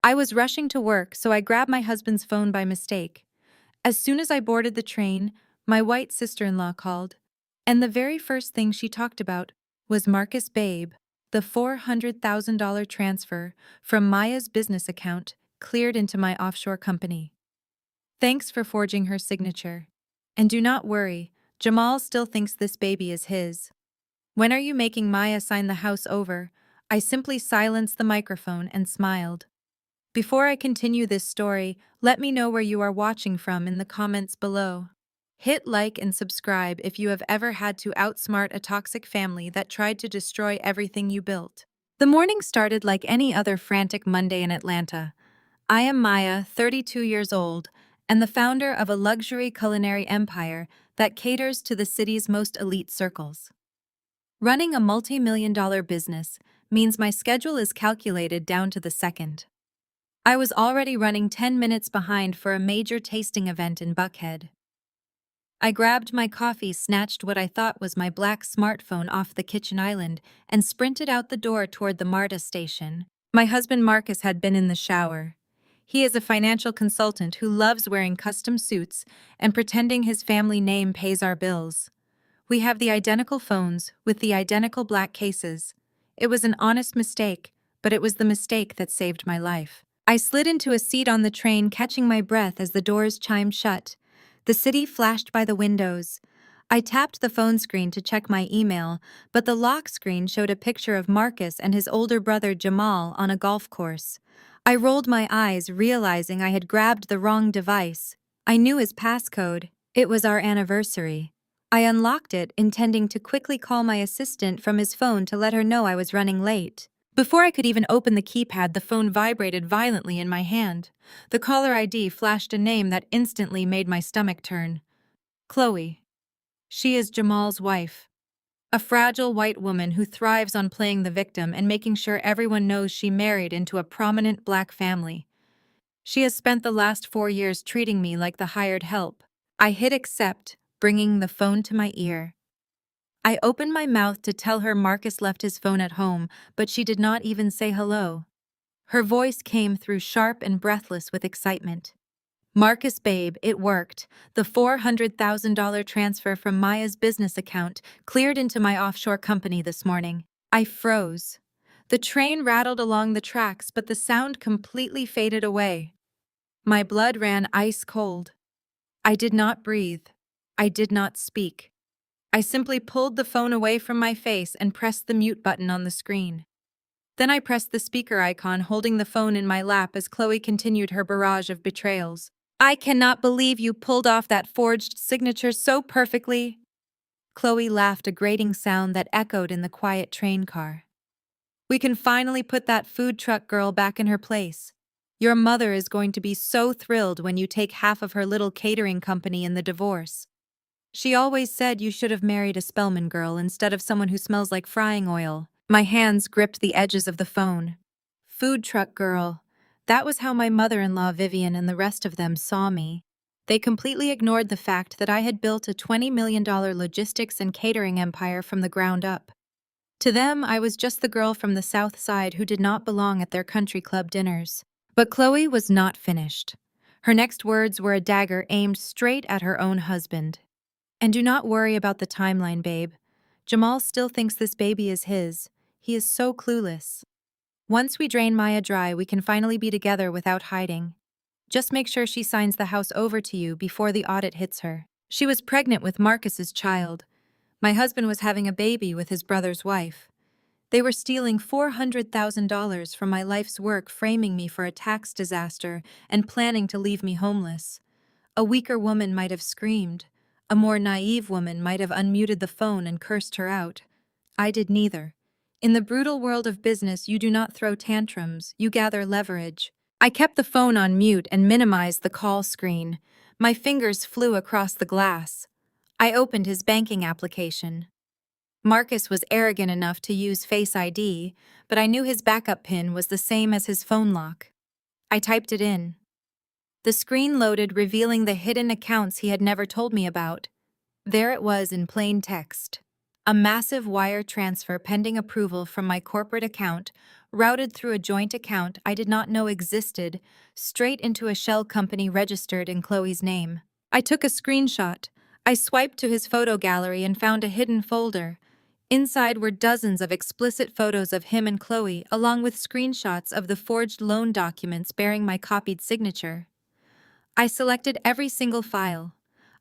I was rushing to work, so I grabbed my husband's phone by mistake. As soon as I boarded the train, my white sister-in-law called, and the very first thing she talked about was Marcus Babe, the $400,000 transfer from Maya's business account cleared into my offshore company. Thanks for forging her signature. And do not worry, Jamal still thinks this baby is his. When are you making Maya sign the house over? I simply silenced the microphone and smiled. Before I continue this story, let me know where you are watching from in the comments below. Hit like and subscribe if you have ever had to outsmart a toxic family that tried to destroy everything you built. The morning started like any other frantic Monday in Atlanta. I am Maya, 32 years old, and the founder of a luxury culinary empire that caters to the city's most elite circles. Running a multi-million-dollar business means my schedule is calculated down to the second. I was already running 10 minutes behind for a major tasting event in Buckhead. I grabbed my coffee, snatched what I thought was my black smartphone off the kitchen island, and sprinted out the door toward the MARTA station. My husband Marcus had been in the shower. He is a financial consultant who loves wearing custom suits and pretending his family name pays our bills. We have the identical phones with the identical black cases. It was an honest mistake, but it was the mistake that saved my life. I slid into a seat on the train, catching my breath as the doors chimed shut. The city flashed by the windows. I tapped the phone screen to check my email, but the lock screen showed a picture of Marcus and his older brother Jamal on a golf course. I rolled my eyes, realizing I had grabbed the wrong device. I knew his passcode. It was our anniversary. I unlocked it, intending to quickly call my assistant from his phone to let her know I was running late. Before I could even open the keypad, the phone vibrated violently in my hand. The caller ID flashed a name that instantly made my stomach turn. Chloe. She is Jamal's wife. A fragile white woman who thrives on playing the victim and making sure everyone knows she married into a prominent black family. She has spent the last 4 years treating me like the hired help. I hit accept, bringing the phone to my ear. I opened my mouth to tell her Marcus left his phone at home, but she did not even say hello. Her voice came through sharp and breathless with excitement. Marcus Babe, it worked. The $400,000 transfer from Maya's business account cleared into my offshore company this morning. I froze. The train rattled along the tracks, but the sound completely faded away. My blood ran ice cold. I did not breathe. I did not speak. I simply pulled the phone away from my face and pressed the mute button on the screen. Then I pressed the speaker icon, holding the phone in my lap as Chloe continued her barrage of betrayals. I cannot believe you pulled off that forged signature so perfectly. Chloe laughed, a grating sound that echoed in the quiet train car. We can finally put that food truck girl back in her place. Your mother is going to be so thrilled when you take half of her little catering company in the divorce. She always said you should have married a Spellman girl instead of someone who smells like frying oil. My hands gripped the edges of the phone. Food truck girl. That was how my mother-in-law Vivian and the rest of them saw me. They completely ignored the fact that I had built a $20 million logistics and catering empire from the ground up. To them, I was just the girl from the South Side who did not belong at their country club dinners. But Chloe was not finished. Her next words were a dagger aimed straight at her own husband. And do not worry about the timeline, babe. Jamal still thinks this baby is his. He is so clueless. Once we drain Maya dry, we can finally be together without hiding. Just make sure she signs the house over to you before the audit hits her. She was pregnant with Marcus's child. My husband was having a baby with his brother's wife. They were stealing $400,000 from my life's work, framing me for a tax disaster and planning to leave me homeless. A weaker woman might have screamed. A more naive woman might have unmuted the phone and cursed her out. I did neither. In the brutal world of business, you do not throw tantrums, you gather leverage. I kept the phone on mute and minimized the call screen. My fingers flew across the glass. I opened his banking application. Marcus was arrogant enough to use Face ID, but I knew his backup PIN was the same as his phone lock. I typed it in. The screen loaded, revealing the hidden accounts he had never told me about. There it was in plain text. A massive wire transfer pending approval from my corporate account, routed through a joint account I did not know existed, straight into a shell company registered in Chloe's name. I took a screenshot. I swiped to his photo gallery and found a hidden folder. Inside were dozens of explicit photos of him and Chloe, along with screenshots of the forged loan documents bearing my copied signature. I selected every single file.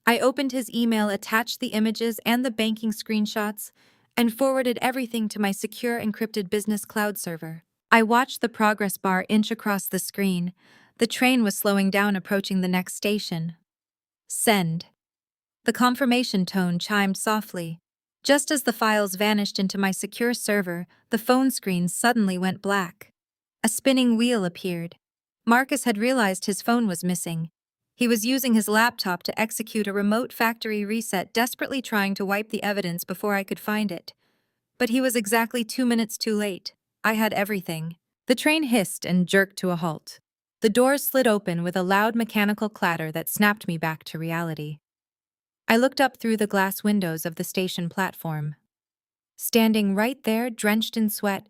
I opened his email, attached the images and the banking screenshots, and forwarded everything to my secure encrypted business cloud server. I watched the progress bar inch across the screen. The train was slowing down, approaching the next station. Send. The confirmation tone chimed softly. Just as the files vanished into my secure server, the phone screen suddenly went black. A spinning wheel appeared. Marcus had realized his phone was missing. He was using his laptop to execute a remote factory reset, desperately trying to wipe the evidence before I could find it. But he was exactly 2 minutes too late. I had everything. The train hissed and jerked to a halt. The doors slid open with a loud mechanical clatter that snapped me back to reality. I looked up through the glass windows of the station platform. Standing right there, drenched in sweat,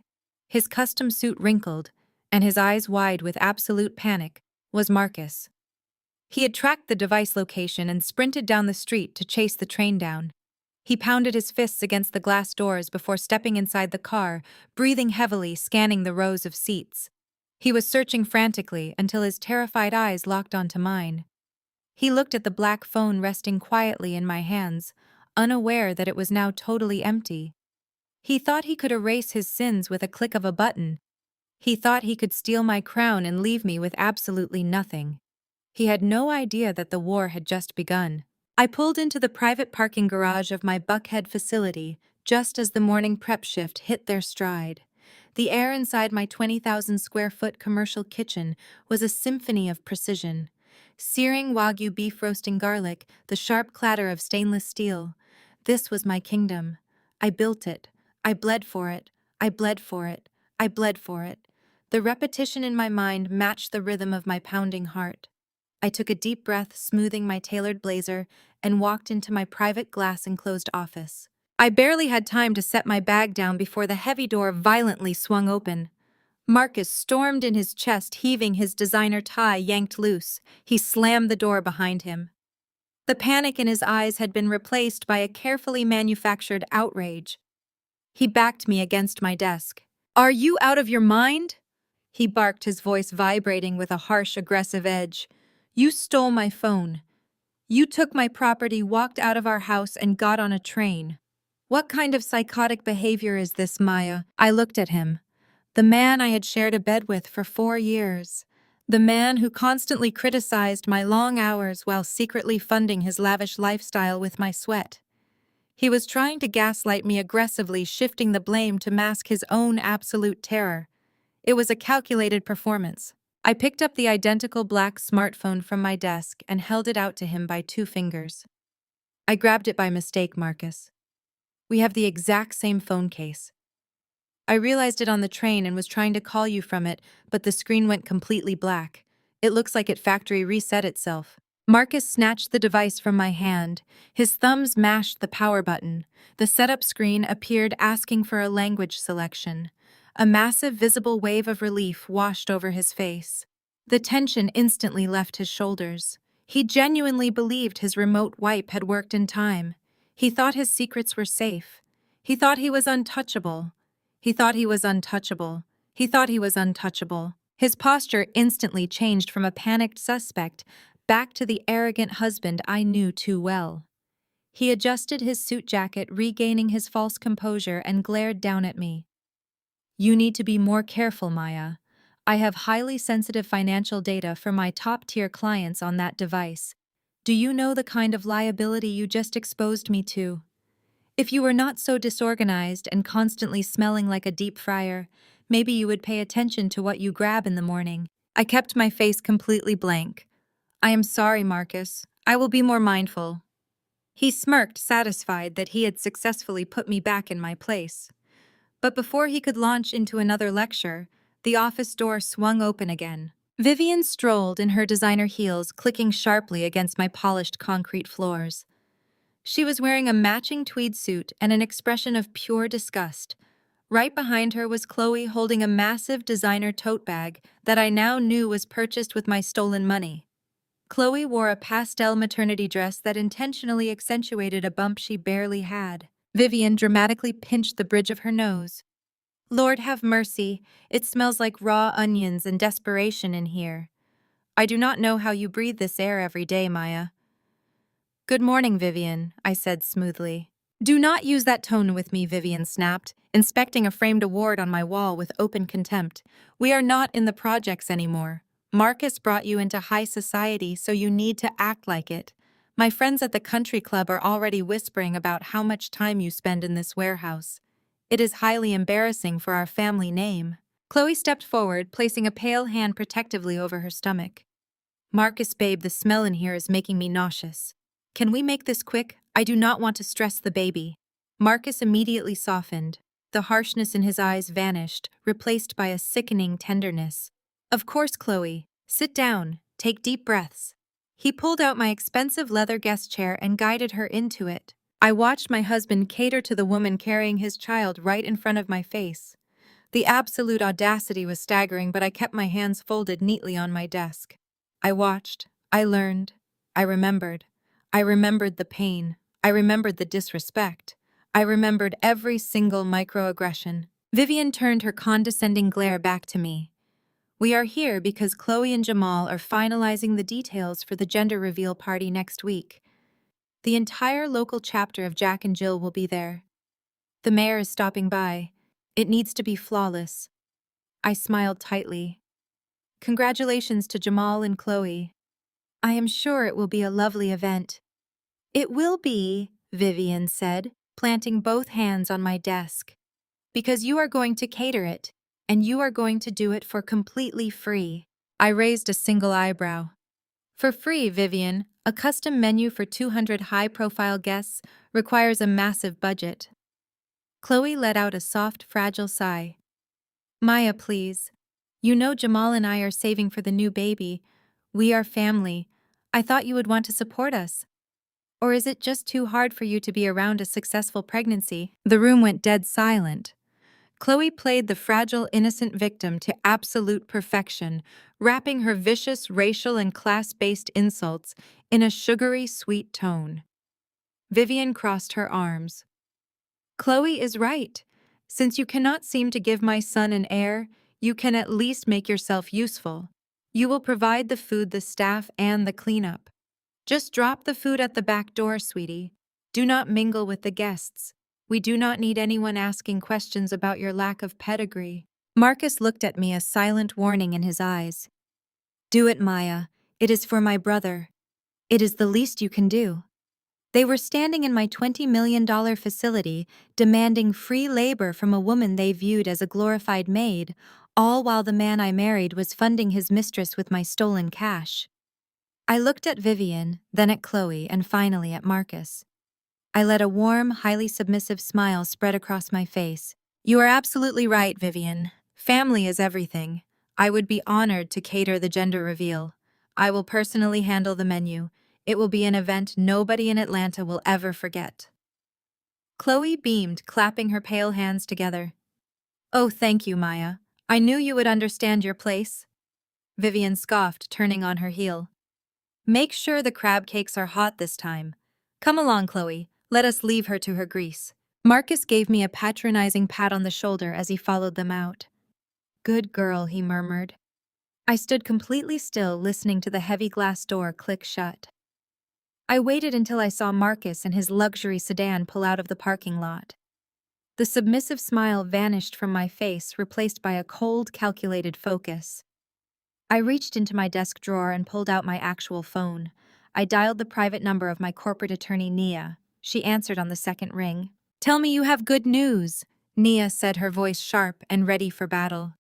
his custom suit wrinkled, and his eyes wide with absolute panic, was Marcus. He had tracked the device location and sprinted down the street to chase the train down. He pounded his fists against the glass doors before stepping inside the car, breathing heavily, scanning the rows of seats. He was searching frantically until his terrified eyes locked onto mine. He looked at the black phone resting quietly in my hands, unaware that it was now totally empty. He thought he could erase his sins with a click of a button. He thought he could steal my crown and leave me with absolutely nothing. He had no idea that the war had just begun. I pulled into the private parking garage of my Buckhead facility just as the morning prep shift hit their stride. The air inside my 20,000 square foot commercial kitchen was a symphony of precision. Searing Wagyu beef roasting garlic, the sharp clatter of stainless steel. This was my kingdom. I built it. I bled for it. I bled for it. I bled for it. The repetition in my mind matched the rhythm of my pounding heart. I took a deep breath, smoothing my tailored blazer, and walked into my private glass-enclosed office. I barely had time to set my bag down before the heavy door violently swung open. Marcus stormed in, his chest heaving, his designer tie yanked loose. He slammed the door behind him. The panic in his eyes had been replaced by a carefully manufactured outrage. He backed me against my desk. "Are you out of your mind?" he barked, his voice vibrating with a harsh, aggressive edge. "You stole my phone. You took my property, walked out of our house, and got on a train. What kind of psychotic behavior is this, Maya?" I looked at him. The man I had shared a bed with for 4 years. The man who constantly criticized my long hours while secretly funding his lavish lifestyle with my sweat. He was trying to gaslight me, aggressively shifting the blame to mask his own absolute terror. It was a calculated performance. I picked up the identical black smartphone from my desk and held it out to him by 2 fingers. "I grabbed it by mistake, Marcus. We have the exact same phone case. I realized it on the train and was trying to call you from it, but the screen went completely black. It looks like it factory reset itself." Marcus snatched the device from my hand. His thumbs mashed the power button. The setup screen appeared, asking for a language selection. A massive visible wave of relief washed over his face. The tension instantly left his shoulders. He genuinely believed his remote wipe had worked in time. He thought his secrets were safe. He thought he was untouchable. He thought he was untouchable. He thought he was untouchable. His posture instantly changed from a panicked suspect back to the arrogant husband I knew too well. He adjusted his suit jacket, regaining his false composure, and glared down at me. "You need to be more careful, Maya. I have highly sensitive financial data for my top-tier clients on that device. Do you know the kind of liability you just exposed me to? If you were not so disorganized and constantly smelling like a deep fryer, maybe you would pay attention to what you grab in the morning." I kept my face completely blank. "I am sorry, Marcus. I will be more mindful." He smirked, satisfied that he had successfully put me back in my place. But before he could launch into another lecture, the office door swung open again. Vivian strolled in her designer heels, clicking sharply against my polished concrete floors. She was wearing a matching tweed suit and an expression of pure disgust. Right behind her was Chloe holding a massive designer tote bag that I now knew was purchased with my stolen money. Chloe wore a pastel maternity dress that intentionally accentuated a bump she barely had. Vivian dramatically pinched the bridge of her nose. Lord have mercy, it smells like raw onions and desperation in here. I do not know how you breathe this air every day, Maya. Good morning, Vivian, I said smoothly. Do not use that tone with me, Vivian snapped, inspecting a framed award on my wall with open contempt. We are not in the projects anymore. Marcus brought you into high society, so you need to act like it. My friends at the country club are already whispering about how much time you spend in this warehouse. It is highly embarrassing for our family name. Chloe stepped forward, placing a pale hand protectively over her stomach. Marcus, babe, the smell in here is making me nauseous. Can we make this quick? I do not want to stress the baby. Marcus immediately softened. The harshness in his eyes vanished, replaced by a sickening tenderness. Of course, Chloe. Sit down. Take deep breaths. He pulled out my expensive leather guest chair and guided her into it. I watched my husband cater to the woman carrying his child right in front of my face. The absolute audacity was staggering, but I kept my hands folded neatly on my desk. I watched. I learned. I remembered. I remembered the pain. I remembered the disrespect. I remembered every single microaggression. Vivian turned her condescending glare back to me. We are here because Chloe and Jamal are finalizing the details for the gender reveal party next week. The entire local chapter of Jack and Jill will be there. The mayor is stopping by. It needs to be flawless. I smiled tightly. Congratulations to Jamal and Chloe. I am sure it will be a lovely event. It will be, Vivian said, planting both hands on my desk. Because you are going to cater it, and you are going to do it for completely free. I raised a single eyebrow. For free, Vivian, a custom menu for 200 high-profile guests requires a massive budget. Chloe let out a soft, fragile sigh. Maya, please. You know Jamal and I are saving for the new baby. We are family. I thought you would want to support us. Or is it just too hard for you to be around a successful pregnancy? The room went dead silent. Chloe played the fragile, innocent victim to absolute perfection, wrapping her vicious racial and class-based insults in a sugary, sweet tone. Vivian crossed her arms. Chloe is right. Since you cannot seem to give my son an heir, you can at least make yourself useful. You will provide the food, the staff, and the cleanup. Just drop the food at the back door, sweetie. Do not mingle with the guests. We do not need anyone asking questions about your lack of pedigree. Marcus looked at me, a silent warning in his eyes. Do it, Maya. It is for my brother. It is the least you can do. They were standing in my $20 million facility, demanding free labor from a woman they viewed as a glorified maid, all while the man I married was funding his mistress with my stolen cash. I looked at Vivian, then at Chloe, and finally at Marcus. I let a warm, highly submissive smile spread across my face. You are absolutely right, Vivian. Family is everything. I would be honored to cater the gender reveal. I will personally handle the menu. It will be an event nobody in Atlanta will ever forget. Chloe beamed, clapping her pale hands together. Oh, thank you, Maya. I knew you would understand your place. Vivian scoffed, turning on her heel. Make sure the crab cakes are hot this time. Come along, Chloe. Let us leave her to her grease. Marcus gave me a patronizing pat on the shoulder as he followed them out. Good girl, he murmured. I stood completely still, listening to the heavy glass door click shut. I waited until I saw Marcus and his luxury sedan pull out of the parking lot. The submissive smile vanished from my face, replaced by a cold, calculated focus. I reached into my desk drawer and pulled out my actual phone. I dialed the private number of my corporate attorney, Nia. She answered on the second ring. Tell me you have good news, Nia said, her voice sharp and ready for battle.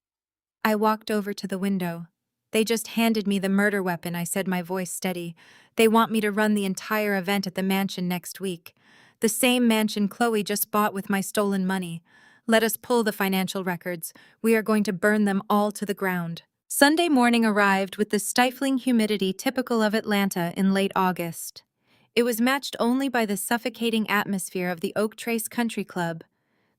I walked over to the window. They just handed me the murder weapon, I said, my voice steady. They want me to run the entire event at the mansion next week. The same mansion Chloe just bought with my stolen money. Let us pull the financial records. We are going to burn them all to the ground. Sunday morning arrived with the stifling humidity typical of Atlanta in late August. It was matched only by the suffocating atmosphere of the Oak Trace Country Club.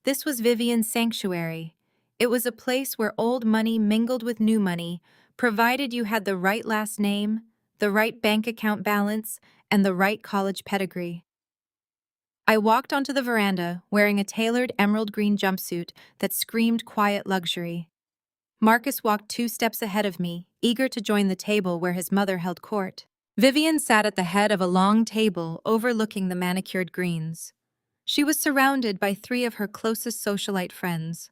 This was Vivian's sanctuary. It was a place where old money mingled with new money, provided you had the right last name, the right bank account balance, and the right college pedigree. I walked onto the veranda wearing a tailored emerald green jumpsuit that screamed quiet luxury. Marcus walked 2 steps ahead of me, eager to join the table where his mother held court. Vivian sat at the head of a long table overlooking the manicured greens. She was surrounded by 3 of her closest socialite friends.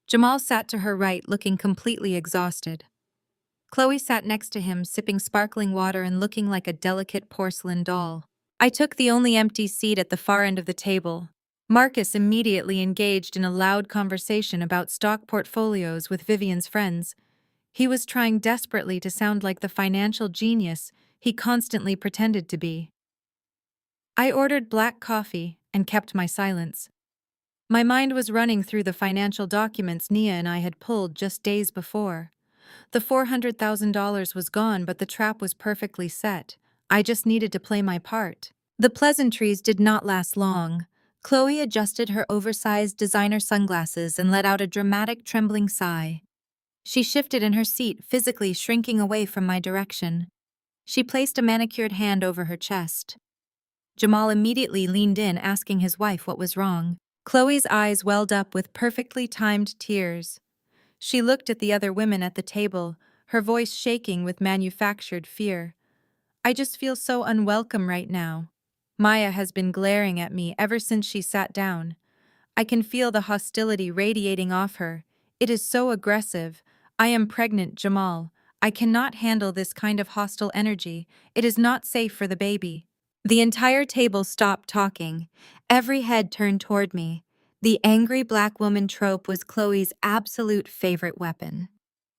Jamal sat to her right, looking completely exhausted. Chloe sat next to him, sipping sparkling water and looking like a delicate porcelain doll. I took the only empty seat at the far end of the table. Marcus immediately engaged in a loud conversation about stock portfolios with Vivian's friends. He was trying desperately to sound like the financial genius he constantly pretended to be. I ordered black coffee and kept my silence. My mind was running through the financial documents Nia and I had pulled just days before. The $400,000 was gone, but the trap was perfectly set. I just needed to play my part. The pleasantries did not last long. Chloe adjusted her oversized designer sunglasses and let out a dramatic trembling sigh. She shifted in her seat, physically shrinking away from my direction. She placed a manicured hand over her chest. Jamal immediately leaned in, asking his wife what was wrong. Chloe's eyes welled up with perfectly timed tears. She looked at the other women at the table, her voice shaking with manufactured fear. I just feel so unwelcome right now. Maya has been glaring at me ever since she sat down. I can feel the hostility radiating off her. It is so aggressive. I am pregnant, Jamal. I cannot handle this kind of hostile energy. It is not safe for the baby. The entire table stopped talking. Every head turned toward me. The angry black woman trope was Chloe's absolute favorite weapon.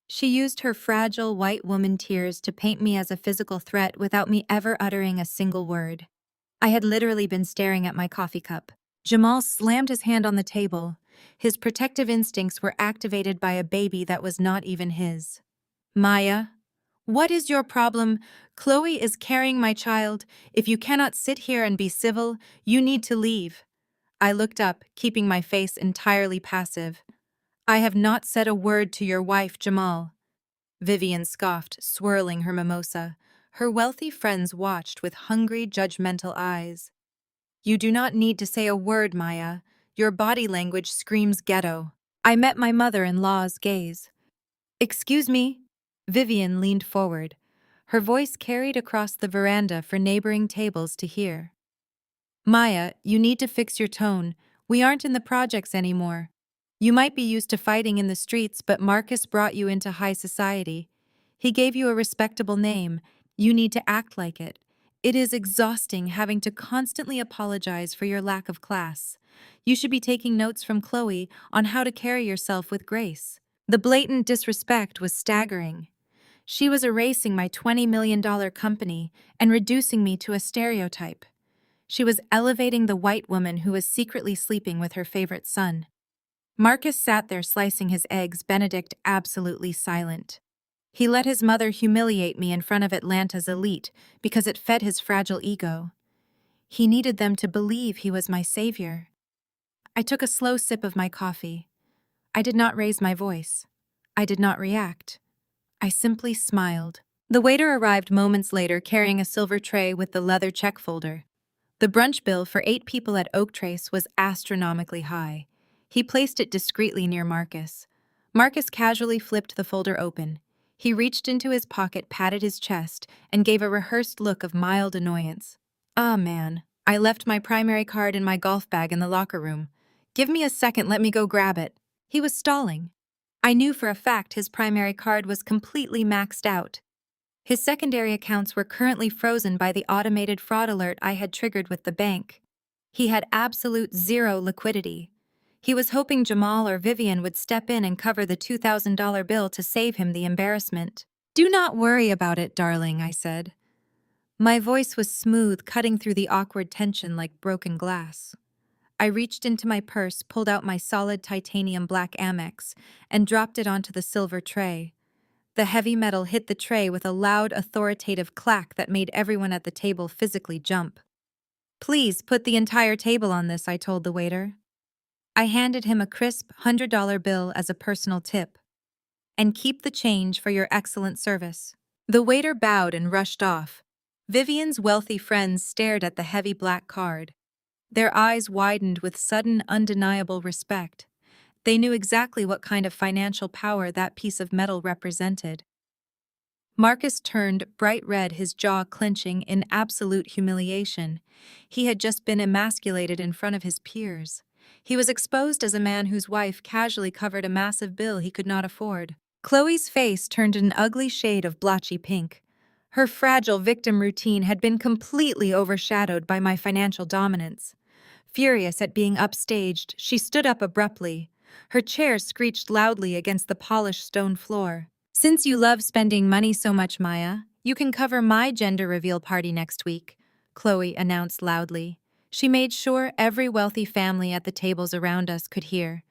She used her fragile white woman tears to paint me as a physical threat without me ever uttering a single word. I had literally been staring at my coffee cup. Jamal slammed his hand on the table. His protective instincts were activated by a baby that was not even his. Maya, what is your problem? Chloe is carrying my child. If you cannot sit here and be civil, you need to leave. I looked up, keeping my face entirely passive. I have not said a word to your wife, Jamal. Vivian scoffed, swirling her mimosa. Her wealthy friends watched with hungry, judgmental eyes. You do not need to say a word, Maya. Your body language screams ghetto. I met my mother-in-law's gaze. Excuse me? Vivian leaned forward. Her voice carried across the veranda for neighboring tables to hear. Maya, you need to fix your tone. We aren't in the projects anymore. You might be used to fighting in the streets, but Marcus brought you into high society. He gave you a respectable name. You need to act like it. It is exhausting having to constantly apologize for your lack of class. You should be taking notes from Chloe on how to carry yourself with grace. The blatant disrespect was staggering. She was erasing my $20 million company and reducing me to a stereotype. She was elevating the white woman who was secretly sleeping with her favorite son. Marcus sat there slicing his eggs, Benedict absolutely silent. He let his mother humiliate me in front of Atlanta's elite because it fed his fragile ego. He needed them to believe he was my savior. I took a slow sip of my coffee. I did not raise my voice. I did not react. I simply smiled. The waiter arrived moments later carrying a silver tray with the leather check folder. The brunch bill for 8 people at Oak Trace was astronomically high. He placed it discreetly near Marcus. Marcus casually flipped the folder open. He reached into his pocket, patted his chest, and gave a rehearsed look of mild annoyance. Ah, man, I left my primary card in my golf bag in the locker room. Give me a second, let me go grab it. He was stalling. I knew for a fact his primary card was completely maxed out. His secondary accounts were currently frozen by the automated fraud alert I had triggered with the bank. He had absolute zero liquidity. He was hoping Jamal or Vivian would step in and cover the $2,000 bill to save him the embarrassment. Do not worry about it, darling, I said. My voice was smooth, cutting through the awkward tension like broken glass. I reached into my purse, pulled out my solid titanium black Amex, and dropped it onto the silver tray. The heavy metal hit the tray with a loud, authoritative clack that made everyone at the table physically jump. Please put the entire table on this, I told the waiter. I handed him a crisp $100 bill as a personal tip. And keep the change for your excellent service. The waiter bowed and rushed off. Vivian's wealthy friends stared at the heavy black card. Their eyes widened with sudden, undeniable respect. They knew exactly what kind of financial power that piece of metal represented. Marcus turned bright red, his jaw clenching in absolute humiliation. He had just been emasculated in front of his peers. He was exposed as a man whose wife casually covered a massive bill he could not afford. Chloe's face turned an ugly shade of blotchy pink. Her fragile victim routine had been completely overshadowed by my financial dominance. Furious at being upstaged, she stood up abruptly. Her chair screeched loudly against the polished stone floor. "Since you love spending money so much, Maya, you can cover my gender reveal party next week," Chloe announced loudly. She made sure every wealthy family at the tables around us could hear.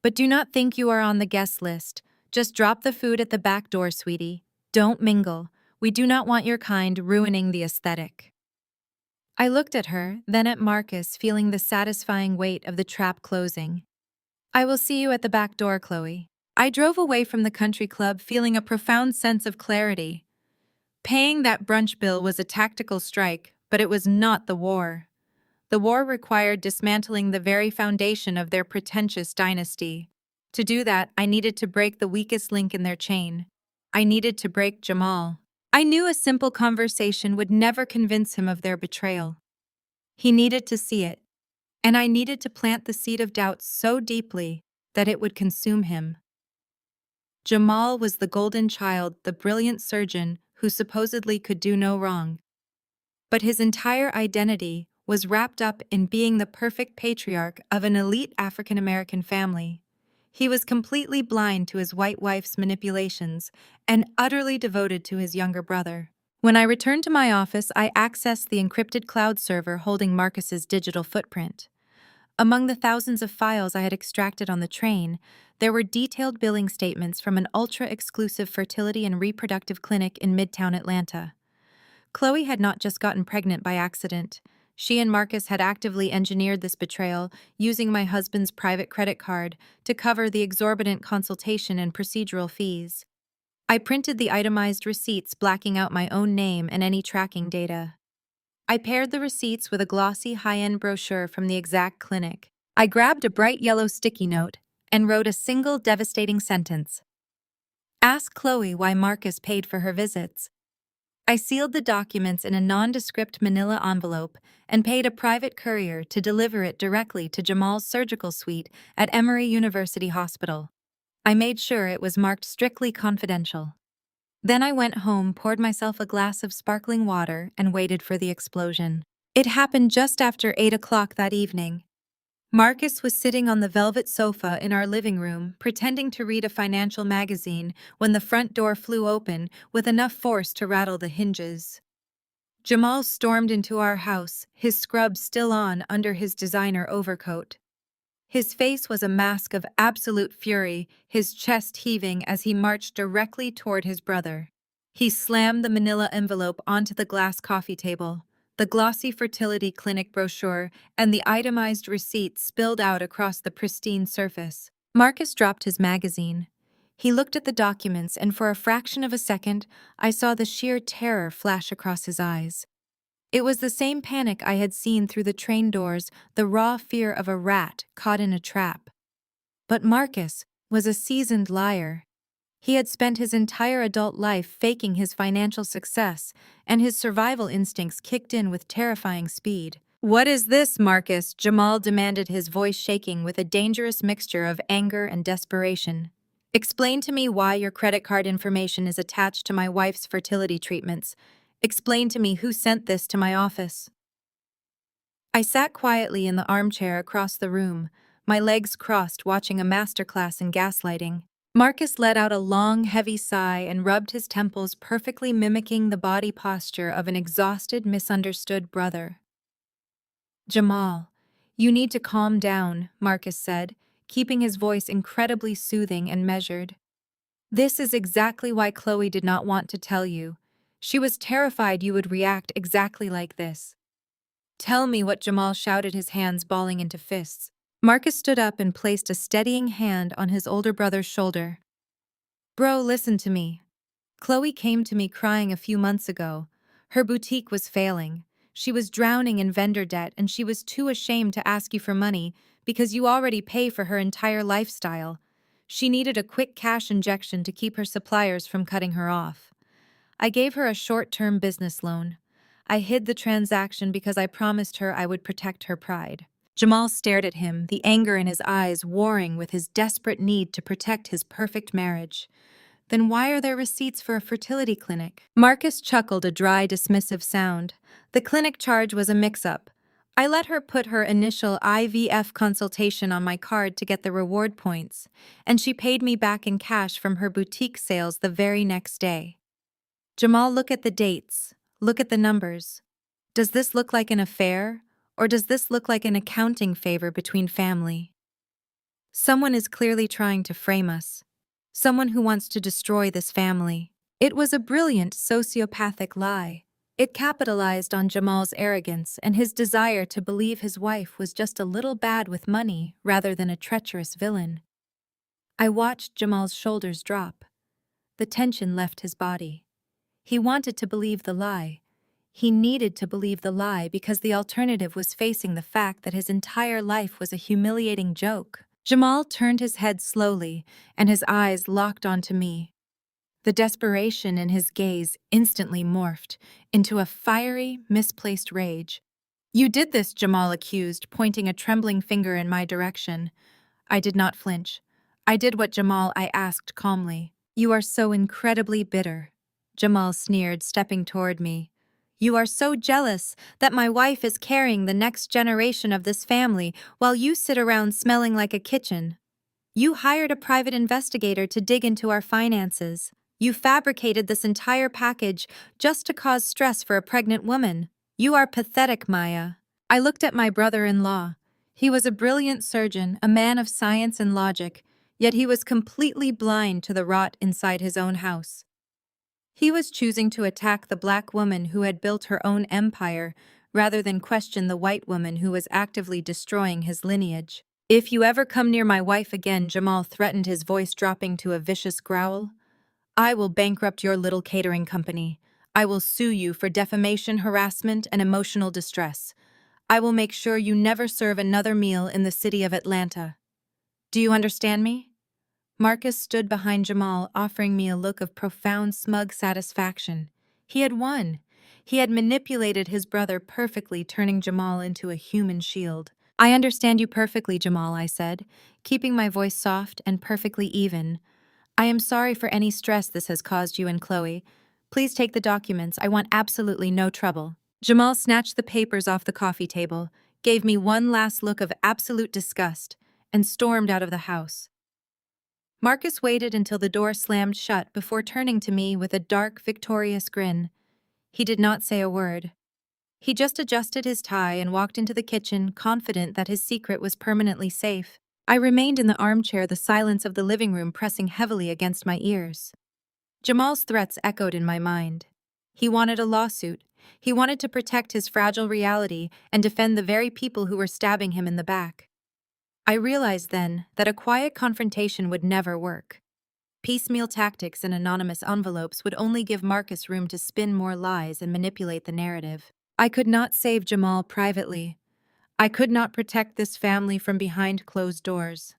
"But do not think you are on the guest list. Just drop the food at the back door, sweetie. Don't mingle. We do not want your kind ruining the aesthetic." I looked at her, then at Marcus, feeling the satisfying weight of the trap closing. "I will see you at the back door, Chloe." I drove away from the country club feeling a profound sense of clarity. Paying that brunch bill was a tactical strike, but it was not the war. The war required dismantling the very foundation of their pretentious dynasty. To do that, I needed to break the weakest link in their chain. I needed to break Jamal. I knew a simple conversation would never convince him of their betrayal. He needed to see it, and I needed to plant the seed of doubt so deeply that it would consume him. Jamal was the golden child, the brilliant surgeon who supposedly could do no wrong. But his entire identity was wrapped up in being the perfect patriarch of an elite African-American family. He was completely blind to his white wife's manipulations and utterly devoted to his younger brother. When I returned to my office, I accessed the encrypted cloud server holding Marcus's digital footprint. Among the thousands of files I had extracted on the train, there were detailed billing statements from an ultra-exclusive fertility and reproductive clinic in Midtown Atlanta. Chloe had not just gotten pregnant by accident. She and Marcus had actively engineered this betrayal, using my husband's private credit card to cover the exorbitant consultation and procedural fees. I printed the itemized receipts, blacking out my own name and any tracking data. I paired the receipts with a glossy, high-end brochure from the exact clinic. I grabbed a bright yellow sticky note and wrote a single devastating sentence. "Ask Chloe why Marcus paid for her visits." I sealed the documents in a nondescript manila envelope and paid a private courier to deliver it directly to Jamal's surgical suite at Emory University Hospital. I made sure it was marked strictly confidential. Then I went home, poured myself a glass of sparkling water, and waited for the explosion. It happened just after 8 o'clock that evening. Marcus was sitting on the velvet sofa in our living room, pretending to read a financial magazine when the front door flew open with enough force to rattle the hinges. Jamal stormed into our house, his scrub still on under his designer overcoat. His face was a mask of absolute fury, his chest heaving as he marched directly toward his brother. He slammed the manila envelope onto the glass coffee table. The glossy fertility clinic brochure and the itemized receipts spilled out across the pristine surface. Marcus dropped his magazine. He looked at the documents, and for a fraction of a second, I saw the sheer terror flash across his eyes. It was the same panic I had seen through the train doors, the raw fear of a rat caught in a trap. But Marcus was a seasoned liar. He had spent his entire adult life faking his financial success, and his survival instincts kicked in with terrifying speed. "What is this, Marcus?" Jamal demanded, his voice shaking with a dangerous mixture of anger and desperation. "Explain to me why your credit card information is attached to my wife's fertility treatments. Explain to me who sent this to my office." I sat quietly in the armchair across the room, my legs crossed, watching a masterclass in gaslighting. Marcus let out a long, heavy sigh and rubbed his temples, perfectly mimicking the body posture of an exhausted, misunderstood brother. "Jamal, you need to calm down," Marcus said, keeping his voice incredibly soothing and measured. "This is exactly why Chloe did not want to tell you. She was terrified you would react exactly like this." "Tell me what," Jamal shouted, his hands balling into fists. Marcus stood up and placed a steadying hand on his older brother's shoulder. Bro, listen to me. Chloe came to me crying a few months ago. Her boutique was failing. She was drowning in vendor debt and she was too ashamed to ask you for money because you already pay for her entire lifestyle. She needed a quick cash injection to keep her suppliers from cutting her off. I gave her a short-term business loan. I hid the transaction because I promised her I would protect her pride. Jamal stared at him, the anger in his eyes warring with his desperate need to protect his perfect marriage. Then why are there receipts for a fertility clinic? Marcus chuckled a dry, dismissive sound. The clinic charge was a mix-up. I let her put her initial IVF consultation on my card to get the reward points, and she paid me back in cash from her boutique sales the very next day. Jamal, look at the dates. Look at the numbers. Does this look like an affair, or does this look like an accounting favor between family? Someone is clearly trying to frame us. Someone who wants to destroy this family. It was a brilliant sociopathic lie. It capitalized on Jamal's arrogance and his desire to believe his wife was just a little bad with money rather than a treacherous villain. I watched Jamal's shoulders drop. The tension left his body. He wanted to believe the lie. He needed to believe the lie because the alternative was facing the fact that his entire life was a humiliating joke. Jamal turned his head slowly, and his eyes locked onto me. The desperation in his gaze instantly morphed into a fiery, misplaced rage. You did this, Jamal accused, pointing a trembling finger in my direction. I did not flinch. I did what Jamal I asked calmly. You are so incredibly bitter. Jamal sneered, stepping toward me. You are so jealous that my wife is carrying the next generation of this family while you sit around smelling like a kitchen. You hired a private investigator to dig into our finances. You fabricated this entire package just to cause stress for a pregnant woman. You are pathetic, Maya. I looked at my brother-in-law. He was a brilliant surgeon, a man of science and logic, yet he was completely blind to the rot inside his own house. He was choosing to attack the black woman who had built her own empire rather than question the white woman who was actively destroying his lineage. If you ever come near my wife again, Jamal threatened, his voice dropping to a vicious growl, I will bankrupt your little catering company. I will sue you for defamation, harassment, and emotional distress. I will make sure you never serve another meal in the city of Atlanta. Do you understand me? Marcus stood behind Jamal, offering me a look of profound, smug satisfaction. He had won. He had manipulated his brother perfectly, turning Jamal into a human shield. I understand you perfectly, Jamal, I said, keeping my voice soft and perfectly even. I am sorry for any stress this has caused you and Chloe. Please take the documents. I want absolutely no trouble. Jamal snatched the papers off the coffee table, gave me one last look of absolute disgust, and stormed out of the house. Marcus waited until the door slammed shut before turning to me with a dark, victorious grin. He did not say a word. He just adjusted his tie and walked into the kitchen, confident that his secret was permanently safe. I remained in the armchair, the silence of the living room pressing heavily against my ears. Jamal's threats echoed in my mind. He wanted a lawsuit. He wanted to protect his fragile reality and defend the very people who were stabbing him in the back. I realized then that a quiet confrontation would never work. Piecemeal tactics and anonymous envelopes would only give Marcus room to spin more lies and manipulate the narrative. I could not save Jamal privately. I could not protect this family from behind closed doors.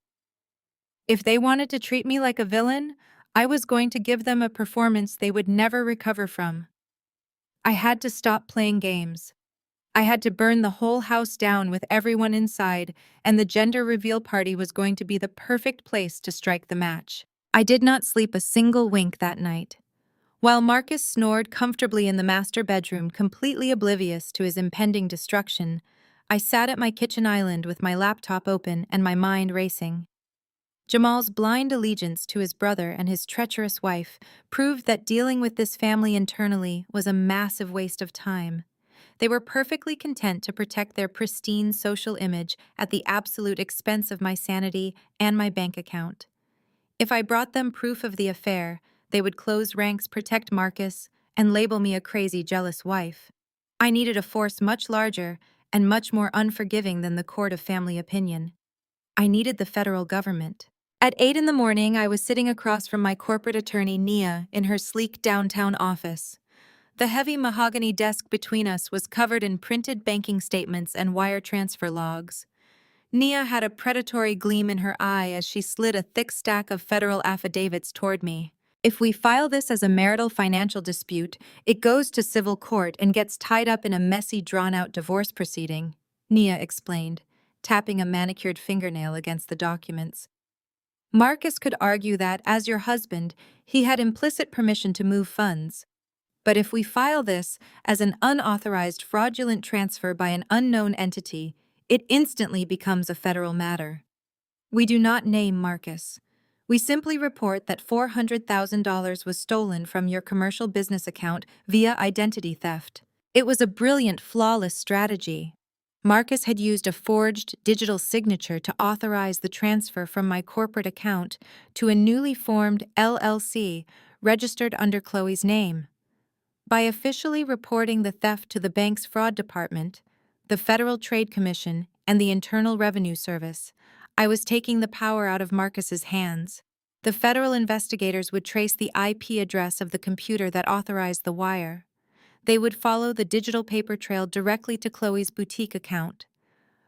If they wanted to treat me like a villain, I was going to give them a performance they would never recover from. I had to stop playing games. I had to burn the whole house down with everyone inside, and the gender reveal party was going to be the perfect place to strike the match. I did not sleep a single wink that night. While Marcus snored comfortably in the master bedroom, completely oblivious to his impending destruction, I sat at my kitchen island with my laptop open and my mind racing. Jamal's blind allegiance to his brother and his treacherous wife proved that dealing with this family internally was a massive waste of time. They were perfectly content to protect their pristine social image at the absolute expense of my sanity and my bank account. If I brought them proof of the affair, they would close ranks, protect Marcus, and label me a crazy, jealous wife. I needed a force much larger and much more unforgiving than the court of family opinion. I needed the federal government. At 8 in the morning, I was sitting across from my corporate attorney, Nia, in her sleek downtown office. The heavy mahogany desk between us was covered in printed banking statements and wire transfer logs. Nia had a predatory gleam in her eye as she slid a thick stack of federal affidavits toward me. If we file this as a marital financial dispute, it goes to civil court and gets tied up in a messy, drawn-out divorce proceeding, Nia explained, tapping a manicured fingernail against the documents. Marcus could argue that, as your husband, he had implicit permission to move funds. But if we file this as an unauthorized fraudulent transfer by an unknown entity, it instantly becomes a federal matter. We do not name Marcus. We simply report that $400,000 was stolen from your commercial business account via identity theft. It was a brilliant, flawless strategy. Marcus had used a forged digital signature to authorize the transfer from my corporate account to a newly formed LLC registered under Chloe's name. By officially reporting the theft to the bank's fraud department, the Federal Trade Commission, and the Internal Revenue Service, I was taking the power out of Marcus's hands. The federal investigators would trace the IP address of the computer that authorized the wire. They would follow the digital paper trail directly to Chloe's boutique account.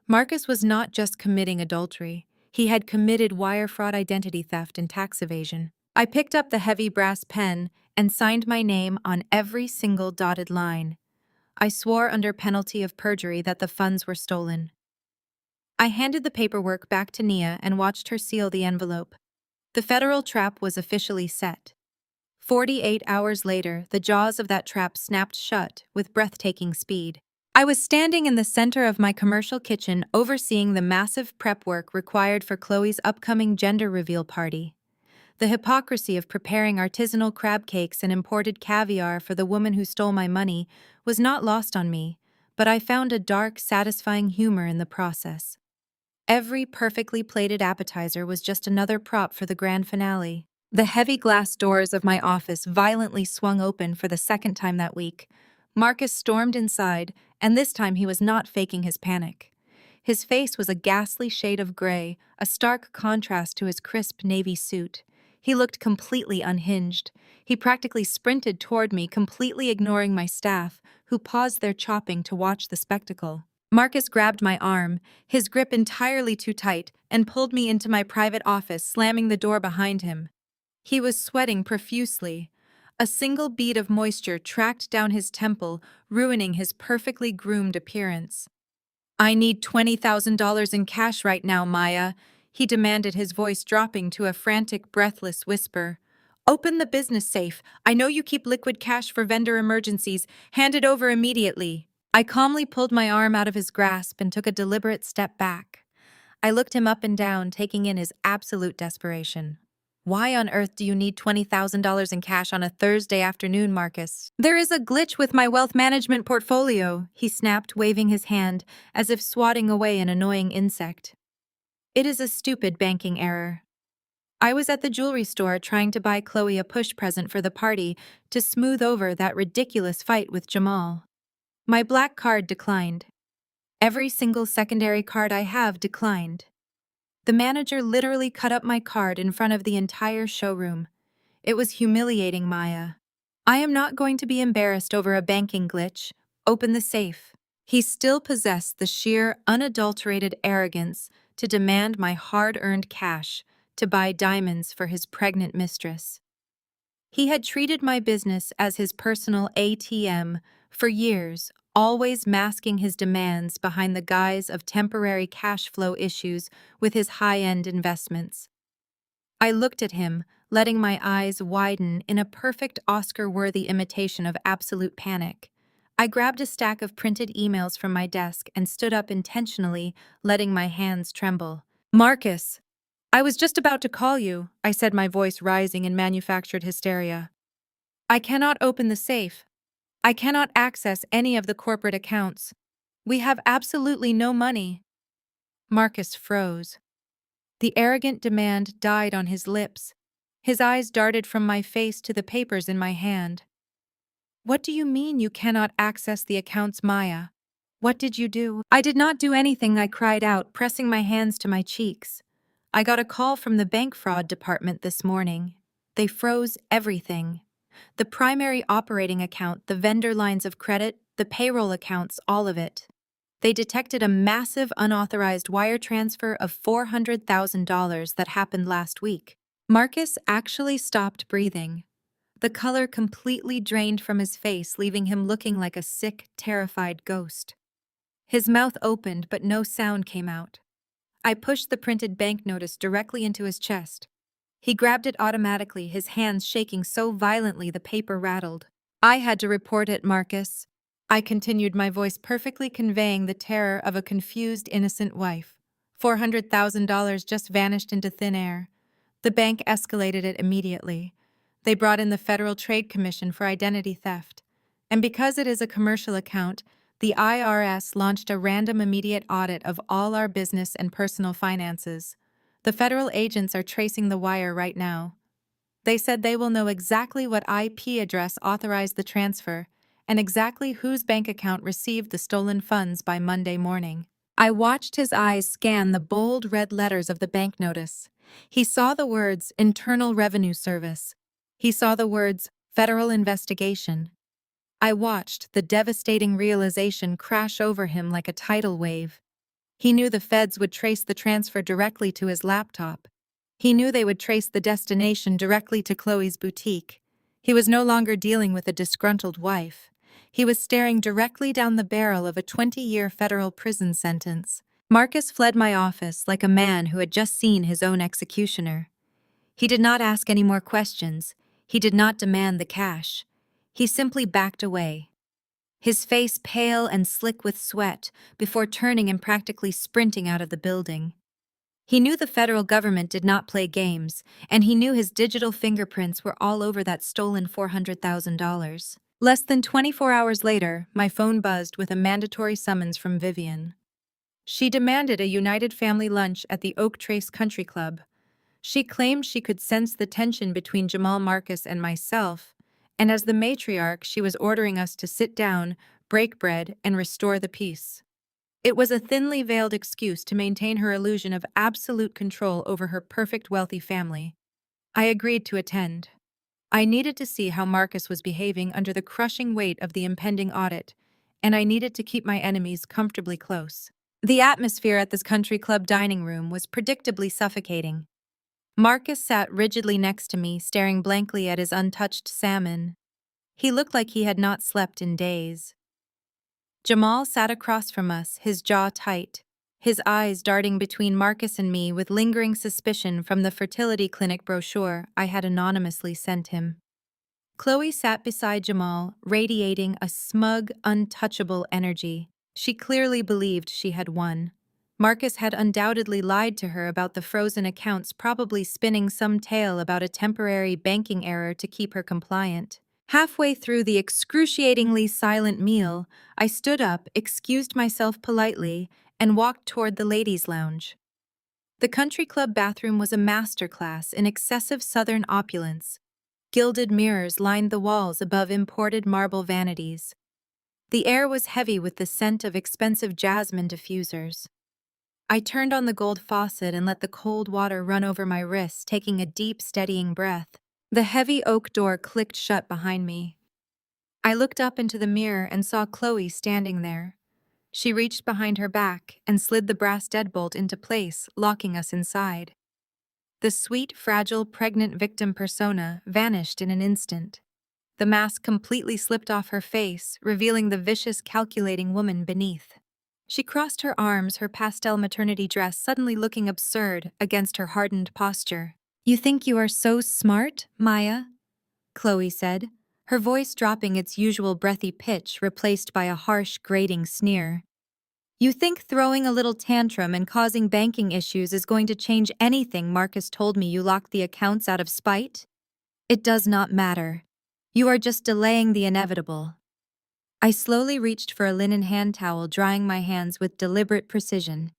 Marcus was not just committing adultery. He had committed wire fraud, identity theft, and tax evasion. I picked up the heavy brass pen and signed my name on every single dotted line. I swore under penalty of perjury that the funds were stolen. I handed the paperwork back to Nia and watched her seal the envelope. The federal trap was officially set. 48 hours later, the jaws of that trap snapped shut with breathtaking speed. I was standing in the center of my commercial kitchen overseeing the massive prep work required for Chloe's upcoming gender reveal party. The hypocrisy of preparing artisanal crab cakes and imported caviar for the woman who stole my money was not lost on me, but I found a dark, satisfying humor in the process. Every perfectly plated appetizer was just another prop for the grand finale. The heavy glass doors of my office violently swung open for the second time that week. Marcus stormed inside, and this time he was not faking his panic. His face was a ghastly shade of gray, a stark contrast to his crisp navy suit. He looked completely unhinged. He practically sprinted toward me, completely ignoring my staff, who paused their chopping to watch the spectacle. Marcus grabbed my arm, his grip entirely too tight, and pulled me into my private office, slamming the door behind him. He was sweating profusely. A single bead of moisture tracked down his temple, ruining his perfectly groomed appearance. "I need $20,000 in cash right now, Maya," he demanded, his voice dropping to a frantic, breathless whisper. "Open the business safe. I know you keep liquid cash for vendor emergencies. Hand it over immediately." I calmly pulled my arm out of his grasp and took a deliberate step back. I looked him up and down, taking in his absolute desperation. "Why on earth do you need $20,000 in cash on a Thursday afternoon, Marcus?" "There is a glitch with my wealth management portfolio," he snapped, waving his hand as if swatting away an annoying insect. "It is a stupid banking error. I was at the jewelry store trying to buy Chloe a push present for the party to smooth over that ridiculous fight with Jamal. My black card declined. Every single secondary card I have declined. The manager literally cut up my card in front of the entire showroom. It was humiliating, Maya. I am not going to be embarrassed over a banking glitch. Open the safe." He still possessed the sheer, unadulterated arrogance to demand my hard-earned cash to buy diamonds for his pregnant mistress. He had treated my business as his personal ATM for years, always masking his demands behind the guise of temporary cash flow issues with his high-end investments. I looked at him, letting my eyes widen in a perfect Oscar-worthy imitation of absolute panic. I grabbed a stack of printed emails from my desk and stood up intentionally, letting my hands tremble. "Marcus, I was just about to call you," I said, my voice rising in manufactured hysteria. "I cannot open the safe. I cannot access any of the corporate accounts. We have absolutely no money." Marcus froze. The arrogant demand died on his lips. His eyes darted from my face to the papers in my hand. "What do you mean you cannot access the accounts, Maya? What did you do? I did not do anything, I cried out, pressing my hands to my cheeks. I got a call from the bank fraud department this morning. They froze everything. The primary operating account, the vendor lines of credit, the payroll accounts, all of it. They detected a massive unauthorized wire transfer of $400,000 that happened last week. Marcus actually stopped breathing. The color completely drained from his face, leaving him looking like a sick, terrified ghost. His mouth opened, but no sound came out. I pushed the printed bank notice directly into his chest. He grabbed it automatically, his hands shaking so violently the paper rattled. I had to report it, Marcus. I continued, my voice perfectly conveying the terror of a confused, innocent wife. $400,000 just vanished into thin air. The bank escalated it immediately. They brought in the Federal Trade Commission for identity theft. And because it is a commercial account, the IRS launched a random immediate audit of all our business and personal finances. The federal agents are tracing the wire right now. They said they will know exactly what IP address authorized the transfer and exactly whose bank account received the stolen funds by Monday morning. I watched his eyes scan the bold red letters of the bank notice. He saw the words Internal Revenue Service. He saw the words Federal Investigation. I watched the devastating realization crash over him like a tidal wave. He knew the feds would trace the transfer directly to his laptop. He knew they would trace the destination directly to Chloe's boutique. He was no longer dealing with a disgruntled wife. He was staring directly down the barrel of a 20-year federal prison sentence. Marcus fled my office like a man who had just seen his own executioner. He did not ask any more questions. He did not demand the cash. He simply backed away, his face pale and slick with sweat, before turning and practically sprinting out of the building. He knew the federal government did not play games, and he knew his digital fingerprints were all over that stolen $400,000. Less than 24 hours later, my phone buzzed with a mandatory summons from Vivian. She demanded a United Family lunch at the Oak Trace Country Club. She claimed she could sense the tension between Jamal Marcus and myself, and as the matriarch, she was ordering us to sit down, break bread, and restore the peace. It was a thinly veiled excuse to maintain her illusion of absolute control over her perfect wealthy family. I agreed to attend. I needed to see how Marcus was behaving under the crushing weight of the impending audit, and I needed to keep my enemies comfortably close. The atmosphere at this country club dining room was predictably suffocating. Marcus sat rigidly next to me, staring blankly at his untouched salmon. He looked like he had not slept in days. Jamal sat across from us, his jaw tight, his eyes darting between Marcus and me with lingering suspicion from the fertility clinic brochure I had anonymously sent him. Chloe sat beside Jamal, radiating a smug, untouchable energy. She clearly believed she had won. Marcus had undoubtedly lied to her about the frozen accounts, probably spinning some tale about a temporary banking error to keep her compliant. Halfway through the excruciatingly silent meal, I stood up, excused myself politely, and walked toward the ladies' lounge. The country club bathroom was a masterclass in excessive southern opulence. Gilded mirrors lined the walls above imported marble vanities. The air was heavy with the scent of expensive jasmine diffusers. I turned on the gold faucet and let the cold water run over my wrists, taking a deep, steadying breath. The heavy oak door clicked shut behind me. I looked up into the mirror and saw Chloe standing there. She reached behind her back and slid the brass deadbolt into place, locking us inside. The sweet, fragile, pregnant victim persona vanished in an instant. The mask completely slipped off her face, revealing the vicious, calculating woman beneath. She crossed her arms, her pastel maternity dress suddenly looking absurd against her hardened posture. "You think you are so smart, Maya?" Chloe said, her voice dropping its usual breathy pitch, replaced by a harsh, grating sneer. "You think throwing a little tantrum and causing banking issues is going to change anything? Marcus told me you locked the accounts out of spite? It does not matter. You are just delaying the inevitable." I slowly reached for a linen hand towel, drying my hands with deliberate precision.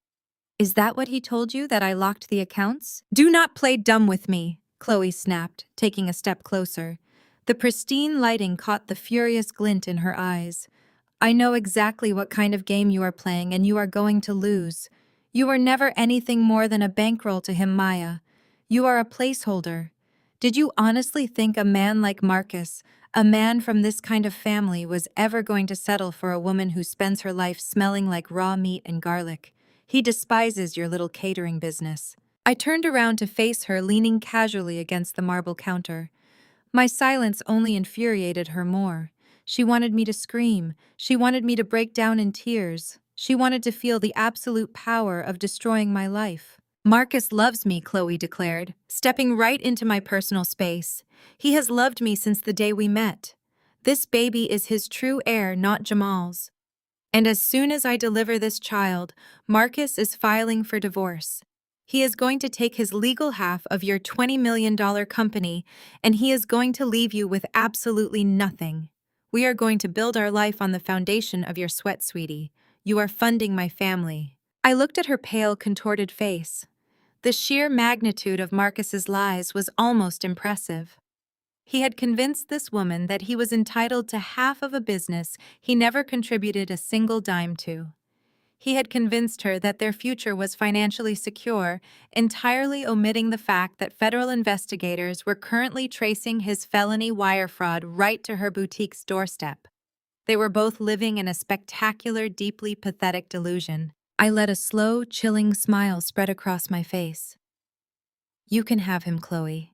"Is that what he told you, that I locked the accounts?" "Do not play dumb with me," Chloe snapped, taking a step closer. The pristine lighting caught the furious glint in her eyes. I know exactly what kind of game you are playing, and you are going to lose. You are never anything more than a bankroll to him, Maya. You are a placeholder. Did you honestly think a man like Marcus, a man from this kind of family, was ever going to settle for a woman who spends her life smelling like raw meat and garlic? He despises your little catering business. I turned around to face her, leaning casually against the marble counter. My silence only infuriated her more. She wanted me to scream. She wanted me to break down in tears. She wanted to feel the absolute power of destroying my life. Marcus loves me, Chloe declared, stepping right into my personal space. He has loved me since the day we met. This baby is his true heir, not Jamal's. And as soon as I deliver this child, Marcus is filing for divorce. He is going to take his legal half of your $20 million company, and he is going to leave you with absolutely nothing. We are going to build our life on the foundation of your sweat, sweetie. You are funding my family. I looked at her pale, contorted face. The sheer magnitude of Marcus's lies was almost impressive. He had convinced this woman that he was entitled to half of a business he never contributed a single dime to. He had convinced her that their future was financially secure, entirely omitting the fact that federal investigators were currently tracing his felony wire fraud right to her boutique's doorstep. They were both living in a spectacular, deeply pathetic delusion. I let a slow, chilling smile spread across my face. You can have him, Chloe.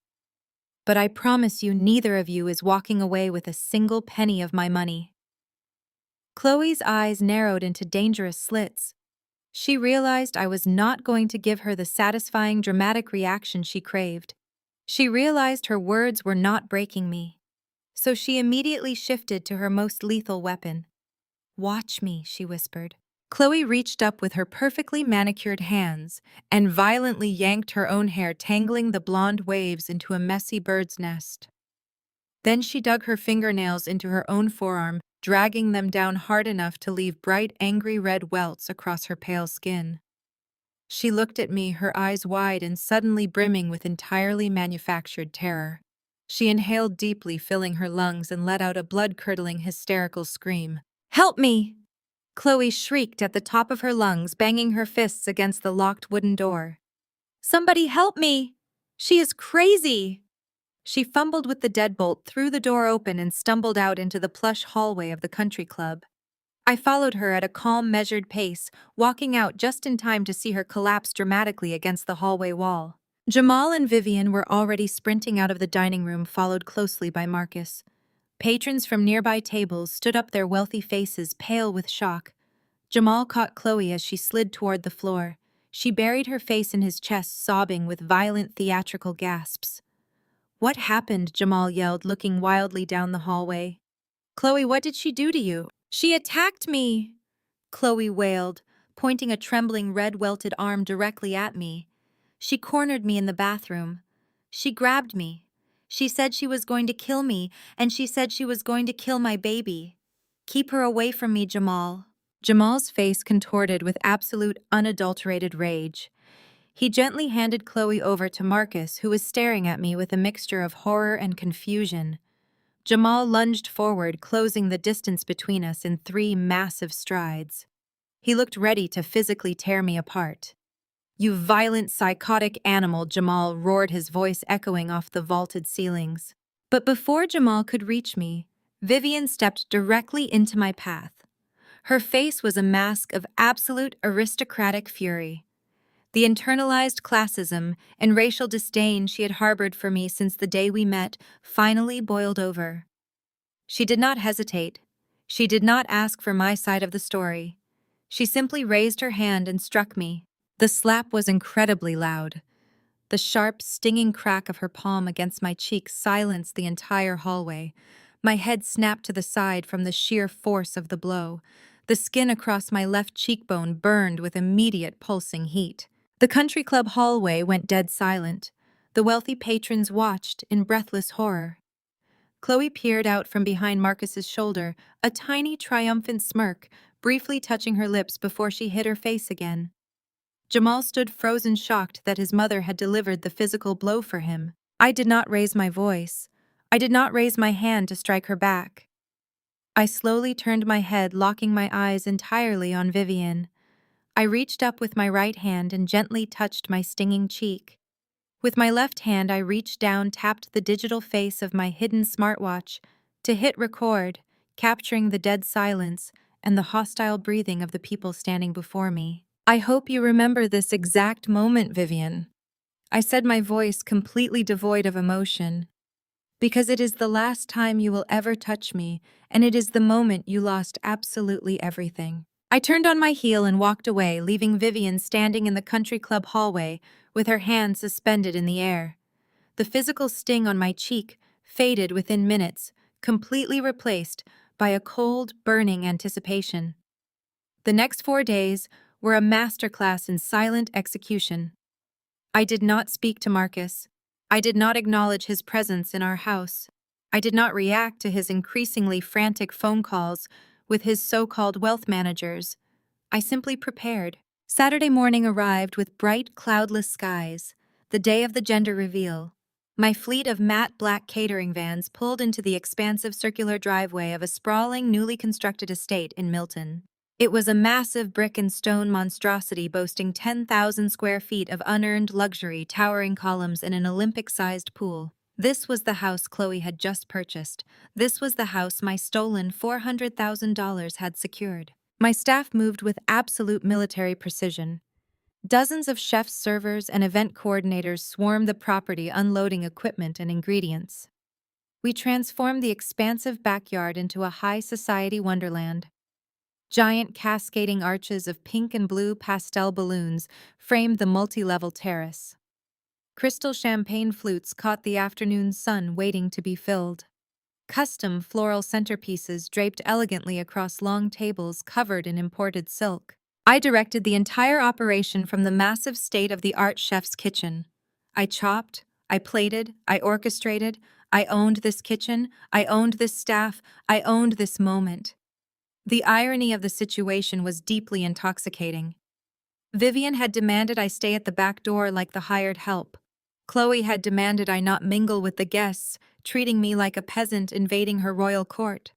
But I promise you neither of you is walking away with a single penny of my money. Chloe's eyes narrowed into dangerous slits. She realized I was not going to give her the satisfying dramatic reaction she craved. She realized her words were not breaking me. So she immediately shifted to her most lethal weapon. Watch me, she whispered. Chloe reached up with her perfectly manicured hands and violently yanked her own hair, tangling the blonde waves into a messy bird's nest. Then she dug her fingernails into her own forearm, dragging them down hard enough to leave bright, angry red welts across her pale skin. She looked at me, her eyes wide and suddenly brimming with entirely manufactured terror. She inhaled deeply, filling her lungs, and let out a blood-curdling, hysterical scream. "Help me!" Chloe shrieked at the top of her lungs, banging her fists against the locked wooden door. "Somebody help me! She is crazy!" She fumbled with the deadbolt, threw the door open, and stumbled out into the plush hallway of the country club. I followed her at a calm, measured pace, walking out just in time to see her collapse dramatically against the hallway wall. Jamal and Vivian were already sprinting out of the dining room, followed closely by Marcus. Patrons from nearby tables stood up, their wealthy faces pale with shock. Jamal caught Chloe as she slid toward the floor. She buried her face in his chest, sobbing with violent theatrical gasps. "What happened?" Jamal yelled, looking wildly down the hallway. "Chloe, what did she do to you?" "She attacked me!" Chloe wailed, pointing a trembling red welted arm directly at me. "She cornered me in the bathroom. She grabbed me. She said she was going to kill me, and she said she was going to kill my baby. Keep her away from me, Jamal." Jamal's face contorted with absolute, unadulterated rage. He gently handed Chloe over to Marcus, who was staring at me with a mixture of horror and confusion. Jamal lunged forward, closing the distance between us in 3 massive strides. He looked ready to physically tear me apart. "You violent, psychotic animal," Jamal roared, his voice echoing off the vaulted ceilings. But before Jamal could reach me, Vivian stepped directly into my path. Her face was a mask of absolute aristocratic fury. The internalized classism and racial disdain she had harbored for me since the day we met finally boiled over. She did not hesitate. She did not ask for my side of the story. She simply raised her hand and struck me. The slap was incredibly loud. The sharp, stinging crack of her palm against my cheek silenced the entire hallway. My head snapped to the side from the sheer force of the blow. The skin across my left cheekbone burned with immediate pulsing heat. The country club hallway went dead silent. The wealthy patrons watched in breathless horror. Chloe peered out from behind Marcus's shoulder, a tiny, triumphant smirk, briefly touching her lips before she hid her face again. Jamal stood frozen, shocked that his mother had delivered the physical blow for him. I did not raise my voice. I did not raise my hand to strike her back. I slowly turned my head, locking my eyes entirely on Vivian. I reached up with my right hand and gently touched my stinging cheek. With my left hand, I reached down, tapped the digital face of my hidden smartwatch to hit record, capturing the dead silence and the hostile breathing of the people standing before me. I hope you remember this exact moment, Vivian. I said, my voice completely devoid of emotion, because it is the last time you will ever touch me, and it is the moment you lost absolutely everything. I turned on my heel and walked away, leaving Vivian standing in the country club hallway with her hands suspended in the air. The physical sting on my cheek faded within minutes, completely replaced by a cold, burning anticipation. The next 4 days were a masterclass in silent execution. I did not speak to Marcus. I did not acknowledge his presence in our house. I did not react to his increasingly frantic phone calls with his so-called wealth managers. I simply prepared. Saturday morning arrived with bright, cloudless skies, the day of the gender reveal. My fleet of matte black catering vans pulled into the expansive circular driveway of a sprawling, newly constructed estate in Milton. It was a massive brick and stone monstrosity boasting 10,000 square feet of unearned luxury, towering columns, and an Olympic-sized pool. This was the house Chloe had just purchased. This was the house my stolen $400,000 had secured. My staff moved with absolute military precision. Dozens of chefs, servers, and event coordinators swarmed the property, unloading equipment and ingredients. We transformed the expansive backyard into a high society wonderland. Giant cascading arches of pink and blue pastel balloons framed the multi-level terrace. Crystal champagne flutes caught the afternoon sun, waiting to be filled. Custom floral centerpieces draped elegantly across long tables covered in imported silk. I directed the entire operation from the massive state-of-the-art chef's kitchen. I chopped, I plated, I orchestrated, I owned this kitchen, I owned this staff, I owned this moment. The irony of the situation was deeply intoxicating. Vivian had demanded I stay at the back door like the hired help. Chloe had demanded I not mingle with the guests, treating me like a peasant invading her royal court.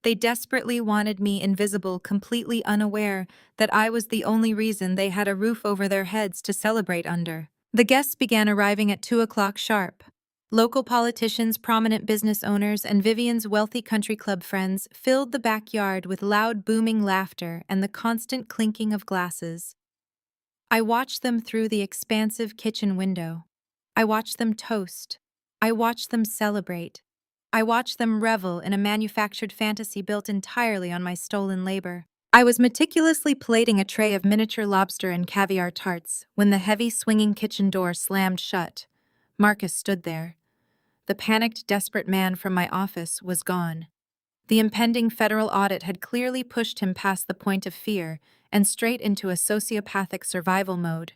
They desperately wanted me invisible, completely unaware that I was the only reason they had a roof over their heads to celebrate under. The guests began arriving at 2 o'clock sharp. Local politicians, prominent business owners, and Vivian's wealthy country club friends filled the backyard with loud, booming laughter and the constant clinking of glasses. I watched them through the expansive kitchen window. I watched them toast. I watched them celebrate. I watched them revel in a manufactured fantasy built entirely on my stolen labor. I was meticulously plating a tray of miniature lobster and caviar tarts when the heavy, swinging kitchen door slammed shut. Marcus stood there. The panicked, desperate man from my office was gone. The impending federal audit had clearly pushed him past the point of fear and straight into a sociopathic survival mode.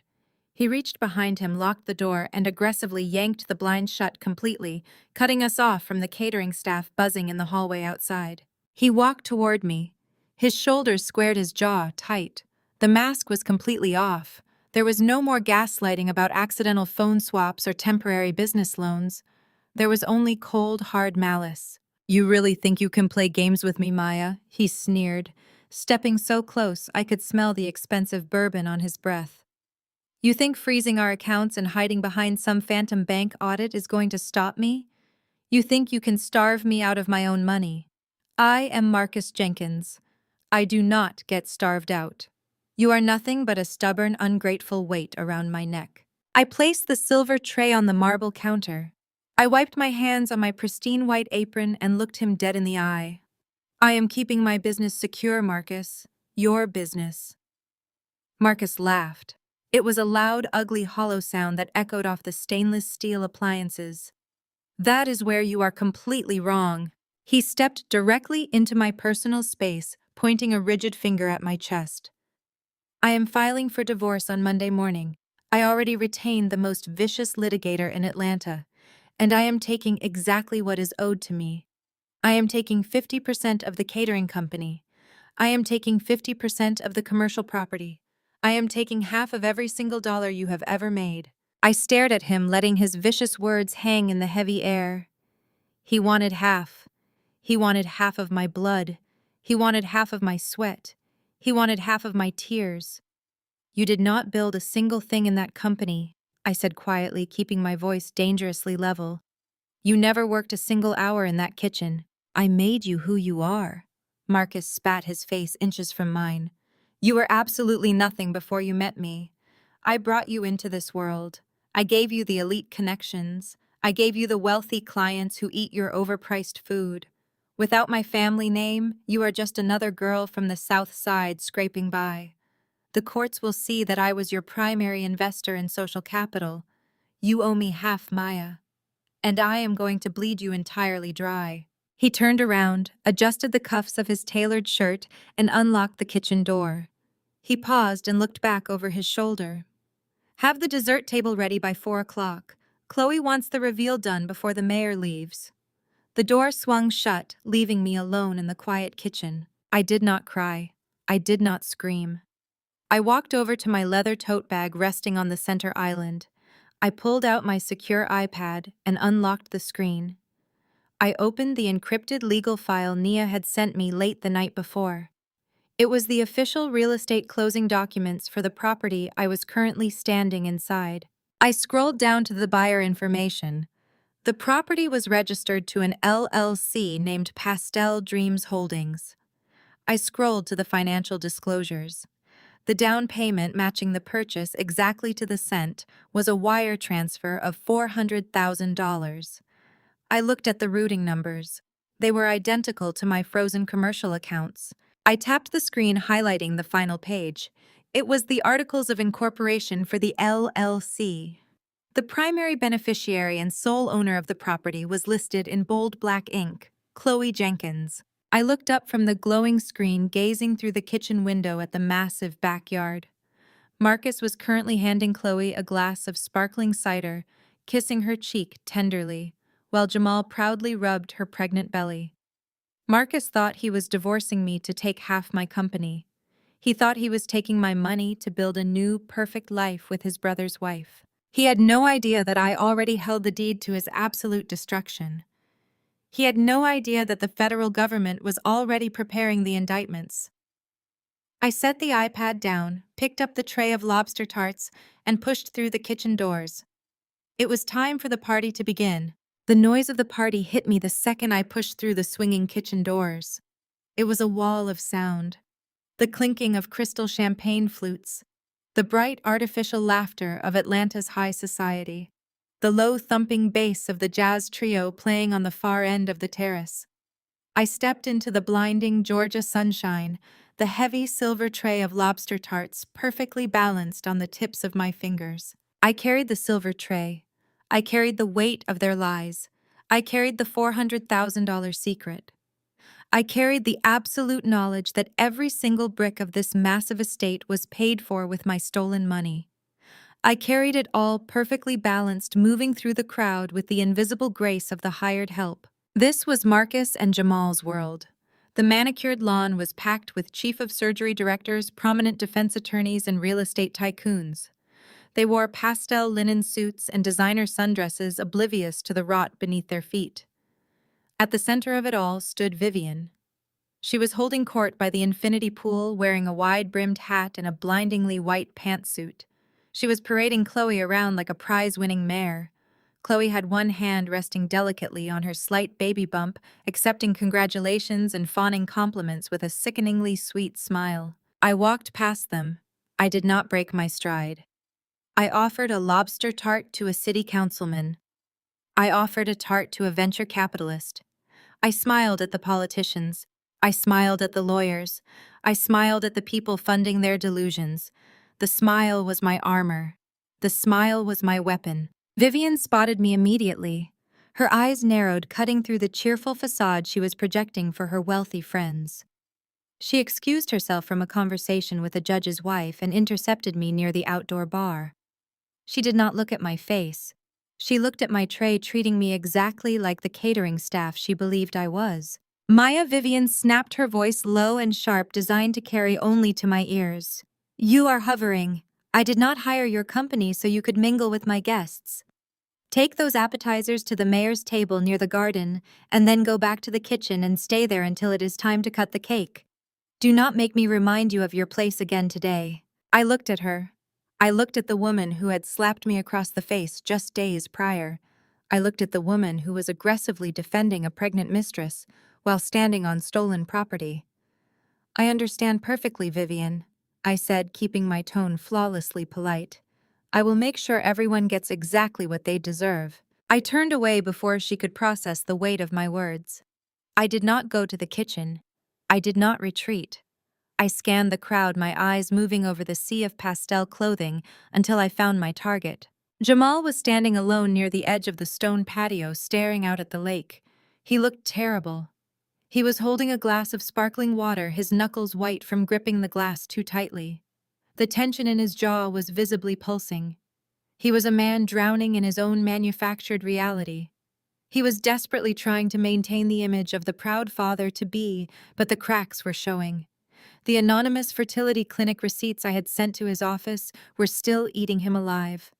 He reached behind him, locked the door, and aggressively yanked the blind shut completely, cutting us off from the catering staff buzzing in the hallway outside. He walked toward me. His shoulders squared, his jaw tight. The mask was completely off. There was no more gaslighting about accidental phone swaps or temporary business loans. There was only cold, hard malice. "You really think you can play games with me, Maya?" he sneered, stepping so close I could smell the expensive bourbon on his breath. "You think freezing our accounts and hiding behind some phantom bank audit is going to stop me? You think you can starve me out of my own money? I am Marcus Jenkins. I do not get starved out. You are nothing but a stubborn, ungrateful weight around my neck." I placed the silver tray on the marble counter. I wiped my hands on my pristine white apron and looked him dead in the eye. "I am keeping my business secure, Marcus. Your business." Marcus laughed. It was a loud, ugly, hollow sound that echoed off the stainless steel appliances. "That is where you are completely wrong." He stepped directly into my personal space, pointing a rigid finger at my chest. "I am filing for divorce on Monday morning. I already retained the most vicious litigator in Atlanta, and I am taking exactly what is owed to me. I am taking 50% of the catering company. I am taking 50% of the commercial property. I am taking half of every single dollar you have ever made." I stared at him, letting his vicious words hang in the heavy air. He wanted half. He wanted half of my blood. He wanted half of my sweat. He wanted half of my tears. You did not build a single thing in that company, I said quietly, keeping my voice dangerously level. You never worked a single hour in that kitchen. I made you who you are. Marcus spat, his face inches from mine. You were absolutely nothing before you met me. I brought you into this world. I gave you the elite connections. I gave you the wealthy clients who eat your overpriced food. Without my family name, you are just another girl from the South Side scraping by. The courts will see that I was your primary investor in social capital. You owe me half Maya, and I am going to bleed you entirely dry. He turned around, adjusted the cuffs of his tailored shirt, and unlocked the kitchen door. He paused and looked back over his shoulder. Have the dessert table ready by 4 o'clock. Chloe wants the reveal done before the mayor leaves. The door swung shut, leaving me alone in the quiet kitchen. I did not cry. I did not scream. I walked over to my leather tote bag resting on the center island. I pulled out my secure iPad and unlocked the screen. I opened the encrypted legal file Nia had sent me late the night before. It was the official real estate closing documents for the property I was currently standing inside. I scrolled down to the buyer information. The property was registered to an LLC named Pastel Dreams Holdings. I scrolled to the financial disclosures. The down payment matching the purchase exactly to the cent was a wire transfer of $400,000. I looked at the routing numbers. They were identical to my frozen commercial accounts. I tapped the screen highlighting the final page. It was the Articles of Incorporation for the LLC. The primary beneficiary and sole owner of the property was listed in bold black ink, Chloe Jenkins. I looked up from the glowing screen, gazing through the kitchen window at the massive backyard. Marcus was currently handing Chloe a glass of sparkling cider, kissing her cheek tenderly, while Jamal proudly rubbed her pregnant belly. Marcus thought he was divorcing me to take half my company. He thought he was taking my money to build a new, perfect life with his brother's wife. He had no idea that I already held the deed to his absolute destruction. He had no idea that the federal government was already preparing the indictments. I set the iPad down, picked up the tray of lobster tarts, and pushed through the kitchen doors. It was time for the party to begin. The noise of the party hit me the second I pushed through the swinging kitchen doors. It was a wall of sound. The clinking of crystal champagne flutes, the bright artificial laughter of Atlanta's high society, the low thumping bass of the jazz trio playing on the far end of the terrace. I stepped into the blinding Georgia sunshine, the heavy silver tray of lobster tarts perfectly balanced on the tips of my fingers. I carried the silver tray. I carried the weight of their lies. I carried the $400,000 secret. I carried the absolute knowledge that every single brick of this massive estate was paid for with my stolen money. I carried it all perfectly balanced, moving through the crowd with the invisible grace of the hired help. This was Marcus and Jamal's world. The manicured lawn was packed with chief of surgery directors, prominent defense attorneys, and real estate tycoons. They wore pastel linen suits and designer sundresses, oblivious to the rot beneath their feet. At the center of it all stood Vivian. She was holding court by the infinity pool, wearing a wide-brimmed hat and a blindingly white pantsuit. She was parading Chloe around like a prize-winning mare. Chloe had one hand resting delicately on her slight baby bump, accepting congratulations and fawning compliments with a sickeningly sweet smile. I walked past them. I did not break my stride. I offered a lobster tart to a city councilman. I offered a tart to a venture capitalist. I smiled at the politicians. I smiled at the lawyers. I smiled at the people funding their delusions. The smile was my armor. The smile was my weapon. Vivian spotted me immediately. Her eyes narrowed, cutting through the cheerful facade she was projecting for her wealthy friends. She excused herself from a conversation with a judge's wife and intercepted me near the outdoor bar. She did not look at my face. She looked at my tray, treating me exactly like the catering staff she believed I was. Maya, Vivian snapped, her voice low and sharp, designed to carry only to my ears. You are hovering. I did not hire your company so you could mingle with my guests. Take those appetizers to the mayor's table near the garden, and then go back to the kitchen and stay there until it is time to cut the cake. Do not make me remind you of your place again today." I looked at her. I looked at the woman who had slapped me across the face just days prior. I looked at the woman who was aggressively defending a pregnant mistress while standing on stolen property. "I understand perfectly, Vivian," I said, keeping my tone flawlessly polite. "I will make sure everyone gets exactly what they deserve." I turned away before she could process the weight of my words. I did not go to the kitchen. I did not retreat. I scanned the crowd, my eyes moving over the sea of pastel clothing until I found my target. Jamal was standing alone near the edge of the stone patio, staring out at the lake. He looked terrible. He was holding a glass of sparkling water, his knuckles white from gripping the glass too tightly. The tension in his jaw was visibly pulsing. He was a man drowning in his own manufactured reality. He was desperately trying to maintain the image of the proud father-to-be, but the cracks were showing. The anonymous fertility clinic receipts I had sent to his office were still eating him alive.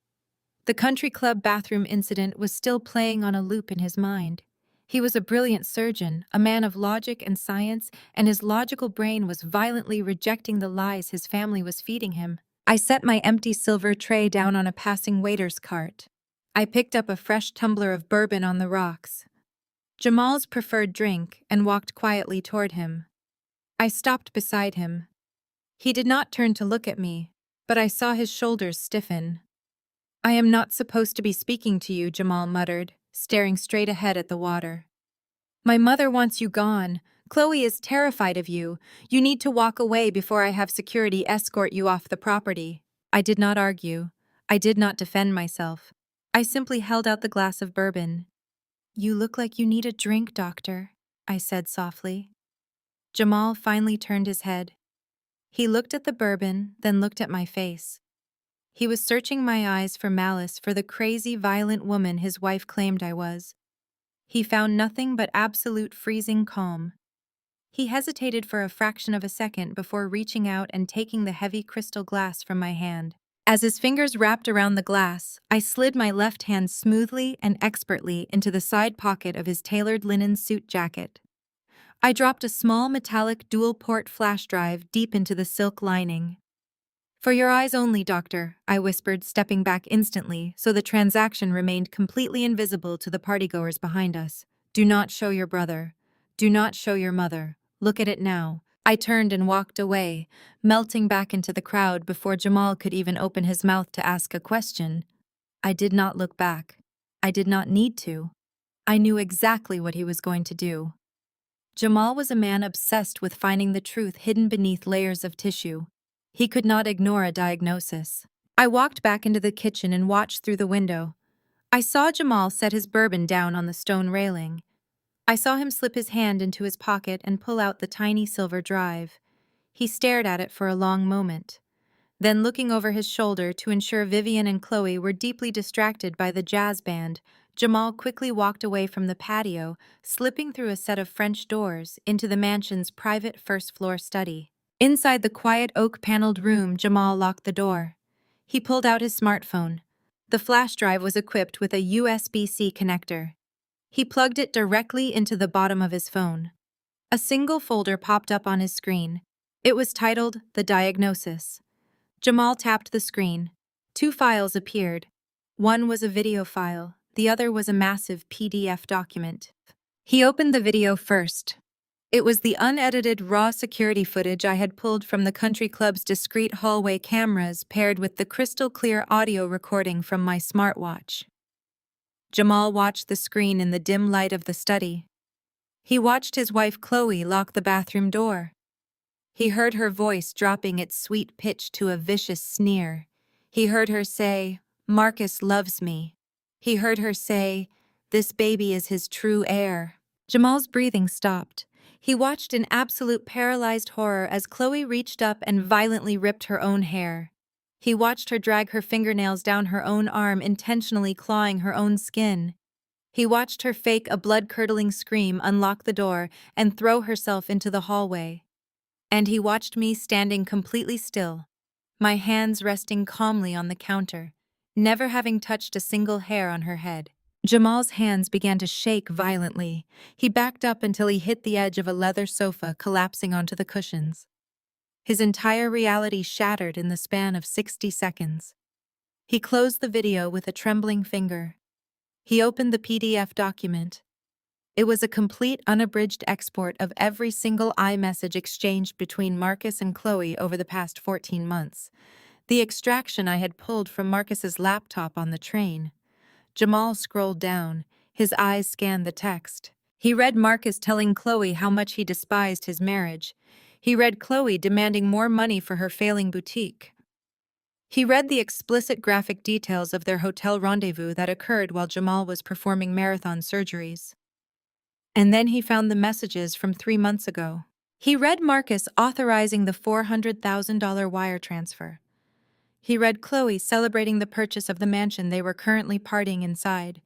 The country club bathroom incident was still playing on a loop in his mind. He was a brilliant surgeon, a man of logic and science, and his logical brain was violently rejecting the lies his family was feeding him. I set my empty silver tray down on a passing waiter's cart. I picked up a fresh tumbler of bourbon on the rocks, Jamal's preferred drink, and walked quietly toward him. I stopped beside him. He did not turn to look at me, but I saw his shoulders stiffen. "I am not supposed to be speaking to you," Jamal muttered, staring straight ahead at the water. "My mother wants you gone. Chloe is terrified of you. You need to walk away before I have security escort you off the property." I did not argue. I did not defend myself. I simply held out the glass of bourbon. "You look like you need a drink, doctor," I said softly. Jamal finally turned his head. He looked at the bourbon, then looked at my face. He was searching my eyes for malice, for the crazy, violent woman his wife claimed I was. He found nothing but absolute freezing calm. He hesitated for a fraction of a second before reaching out and taking the heavy crystal glass from my hand. As his fingers wrapped around the glass, I slid my left hand smoothly and expertly into the side pocket of his tailored linen suit jacket. I dropped a small metallic dual-port flash drive deep into the silk lining. "For your eyes only, doctor," I whispered, stepping back instantly so the transaction remained completely invisible to the partygoers behind us. "Do not show your brother. Do not show your mother. Look at it now." I turned and walked away, melting back into the crowd before Jamal could even open his mouth to ask a question. I did not look back. I did not need to. I knew exactly what he was going to do. Jamal was a man obsessed with finding the truth hidden beneath layers of tissue. He could not ignore a diagnosis. I walked back into the kitchen and watched through the window. I saw Jamal set his bourbon down on the stone railing. I saw him slip his hand into his pocket and pull out the tiny silver drive. He stared at it for a long moment. Then, looking over his shoulder to ensure Vivian and Chloe were deeply distracted by the jazz band, Jamal quickly walked away from the patio, slipping through a set of French doors into the mansion's private first-floor study. Inside the quiet oak-paneled room, Jamal locked the door. He pulled out his smartphone. The flash drive was equipped with a USB-C connector. He plugged it directly into the bottom of his phone. A single folder popped up on his screen. It was titled "The Diagnosis." Jamal tapped the screen. 2 files appeared. One was a video file, the other was a massive PDF document. He opened the video first. It was the unedited raw security footage I had pulled from the country club's discreet hallway cameras, paired with the crystal-clear audio recording from my smartwatch. Jamal watched the screen in the dim light of the study. He watched his wife Chloe lock the bathroom door. He heard her voice dropping its sweet pitch to a vicious sneer. He heard her say, "Marcus loves me." He heard her say, "This baby is his true heir." Jamal's breathing stopped. He watched in absolute paralyzed horror as Chloe reached up and violently ripped her own hair. He watched her drag her fingernails down her own arm, intentionally clawing her own skin. He watched her fake a blood-curdling scream, unlock the door, and throw herself into the hallway. And he watched me standing completely still, my hands resting calmly on the counter, never having touched a single hair on her head. Jamal's hands began to shake violently. He backed up until he hit the edge of a leather sofa, collapsing onto the cushions. His entire reality shattered in the span of 60 seconds. He closed the video with a trembling finger. He opened the PDF document. It was a complete unabridged export of every single iMessage exchanged between Marcus and Chloe over the past 14 months. The extraction I had pulled from Marcus's laptop on the train. Jamal scrolled down. His eyes scanned the text. He read Marcus telling Chloe how much he despised his marriage. He read Chloe demanding more money for her failing boutique. He read the explicit graphic details of their hotel rendezvous that occurred while Jamal was performing marathon surgeries. And then he found the messages from 3 months ago. He read Marcus authorizing the $400,000 wire transfer. He read Chloe celebrating the purchase of the mansion they were currently partying inside.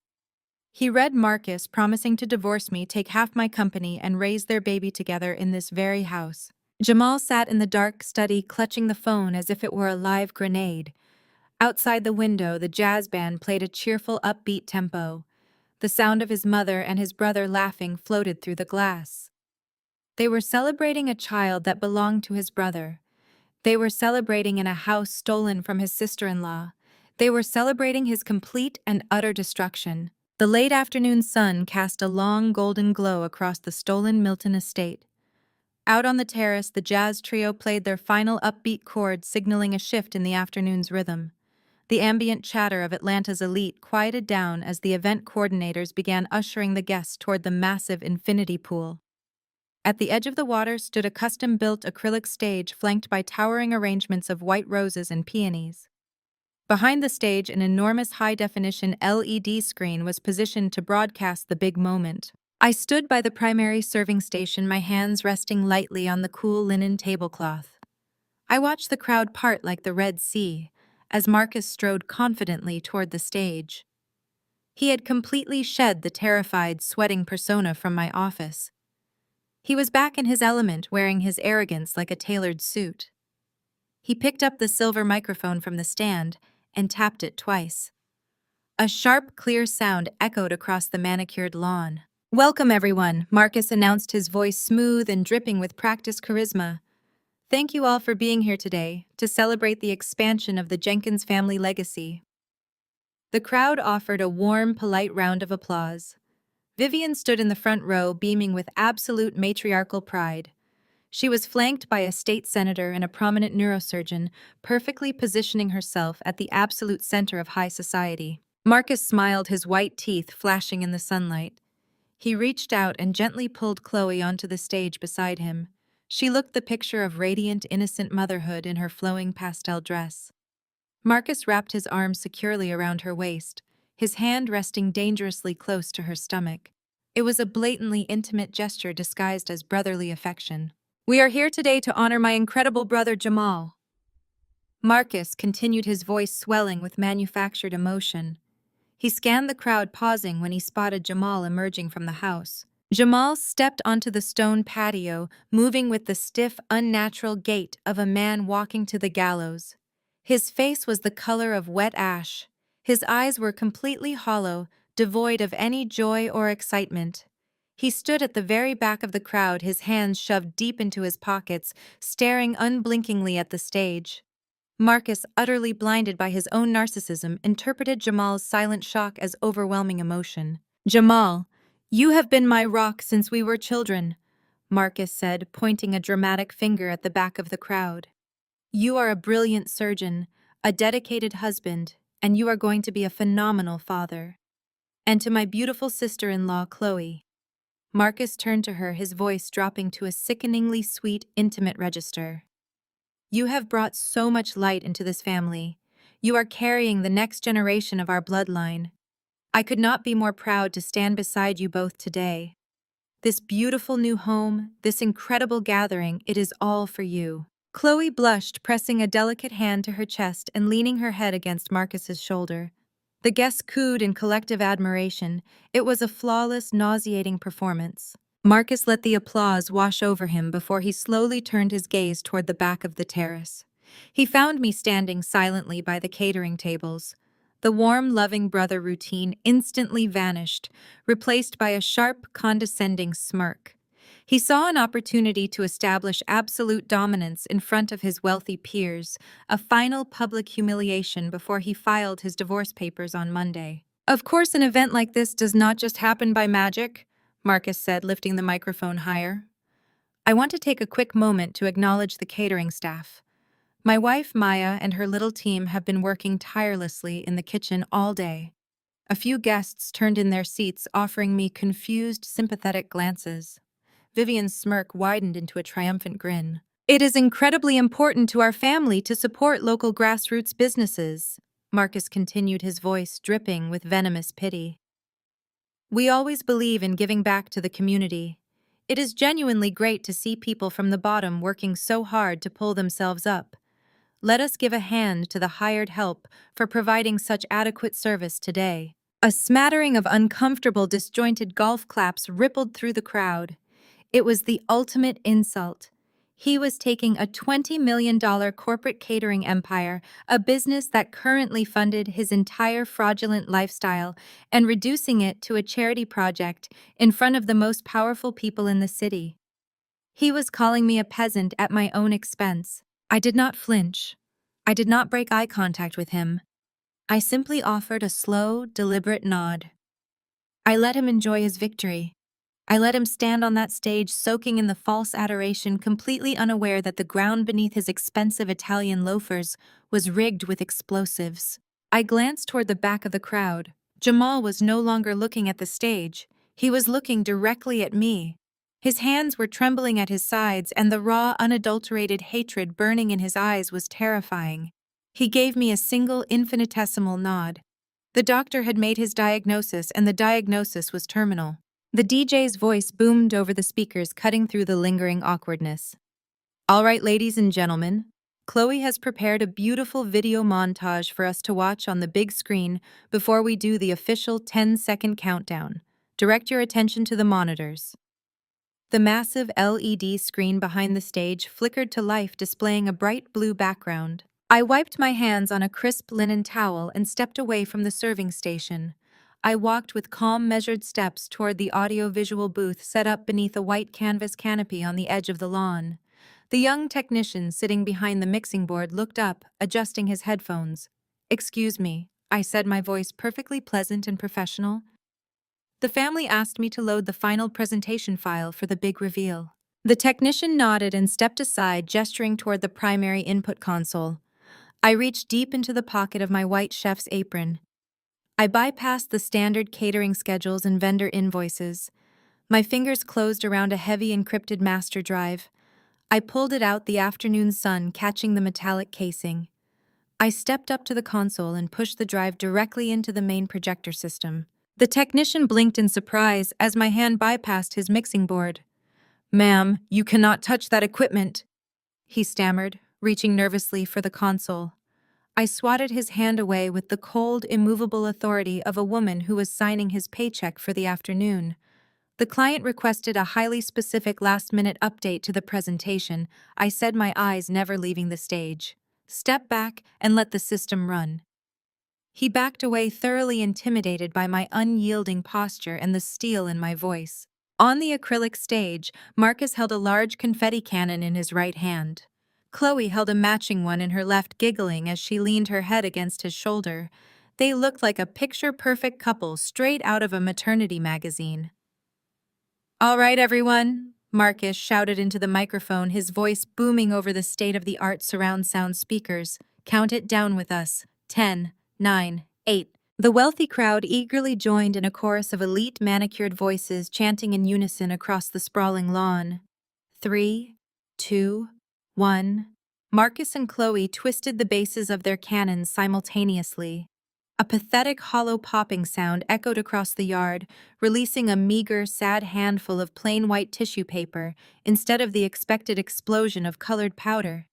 He read Marcus promising to divorce me, take half my company, and raise their baby together in this very house. Jamal sat in the dark study, clutching the phone as if it were a live grenade. Outside the window, the jazz band played a cheerful, upbeat tempo. The sound of his mother and his brother laughing floated through the glass. They were celebrating a child that belonged to his brother. They were celebrating in a house stolen from his sister-in-law. They were celebrating his complete and utter destruction. The late afternoon sun cast a long golden glow across the stolen Milton estate. Out on the terrace, the jazz trio played their final upbeat chords, signaling a shift in the afternoon's rhythm. The ambient chatter of Atlanta's elite quieted down as the event coordinators began ushering the guests toward the massive infinity pool. At the edge of the water stood a custom-built acrylic stage flanked by towering arrangements of white roses and peonies. Behind the stage, an enormous high-definition LED screen was positioned to broadcast the big moment. I stood by the primary serving station, my hands resting lightly on the cool linen tablecloth. I watched the crowd part like the Red Sea, as Marcus strode confidently toward the stage. He had completely shed the terrified, sweating persona from my office. He was back in his element, wearing his arrogance like a tailored suit. He picked up the silver microphone from the stand and tapped it twice. A sharp, clear sound echoed across the manicured lawn. "Welcome, everyone," Marcus announced, his voice smooth and dripping with practiced charisma. "Thank you all for being here today to celebrate the expansion of the Jenkins family legacy." The crowd offered a warm, polite round of applause. Vivian stood in the front row, beaming with absolute matriarchal pride. She was flanked by a state senator and a prominent neurosurgeon, perfectly positioning herself at the absolute center of high society. Marcus smiled, his white teeth flashing in the sunlight. He reached out and gently pulled Chloe onto the stage beside him. She looked the picture of radiant, innocent motherhood in her flowing pastel dress. Marcus wrapped his arms securely around her waist, his hand resting dangerously close to her stomach. It was a blatantly intimate gesture disguised as brotherly affection. "We are here today to honor my incredible brother Jamal." Marcus continued, his voice swelling with manufactured emotion. He scanned the crowd, pausing when he spotted Jamal emerging from the house. Jamal stepped onto the stone patio, moving with the stiff, unnatural gait of a man walking to the gallows. His face was the color of wet ash. His eyes were completely hollow, devoid of any joy or excitement. He stood at the very back of the crowd, his hands shoved deep into his pockets, staring unblinkingly at the stage. Marcus, utterly blinded by his own narcissism, interpreted Jamal's silent shock as overwhelming emotion. "Jamal, you have been my rock since we were children," Marcus said, pointing a dramatic finger at the back of the crowd. "You are a brilliant surgeon, a dedicated husband, and you are going to be a phenomenal father. And to my beautiful sister-in-law, Chloe." Marcus turned to her, his voice dropping to a sickeningly sweet, intimate register. "You have brought so much light into this family. You are carrying the next generation of our bloodline. I could not be more proud to stand beside you both today. This beautiful new home, this incredible gathering, it is all for you." Chloe blushed, pressing a delicate hand to her chest and leaning her head against Marcus's shoulder. The guests cooed in collective admiration. It was a flawless, nauseating performance. Marcus let the applause wash over him before he slowly turned his gaze toward the back of the terrace. He found me standing silently by the catering tables. The warm, loving brother routine instantly vanished, replaced by a sharp, condescending smirk. He saw an opportunity to establish absolute dominance in front of his wealthy peers, a final public humiliation before he filed his divorce papers on Monday. Of course, an event like this does not just happen by magic, Marcus said, lifting the microphone higher. I want to take a quick moment to acknowledge the catering staff. My wife, Maya, and her little team have been working tirelessly in the kitchen all day. A few guests turned in their seats, offering me confused, sympathetic glances. Vivian's smirk widened into a triumphant grin. It is incredibly important to our family to support local grassroots businesses, Marcus continued, his voice dripping with venomous pity. We always believe in giving back to the community. It is genuinely great to see people from the bottom working so hard to pull themselves up. Let us give a hand to the hired help for providing such adequate service today. A smattering of uncomfortable, disjointed golf claps rippled through the crowd. It was the ultimate insult. He was taking a $20 million corporate catering empire, a business that currently funded his entire fraudulent lifestyle, and reducing it to a charity project in front of the most powerful people in the city. He was calling me a peasant at my own expense. I did not flinch. I did not break eye contact with him. I simply offered a slow, deliberate nod. I let him enjoy his victory. I let him stand on that stage soaking in the false adoration, completely unaware that the ground beneath his expensive Italian loafers was rigged with explosives. I glanced toward the back of the crowd. Jamal was no longer looking at the stage. He was looking directly at me. His hands were trembling at his sides, and the raw, unadulterated hatred burning in his eyes was terrifying. He gave me a single, infinitesimal nod. The doctor had made his diagnosis, and the diagnosis was terminal. The DJ's voice boomed over the speakers, cutting through the lingering awkwardness. All right, ladies and gentlemen, Chloe has prepared a beautiful video montage for us to watch on the big screen before we do the official 10-second countdown. Direct your attention to the monitors. The massive LED screen behind the stage flickered to life, displaying a bright blue background. I wiped my hands on a crisp linen towel and stepped away from the serving station. I walked with calm, measured steps toward the audio-visual booth set up beneath a white canvas canopy on the edge of the lawn. The young technician sitting behind the mixing board looked up, adjusting his headphones. "Excuse me," I said, my voice perfectly pleasant and professional. "The family asked me to load the final presentation file for the big reveal." The technician nodded and stepped aside, gesturing toward the primary input console. I reached deep into the pocket of my white chef's apron. I bypassed the standard catering schedules and vendor invoices. My fingers closed around a heavy encrypted master drive. I pulled it out, the afternoon sun catching the metallic casing. I stepped up to the console and pushed the drive directly into the main projector system. The technician blinked in surprise as my hand bypassed his mixing board. "Ma'am, you cannot touch that equipment," he stammered, reaching nervously for the console. I swatted his hand away with the cold, immovable authority of a woman who was signing his paycheck for the afternoon. The client requested a highly specific last-minute update to the presentation. I said, my eyes never leaving the stage. "Step back and let the system run." He backed away, thoroughly intimidated by my unyielding posture and the steel in my voice. On the acrylic stage, Marcus held a large confetti cannon in his right hand. Chloe held a matching one in her left, giggling as she leaned her head against his shoulder. They looked like a picture-perfect couple straight out of a maternity magazine. "All right, everyone," Marcus shouted into the microphone, his voice booming over the state-of-the-art surround sound speakers. "Count it down with us. 10, 9, 8. The wealthy crowd eagerly joined in a chorus of elite manicured voices chanting in unison across the sprawling lawn. 3, 2, 1. Marcus and Chloe twisted the bases of their cannons simultaneously. A pathetic, hollow popping sound echoed across the yard, releasing a meager, sad handful of plain white tissue paper instead of the expected explosion of colored powder.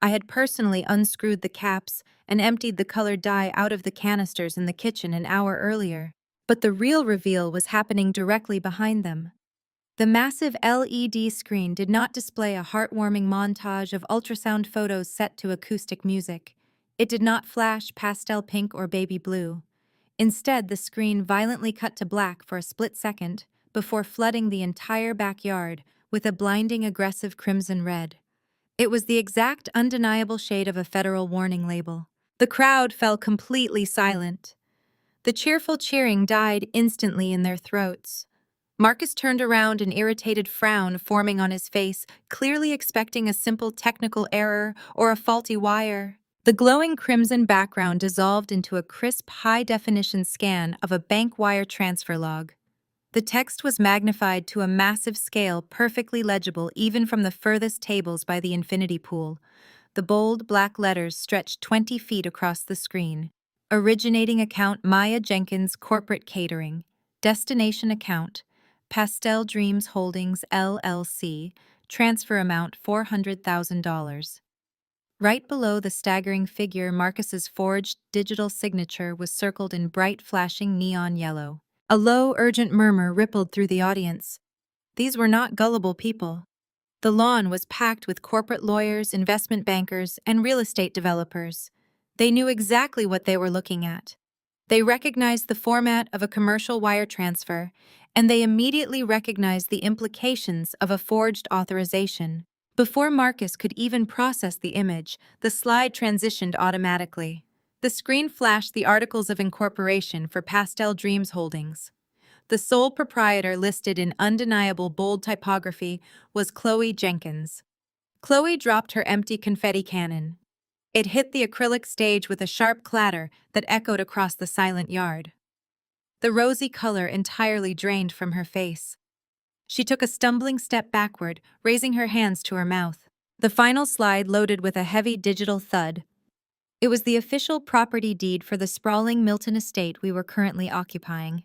I had personally unscrewed the caps and emptied the colored dye out of the canisters in the kitchen an hour earlier. But the real reveal was happening directly behind them. The massive LED screen did not display a heartwarming montage of ultrasound photos set to acoustic music. It did not flash pastel pink or baby blue. Instead, the screen violently cut to black for a split second before flooding the entire backyard with a blinding aggressive crimson red. It was the exact undeniable shade of a federal warning label. The crowd fell completely silent. The cheerful cheering died instantly in their throats. Marcus turned around, an irritated frown forming on his face, clearly expecting a simple technical error or a faulty wire. The glowing crimson background dissolved into a crisp, high-definition scan of a bank wire transfer log. The text was magnified to a massive scale, perfectly legible even from the furthest tables by the infinity pool. The bold, black letters stretched 20 feet across the screen. Originating account Maya Jenkins Corporate Catering. Destination account Pastel Dreams Holdings LLC. Transfer amount $400,000. Right below the staggering figure, Marcus's forged digital signature was circled in bright, flashing neon yellow. A low, urgent murmur rippled through the audience. These were not gullible people. The lawn was packed with corporate lawyers, investment bankers, and real estate developers. They knew exactly what they were looking at. They recognized the format of a commercial wire transfer, and they immediately recognized the implications of a forged authorization. Before Marcus could even process the image, the slide transitioned automatically. The screen flashed the articles of incorporation for Pastel Dreams Holdings. The sole proprietor listed in undeniable bold typography was Chloe Jenkins. Chloe dropped her empty confetti cannon. It hit the acrylic stage with a sharp clatter that echoed across the silent yard. The rosy color entirely drained from her face. She took a stumbling step backward, raising her hands to her mouth. The final slide loaded with a heavy digital thud. It was the official property deed for the sprawling Milton estate we were currently occupying.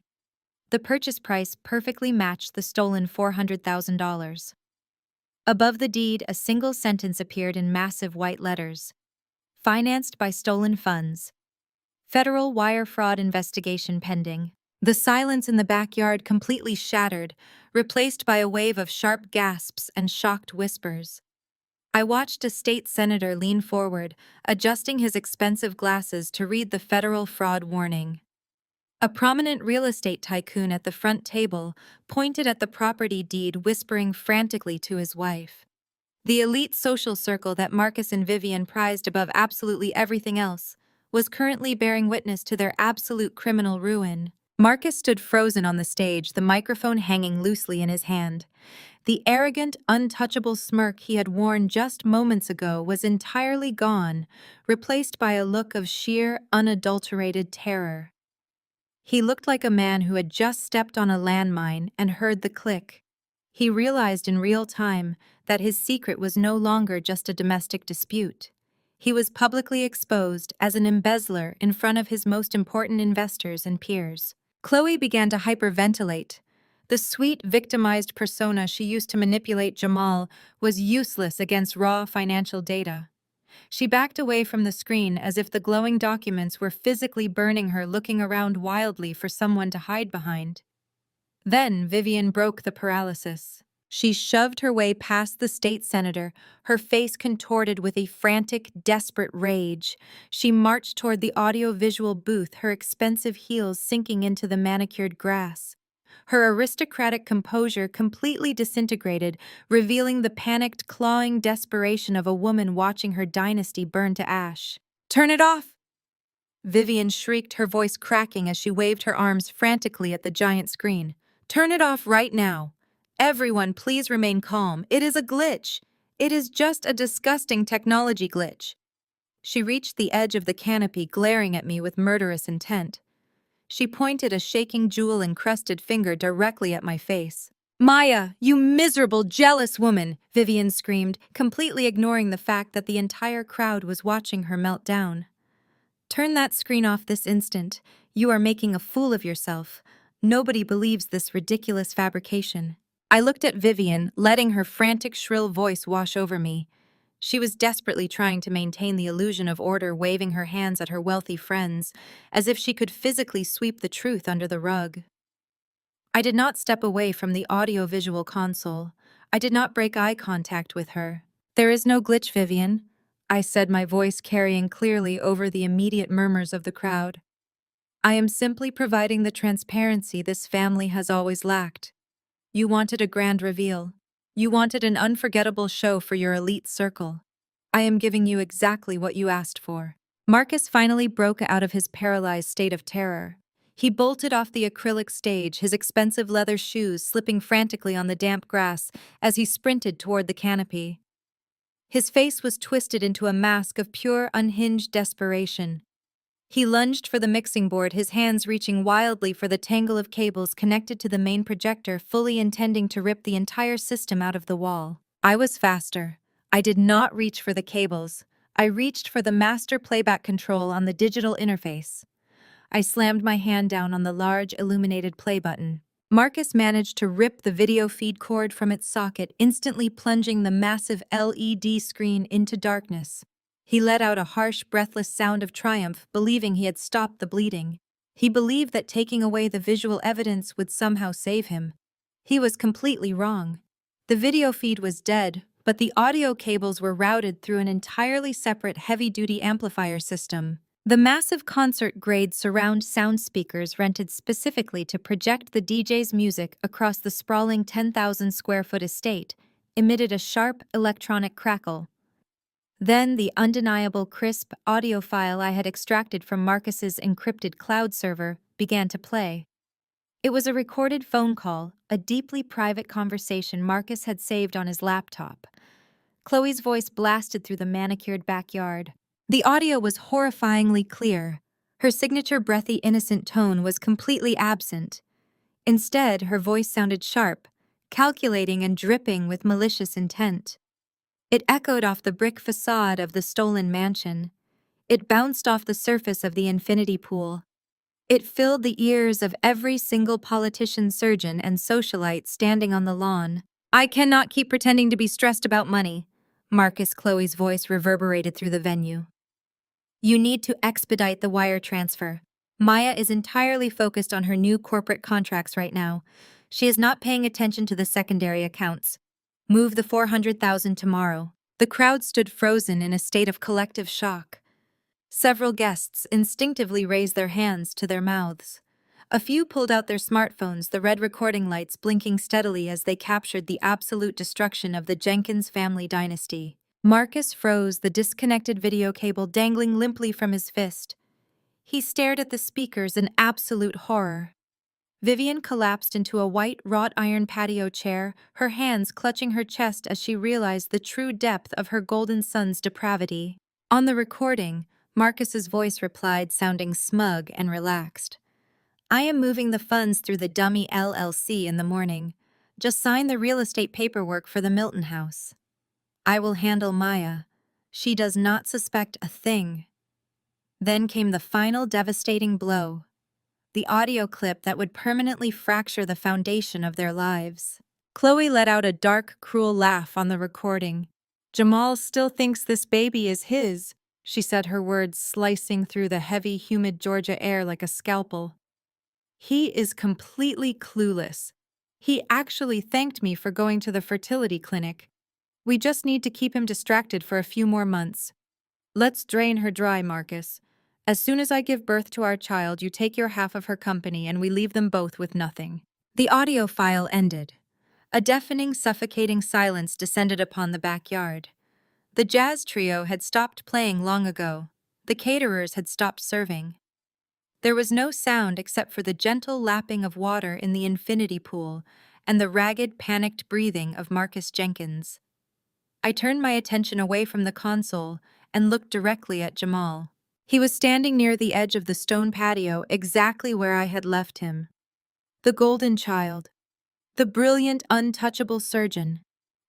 The purchase price perfectly matched the stolen $400,000. Above the deed, a single sentence appeared in massive white letters. Financed by stolen funds. Federal wire fraud investigation pending. The silence in the backyard completely shattered, replaced by a wave of sharp gasps and shocked whispers. I watched a state senator lean forward, adjusting his expensive glasses to read the federal fraud warning. A prominent real estate tycoon at the front table pointed at the property deed, whispering frantically to his wife. The elite social circle that Marcus and Vivian prized above absolutely everything else was currently bearing witness to their absolute criminal ruin. Marcus stood frozen on the stage, the microphone hanging loosely in his hand. The arrogant, untouchable smirk he had worn just moments ago was entirely gone, replaced by a look of sheer, unadulterated terror. He looked like a man who had just stepped on a landmine and heard the click. He realized in real time that his secret was no longer just a domestic dispute. He was publicly exposed as an embezzler in front of his most important investors and peers. Chloe began to hyperventilate. The sweet, victimized persona she used to manipulate Jamal was useless against raw financial data. She backed away from the screen as if the glowing documents were physically burning her, looking around wildly for someone to hide behind. Then Vivian broke the paralysis. She shoved her way past the state senator, her face contorted with a frantic, desperate rage. She marched toward the audio-visual booth, her expensive heels sinking into the manicured grass. Her aristocratic composure completely disintegrated, revealing the panicked, clawing desperation of a woman watching her dynasty burn to ash. "Turn it off!" Vivian shrieked, her voice cracking as she waved her arms frantically at the giant screen. "Turn it off right now! Everyone, please remain calm. It is a glitch. It is just a disgusting technology glitch." She reached the edge of the canopy, glaring at me with murderous intent. She pointed a shaking jewel-encrusted finger directly at my face. "Maya, you miserable, jealous woman!" Vivian screamed, completely ignoring the fact that the entire crowd was watching her melt down. "Turn that screen off this instant. You are making a fool of yourself. Nobody believes this ridiculous fabrication." I looked at Vivian, letting her frantic, shrill voice wash over me. She was desperately trying to maintain the illusion of order, waving her hands at her wealthy friends, as if she could physically sweep the truth under the rug. I did not step away from the audio-visual console. I did not break eye contact with her. "There is no glitch, Vivian. I said, my voice carrying clearly over the immediate murmurs of the crowd. I am simply providing the transparency this family has always lacked. You wanted a grand reveal. You wanted an unforgettable show for your elite circle. I am giving you exactly what you asked for. Marcus finally broke out of his paralyzed state of terror. He bolted off the acrylic stage, his expensive leather shoes slipping frantically on the damp grass as he sprinted toward the canopy. His face was twisted into a mask of pure, unhinged desperation. He lunged for the mixing board, his hands reaching wildly for the tangle of cables connected to the main projector, fully intending to rip the entire system out of the wall. I was faster. I did not reach for the cables. I reached for the master playback control on the digital interface. I slammed my hand down on the large illuminated play button. Marcus managed to rip the video feed cord from its socket, instantly plunging the massive LED screen into darkness. He let out a harsh, breathless sound of triumph, believing he had stopped the bleeding. He believed that taking away the visual evidence would somehow save him. He was completely wrong. The video feed was dead, but the audio cables were routed through an entirely separate heavy-duty amplifier system. The massive concert-grade surround sound speakers rented specifically to project the DJ's music across the sprawling 10,000-square-foot estate emitted a sharp electronic crackle. Then the undeniable crisp audio file I had extracted from Marcus's encrypted cloud server began to play. It was a recorded phone call, a deeply private conversation Marcus had saved on his laptop. Chloe's voice blasted through the manicured backyard. The audio was horrifyingly clear. Her signature breathy, innocent tone was completely absent. Instead, her voice sounded sharp, calculating and dripping with malicious intent. It echoed off the brick facade of the stolen mansion. It bounced off the surface of the infinity pool. It filled the ears of every single politician, surgeon, and socialite standing on the lawn. I cannot keep pretending to be stressed about money. Marcus Chloe's voice reverberated through the venue. You need to expedite the wire transfer. Maya is entirely focused on her new corporate contracts right now. She is not paying attention to the secondary accounts. Move the $400,000 tomorrow. The crowd stood frozen in a state of collective shock. Several guests instinctively raised their hands to their mouths. A few pulled out their smartphones, the red recording lights blinking steadily as they captured the absolute destruction of the Jenkins family dynasty. Marcus froze, the disconnected video cable dangling limply from his fist. He stared at the speakers in absolute horror. Vivian collapsed into a white wrought iron patio chair, her hands clutching her chest as she realized the true depth of her golden son's depravity. On the recording, Marcus's voice replied, sounding smug and relaxed. I am moving the funds through the dummy LLC in the morning. Just sign the real estate paperwork for the Milton house. I will handle Maya. She does not suspect a thing. Then came the final devastating blow. The audio clip that would permanently fracture the foundation of their lives. Chloe let out a dark, cruel laugh on the recording. Jamal still thinks this baby is his, she said, her words slicing through the heavy, humid Georgia air like a scalpel. He is completely clueless. He actually thanked me for going to the fertility clinic. We just need to keep him distracted for a few more months. Let's drain her dry, Marcus. As soon as I give birth to our child, you take your half of her company and we leave them both with nothing. The audio file ended. A deafening, suffocating silence descended upon the backyard. The jazz trio had stopped playing long ago. The caterers had stopped serving. There was no sound except for the gentle lapping of water in the infinity pool and the ragged, panicked breathing of Marcus Jenkins. I turned my attention away from the console and looked directly at Jamal. He was standing near the edge of the stone patio, exactly where I had left him. The golden child. The brilliant, untouchable surgeon.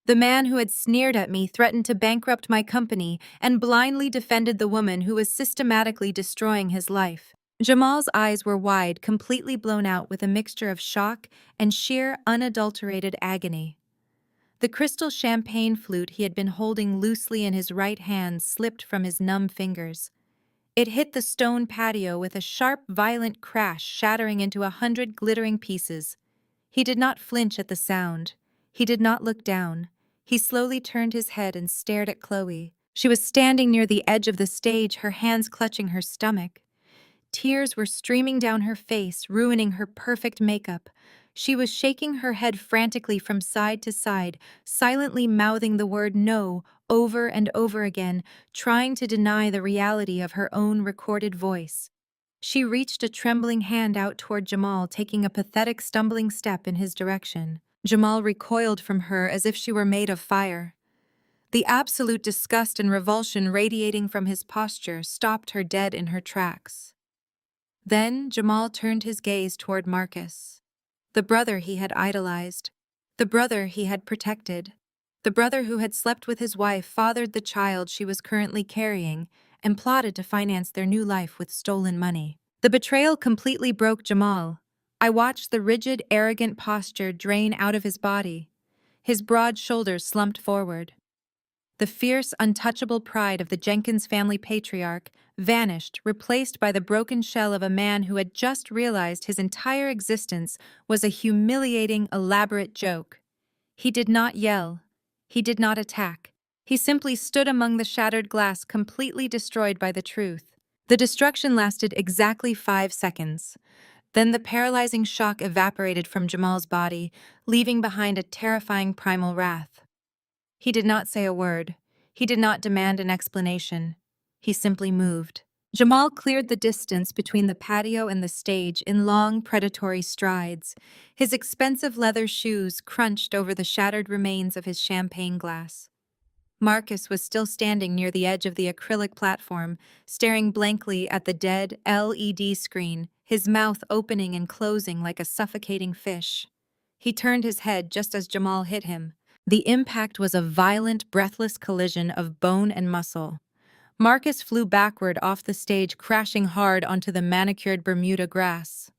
The man who had sneered at me, threatened to bankrupt my company, and blindly defended the woman who was systematically destroying his life. Jamal's eyes were wide, completely blown out with a mixture of shock and sheer, unadulterated agony. The crystal champagne flute he had been holding loosely in his right hand slipped from his numb fingers. It hit the stone patio with a sharp, violent crash, shattering into 100 glittering pieces. He did not flinch at the sound. He did not look down. He slowly turned his head and stared at Chloe, She was standing near the edge of the stage, her hands clutching her stomach. Tears were streaming down her face, ruining her perfect makeup. She was shaking her head frantically from side to side, silently mouthing the word no over and over again, trying to deny the reality of her own recorded voice. She reached a trembling hand out toward Jamal, taking a pathetic, stumbling step in his direction. Jamal recoiled from her as if she were made of fire. The absolute disgust and revulsion radiating from his posture stopped her dead in her tracks. Then Jamal turned his gaze toward Marcus, the brother he had idolized, the brother he had protected, the brother who had slept with his wife, fathered the child she was currently carrying, and plotted to finance their new life with stolen money. The betrayal completely broke Jamal. I watched the rigid, arrogant posture drain out of his body. His broad shoulders slumped forward. The fierce, untouchable pride of the Jenkins family patriarch vanished, replaced by the broken shell of a man who had just realized his entire existence was a humiliating, elaborate joke. He did not yell. He did not attack. He simply stood among the shattered glass, completely destroyed by the truth. The destruction lasted exactly 5 seconds. Then the paralyzing shock evaporated from Jamal's body, leaving behind a terrifying primal wrath. He did not say a word. He did not demand an explanation. He simply moved. Jamal cleared the distance between the patio and the stage in long, predatory strides. His expensive leather shoes crunched over the shattered remains of his champagne glass. Marcus was still standing near the edge of the acrylic platform, staring blankly at the dead LED screen, his mouth opening and closing like a suffocating fish. He turned his head just as Jamal hit him. The impact was a violent, breathless collision of bone and muscle. Marcus flew backward off the stage, crashing hard onto the manicured Bermuda grass.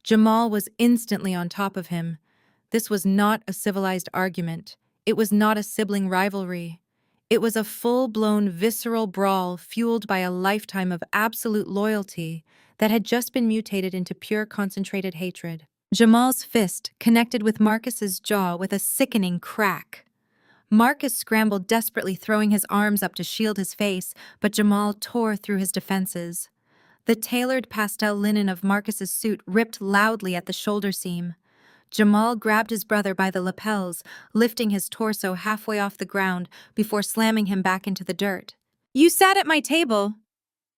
Jamal was instantly on top of him. This was not a civilized argument. It was not a sibling rivalry. It was a full-blown, visceral brawl fueled by a lifetime of absolute loyalty that had just been mutated into pure, concentrated hatred. Jamal's fist connected with Marcus's jaw with a sickening crack. Marcus scrambled desperately, throwing his arms up to shield his face, but Jamal tore through his defenses. The tailored pastel linen of Marcus's suit ripped loudly at the shoulder seam. Jamal grabbed his brother by the lapels, lifting his torso halfway off the ground before slamming him back into the dirt. "You sat at my table!"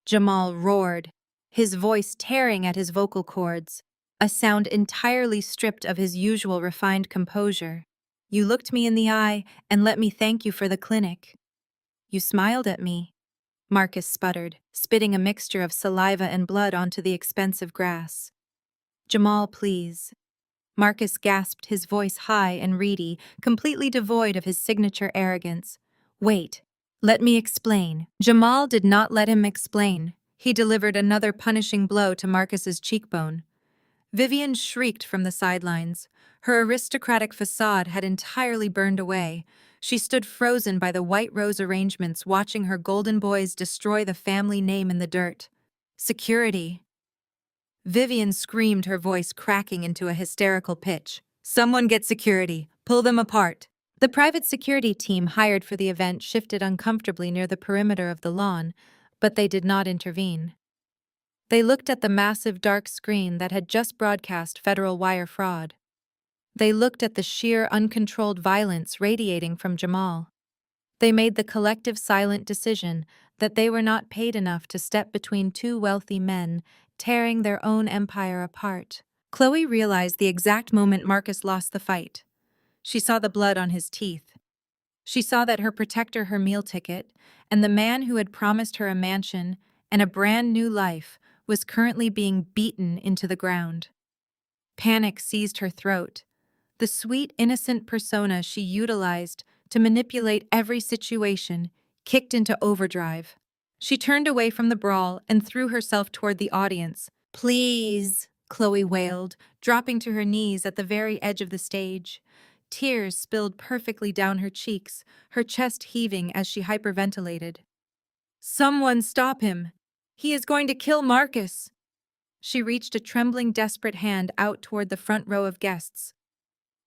Jamal roared, his voice tearing at his vocal cords, a sound entirely stripped of his usual refined composure. "You looked me in the eye and let me thank you for the clinic. You smiled at me," Marcus sputtered, spitting a mixture of saliva and blood onto the expensive grass. "Jamal, please." Marcus gasped, his voice high and reedy, completely devoid of his signature arrogance. "Wait, let me explain." Jamal did not let him explain. He delivered another punishing blow to Marcus's cheekbone. Vivian shrieked from the sidelines. Her aristocratic facade had entirely burned away. She stood frozen by the white rose arrangements, watching her golden boys destroy the family name in the dirt. "Security!" Vivian screamed, her voice cracking into a hysterical pitch. "Someone get security! Pull them apart!" The private security team hired for the event shifted uncomfortably near the perimeter of the lawn, but they did not intervene. They looked at the massive dark screen that had just broadcast federal wire fraud. They looked at the sheer, uncontrolled violence radiating from Jamal. They made the collective silent decision that they were not paid enough to step between two wealthy men, tearing their own empire apart. Chloe realized the exact moment Marcus lost the fight. She saw the blood on his teeth. She saw that her protector, her meal ticket, and the man who had promised her a mansion and a brand new life was currently being beaten into the ground. Panic seized her throat. The sweet, innocent persona she utilized to manipulate every situation kicked into overdrive. She turned away from the brawl and threw herself toward the audience. "Please," Chloe wailed, dropping to her knees at the very edge of the stage. Tears spilled perfectly down her cheeks, her chest heaving as she hyperventilated. "Someone stop him! He is going to kill Marcus!" She reached a trembling, desperate hand out toward the front row of guests.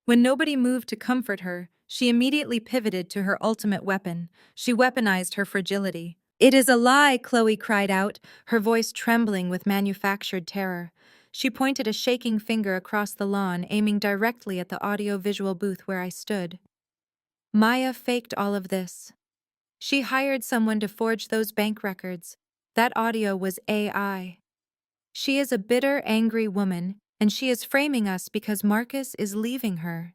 When nobody moved to comfort her, She immediately pivoted to her ultimate weapon. She weaponized her fragility. "It is a lie," Chloe cried out, her voice trembling with manufactured terror. She pointed a shaking finger across the lawn, aiming directly at the audio-visual booth where I stood. "Maya faked all of this. She hired someone to forge those bank records. That audio was AI. She is a bitter, angry woman, and she is framing us because Marcus is leaving her.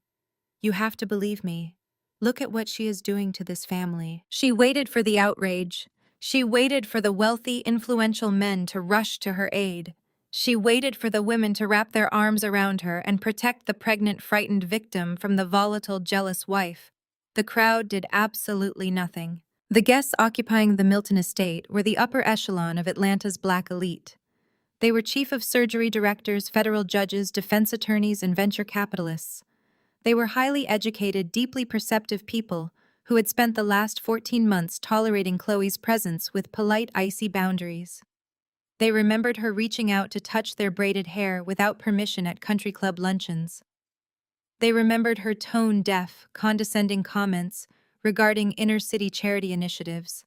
You have to believe me. Look at what she is doing to this family." She waited for the outrage. She waited for the wealthy, influential men to rush to her aid. She waited for the women to wrap their arms around her and protect the pregnant, frightened victim from the volatile, jealous wife. The crowd did absolutely nothing. The guests occupying the Milton estate were the upper echelon of Atlanta's black elite. They were chief of surgery directors, federal judges, defense attorneys, and venture capitalists. They were highly educated, deeply perceptive people who had spent the last 14 months tolerating Chloe's presence with polite, icy boundaries. They remembered her reaching out to touch their braided hair without permission at country club luncheons. They remembered her tone-deaf, condescending comments regarding inner-city charity initiatives.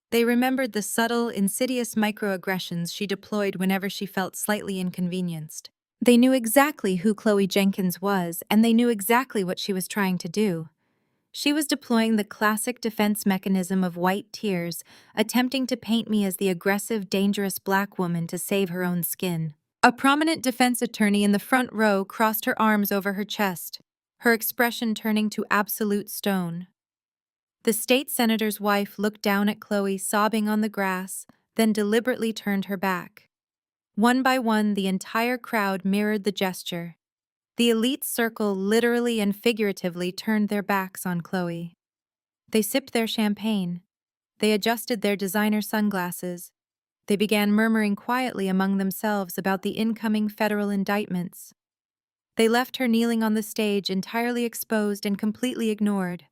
They remembered the subtle, insidious microaggressions she deployed whenever she felt slightly inconvenienced. They knew exactly who Chloe Jenkins was, and they knew exactly what she was trying to do. She was deploying the classic defense mechanism of white tears, attempting to paint me as the aggressive, dangerous black woman to save her own skin. A prominent defense attorney in the front row crossed her arms over her chest, her expression turning to absolute stone. The state senator's wife looked down at Chloe sobbing on the grass, then deliberately turned her back. One by one, the entire crowd mirrored the gesture. The elite circle literally and figuratively turned their backs on Chloe. They sipped their champagne. They adjusted their designer sunglasses. They began murmuring quietly among themselves about the incoming federal indictments. They left her kneeling on the stage, entirely exposed and completely ignored.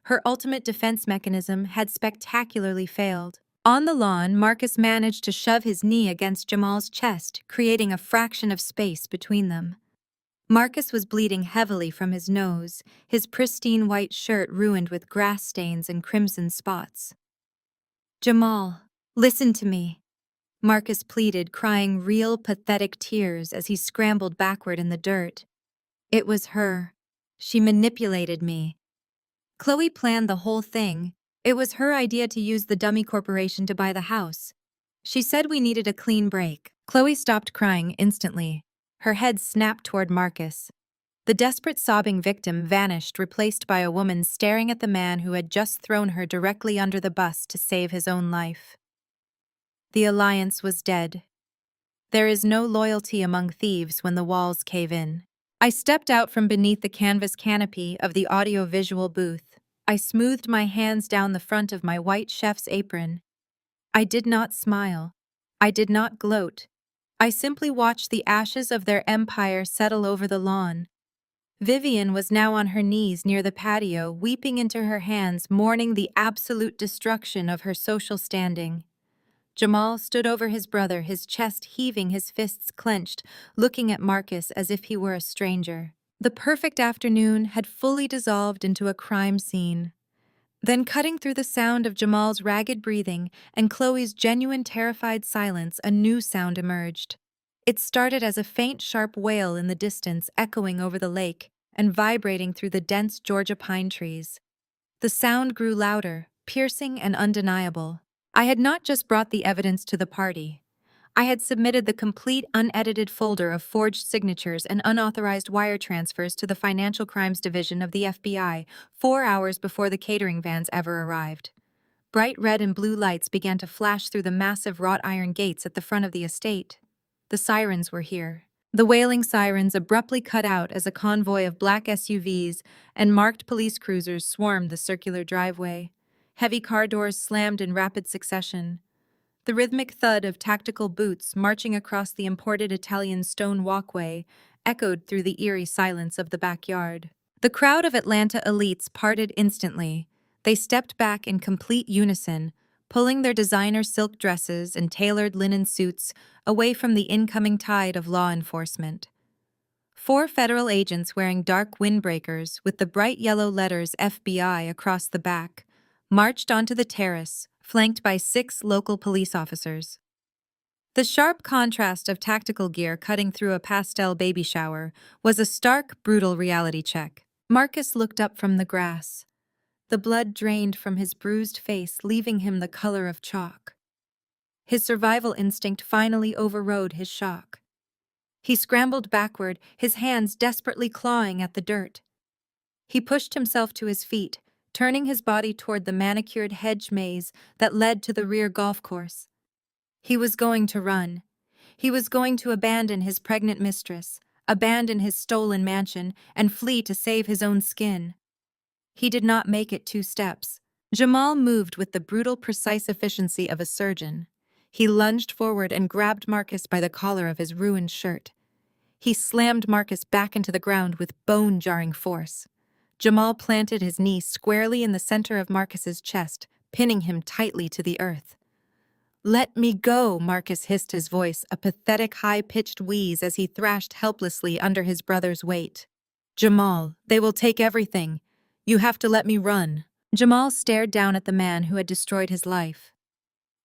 Her ultimate defense mechanism had spectacularly failed. On the lawn, Marcus managed to shove his knee against Jamal's chest, creating a fraction of space between them. Marcus was bleeding heavily from his nose, his pristine white shirt ruined with grass stains and crimson spots. "Jamal, listen to me," Marcus pleaded, crying real, pathetic tears as he scrambled backward in the dirt. "It was her. She manipulated me. Chloe planned the whole thing. It was her idea to use the dummy corporation to buy the house. She said we needed a clean break." Chloe stopped crying instantly. Her head snapped toward Marcus. The desperate sobbing victim vanished, replaced by a woman staring at the man who had just thrown her directly under the bus to save his own life. The alliance was dead. There is no loyalty among thieves when the walls cave in. I stepped out from beneath the canvas canopy of the audio-visual booth. I smoothed my hands down the front of my white chef's apron. I did not smile. I did not gloat. I simply watched the ashes of their empire settle over the lawn. Vivian was now on her knees near the patio, weeping into her hands, mourning the absolute destruction of her social standing. Jamal stood over his brother, his chest heaving, his fists clenched, looking at Marcus as if he were a stranger. The perfect afternoon had fully dissolved into a crime scene. Then, cutting through the sound of Jamal's ragged breathing and Chloe's genuine terrified silence, a new sound emerged. It started as a faint, sharp wail in the distance, echoing over the lake and vibrating through the dense Georgia pine trees. The sound grew louder, piercing and undeniable. I had not just brought the evidence to the party. I had submitted the complete, unedited folder of forged signatures and unauthorized wire transfers to the Financial Crimes Division of the FBI 4 hours before the catering vans ever arrived. Bright red and blue lights began to flash through the massive wrought iron gates at the front of the estate. The sirens were here. The wailing sirens abruptly cut out as a convoy of black SUVs and marked police cruisers swarmed the circular driveway. Heavy car doors slammed in rapid succession. The rhythmic thud of tactical boots marching across the imported Italian stone walkway echoed through the eerie silence of the backyard. The crowd of Atlanta elites parted instantly. They stepped back in complete unison, pulling their designer silk dresses and tailored linen suits away from the incoming tide of law enforcement. 4 federal agents wearing dark windbreakers with the bright yellow letters FBI across the back marched onto the terrace, flanked by 6 local police officers. The sharp contrast of tactical gear cutting through a pastel baby shower was a stark, brutal reality check. Marcus looked up from the grass. The blood drained from his bruised face, leaving him the color of chalk. His survival instinct finally overrode his shock. He scrambled backward, his hands desperately clawing at the dirt. He pushed himself to his feet, turning his body toward the manicured hedge maze that led to the rear golf course. He was going to run. He was going to abandon his pregnant mistress, abandon his stolen mansion, and flee to save his own skin. He did not make it 2 steps. Jamal moved with the brutal, precise efficiency of a surgeon. He lunged forward and grabbed Marcus by the collar of his ruined shirt. He slammed Marcus back into the ground with bone-jarring force. Jamal planted his knee squarely in the center of Marcus's chest, pinning him tightly to the earth. "Let me go," Marcus hissed, his voice a pathetic high-pitched wheeze as he thrashed helplessly under his brother's weight. "Jamal, they will take everything. You have to let me run." Jamal stared down at the man who had destroyed his life.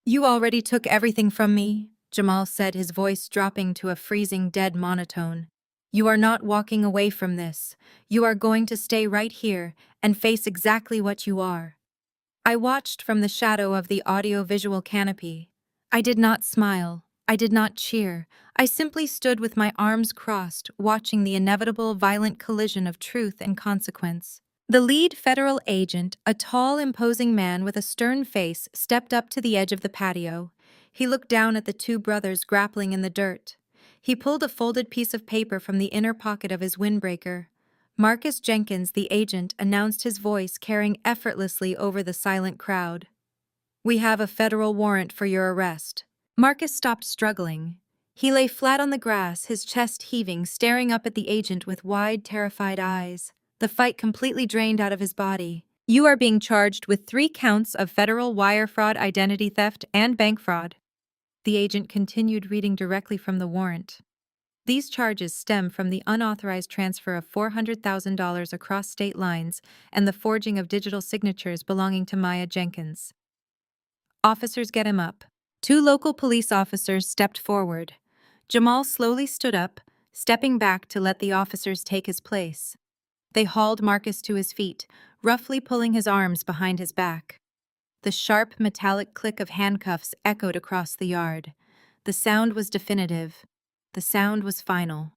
"You already took everything from me," Jamal said, his voice dropping to a freezing, dead monotone. "You are not walking away from this. You are going to stay right here and face exactly what you are." I watched from the shadow of the audio-visual canopy. I did not smile. I did not cheer. I simply stood with my arms crossed, watching the inevitable violent collision of truth and consequence. The lead federal agent, a tall, imposing man with a stern face, stepped up to the edge of the patio. He looked down at the 2 brothers grappling in the dirt. He pulled a folded piece of paper from the inner pocket of his windbreaker. Marcus Jenkins, the agent, announced, his voice carrying effortlessly over the silent crowd. "We have a federal warrant for your arrest." Marcus stopped struggling. He lay flat on the grass, his chest heaving, staring up at the agent with wide, terrified eyes. The fight completely drained out of his body. "You are being charged with 3 counts of federal wire fraud, identity theft, and bank fraud." The agent continued, reading directly from the warrant. "These charges stem from the unauthorized transfer of $400,000 across state lines and the forging of digital signatures belonging to Maya Jenkins." "Officers, get him up." 2 local police officers stepped forward. Jamal slowly stood up, stepping back to let the officers take his place. They hauled Marcus to his feet, roughly pulling his arms behind his back. The sharp, metallic click of handcuffs echoed across the yard. The sound was definitive. The sound was final.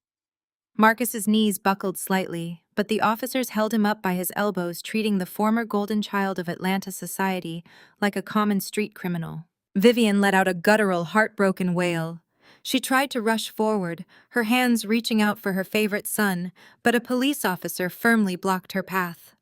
Marcus's knees buckled slightly, but the officers held him up by his elbows, treating the former golden child of Atlanta society like a common street criminal. Vivian let out a guttural, heartbroken wail. She tried to rush forward, her hands reaching out for her favorite son, but a police officer firmly blocked her path.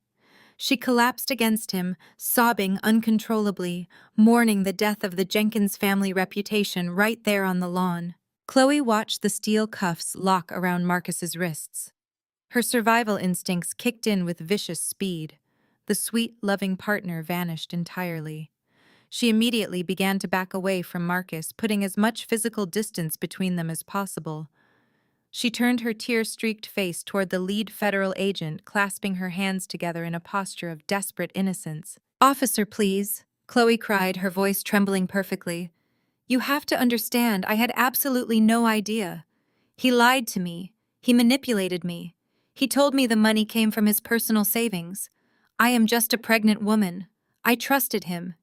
She collapsed against him, sobbing uncontrollably, mourning the death of the Jenkins family reputation right there on the lawn. Chloe watched the steel cuffs lock around Marcus's wrists. Her survival instincts kicked in with vicious speed. The sweet, loving partner vanished entirely. She immediately began to back away from Marcus, putting as much physical distance between them as possible. She turned her tear-streaked face toward the lead federal agent, clasping her hands together in a posture of desperate innocence. "Officer, please," Chloe cried, her voice trembling perfectly. "You have to understand, I had absolutely no idea. He lied to me. He manipulated me. He told me the money came from his personal savings. I am just a pregnant woman. I trusted him.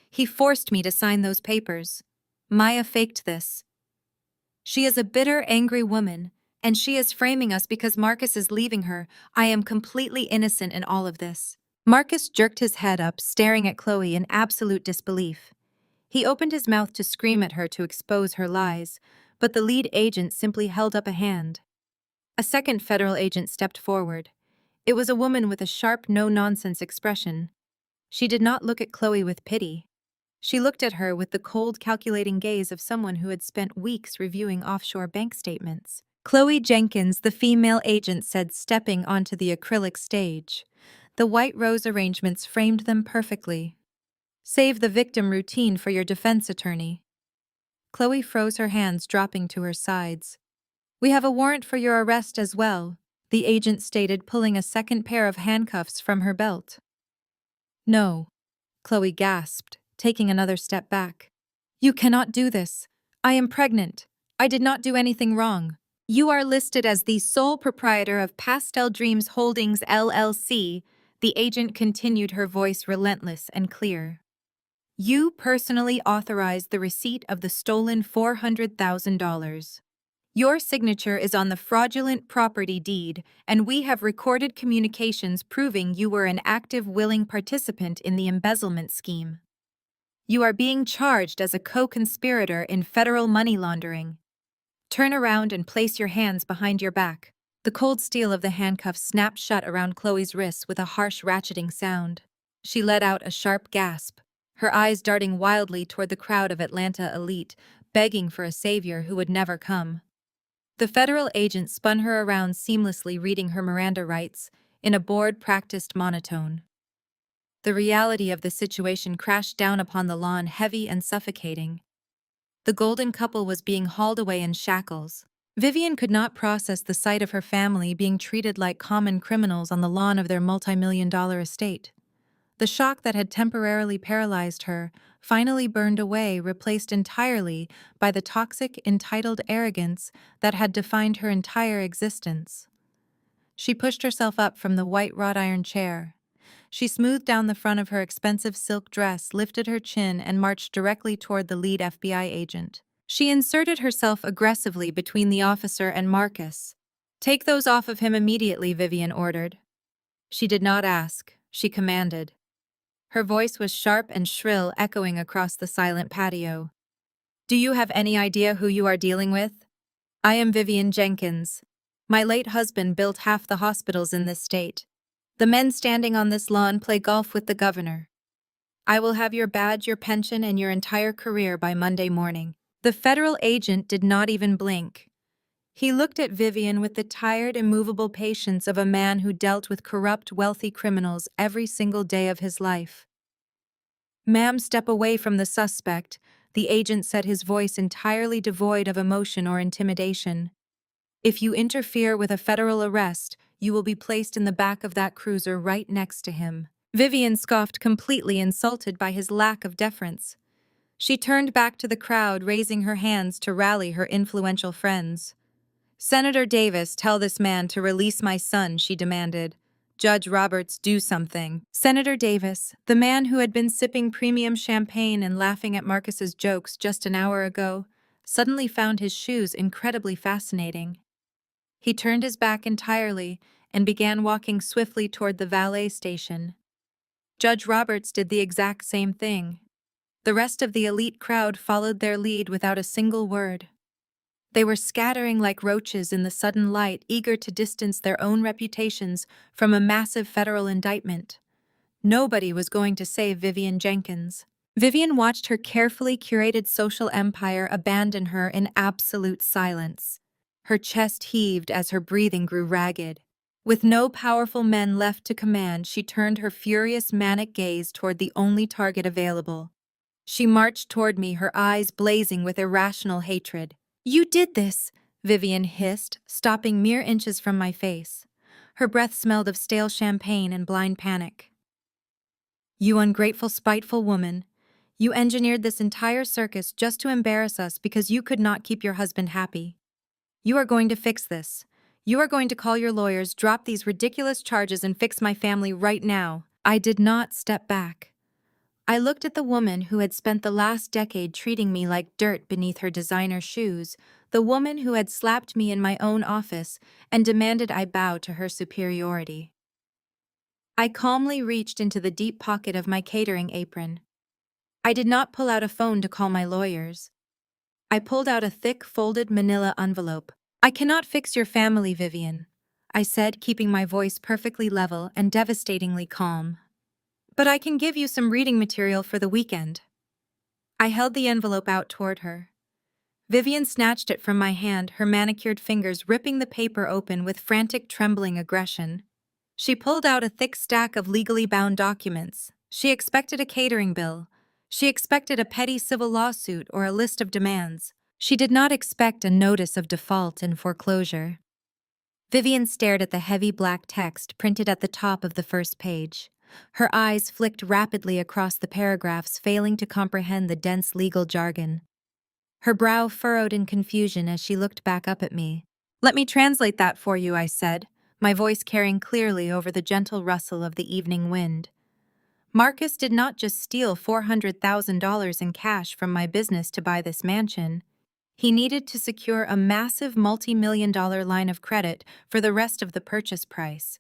He forced me to sign those papers. Maya faked this. She is a bitter, angry woman, and she is framing us because Marcus is leaving her. I am completely innocent in all of this." Marcus jerked his head up, staring at Chloe in absolute disbelief. He opened his mouth to scream at her to expose her lies, but the lead agent simply held up a hand. A second federal agent stepped forward. It was a woman with a sharp, no-nonsense expression. She did not look at Chloe with pity. She looked at her with the cold, calculating gaze of someone who had spent weeks reviewing offshore bank statements. "Chloe Jenkins," the female agent said, stepping onto the acrylic stage. The white rose arrangements framed them perfectly. "Save the victim routine for your defense attorney." Chloe froze, her hands dropping to her sides. We have a warrant for your arrest as well, the agent stated, pulling a second pair of handcuffs from her belt. No, Chloe gasped, taking another step back. You cannot do this. I am pregnant. I did not do anything wrong. You are listed as the sole proprietor of Pastel Dreams Holdings LLC, the agent continued, her voice relentless and clear. You personally authorized the receipt of the stolen $400,000. Your signature is on the fraudulent property deed, and we have recorded communications proving you were an active, willing participant in the embezzlement scheme. You are being charged as a co-conspirator in federal money laundering. Turn around and place your hands behind your back. The cold steel of the handcuffs snapped shut around Chloe's wrists with a harsh ratcheting sound. She let out a sharp gasp, her eyes darting wildly toward the crowd of Atlanta elite, begging for a savior who would never come. The federal agent spun her around seamlessly, reading her Miranda rights in a board-practiced monotone. The reality of the situation crashed down upon the lawn, heavy and suffocating. The golden couple was being hauled away in shackles. Vivian could not process the sight of her family being treated like common criminals on the lawn of their multi-million-dollar estate. The shock that had temporarily paralyzed her finally burned away, replaced entirely by the toxic, entitled arrogance that had defined her entire existence. She pushed herself up from the white wrought iron chair. She smoothed down the front of her expensive silk dress, lifted her chin, and marched directly toward the lead FBI agent. She inserted herself aggressively between the officer and Marcus. "Take those off of him immediately," Vivian ordered. She did not ask, she commanded. Her voice was sharp and shrill, echoing across the silent patio. "Do you have any idea who you are dealing with? I am Vivian Jenkins. My late husband built half the hospitals in this state. The men standing on this lawn play golf with the governor. I will have your badge, your pension, and your entire career by Monday morning." The federal agent did not even blink. He looked at Vivian with the tired, immovable patience of a man who dealt with corrupt, wealthy criminals every single day of his life. "Ma'am, step away from the suspect," the agent said, his voice entirely devoid of emotion or intimidation. "If you interfere with a federal arrest, you will be placed in the back of that cruiser right next to him." Vivian scoffed, completely insulted by his lack of deference. She turned back to the crowd, raising her hands to rally her influential friends. "Senator Davis, tell this man to release my son," she demanded. "Judge Roberts, do something." Senator Davis, the man who had been sipping premium champagne and laughing at Marcus's jokes just an hour ago, suddenly found his shoes incredibly fascinating. He turned his back entirely and began walking swiftly toward the valet station. Judge Roberts did the exact same thing. The rest of the elite crowd followed their lead without a single word. They were scattering like roaches in the sudden light, eager to distance their own reputations from a massive federal indictment. Nobody was going to save Vivian Jenkins. Vivian watched her carefully curated social empire abandon her in absolute silence. Her chest heaved as her breathing grew ragged. With no powerful men left to command, she turned her furious, manic gaze toward the only target available. She marched toward me, her eyes blazing with irrational hatred. "You did this," Vivian hissed, stopping mere inches from my face. Her breath smelled of stale champagne and blind panic. "You ungrateful, spiteful woman. You engineered this entire circus just to embarrass us because you could not keep your husband happy. You are going to fix this. You are going to call your lawyers, drop these ridiculous charges, and fix my family right now." I did not step back. I looked at the woman who had spent the last decade treating me like dirt beneath her designer shoes, the woman who had slapped me in my own office and demanded I bow to her superiority. I calmly reached into the deep pocket of my catering apron. I did not pull out a phone to call my lawyers. I pulled out a thick, folded manila envelope. "I cannot fix your family, Vivian," I said, keeping my voice perfectly level and devastatingly calm. "But I can give you some reading material for the weekend." I held the envelope out toward her. Vivian snatched it from my hand, her manicured fingers ripping the paper open with frantic, trembling aggression. She pulled out a thick stack of legally bound documents. She expected a catering bill. She expected a petty civil lawsuit or a list of demands. She did not expect a notice of default and foreclosure. Vivian stared at the heavy black text printed at the top of the first page. Her eyes flicked rapidly across the paragraphs, failing to comprehend the dense legal jargon. Her brow furrowed in confusion as she looked back up at me. "Let me translate that for you," I said, my voice carrying clearly over the gentle rustle of the evening wind. "Marcus did not just steal $400,000 in cash from my business to buy this mansion. He needed to secure a massive multi-million-dollar line of credit for the rest of the purchase price.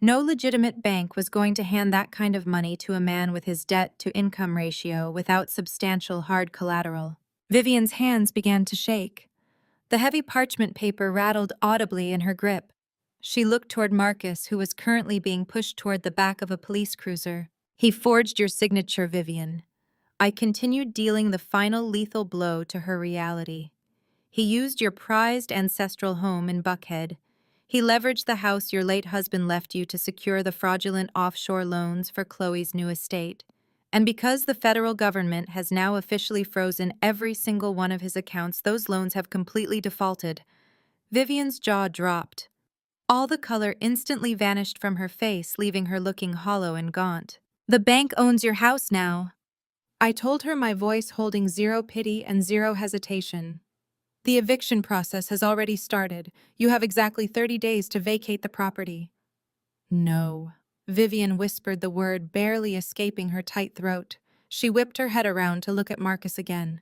No legitimate bank was going to hand that kind of money to a man with his debt-to-income ratio without substantial hard collateral." Vivian's hands began to shake. The heavy parchment paper rattled audibly in her grip. She looked toward Marcus, who was currently being pushed toward the back of a police cruiser. "He forged your signature, Vivian." I continued, dealing the final lethal blow to her reality. "He used your prized ancestral home in Buckhead. He leveraged the house your late husband left you to secure the fraudulent offshore loans for Chloe's new estate. And because the federal government has now officially frozen every single one of his accounts, those loans have completely defaulted." Vivian's jaw dropped. All the color instantly vanished from her face, leaving her looking hollow and gaunt. "The bank owns your house now," I told her, my voice holding zero pity and zero hesitation. "The eviction process has already started. You have exactly 30 days to vacate the property." "No." Vivian whispered the word, barely escaping her tight throat. She whipped her head around to look at Marcus again.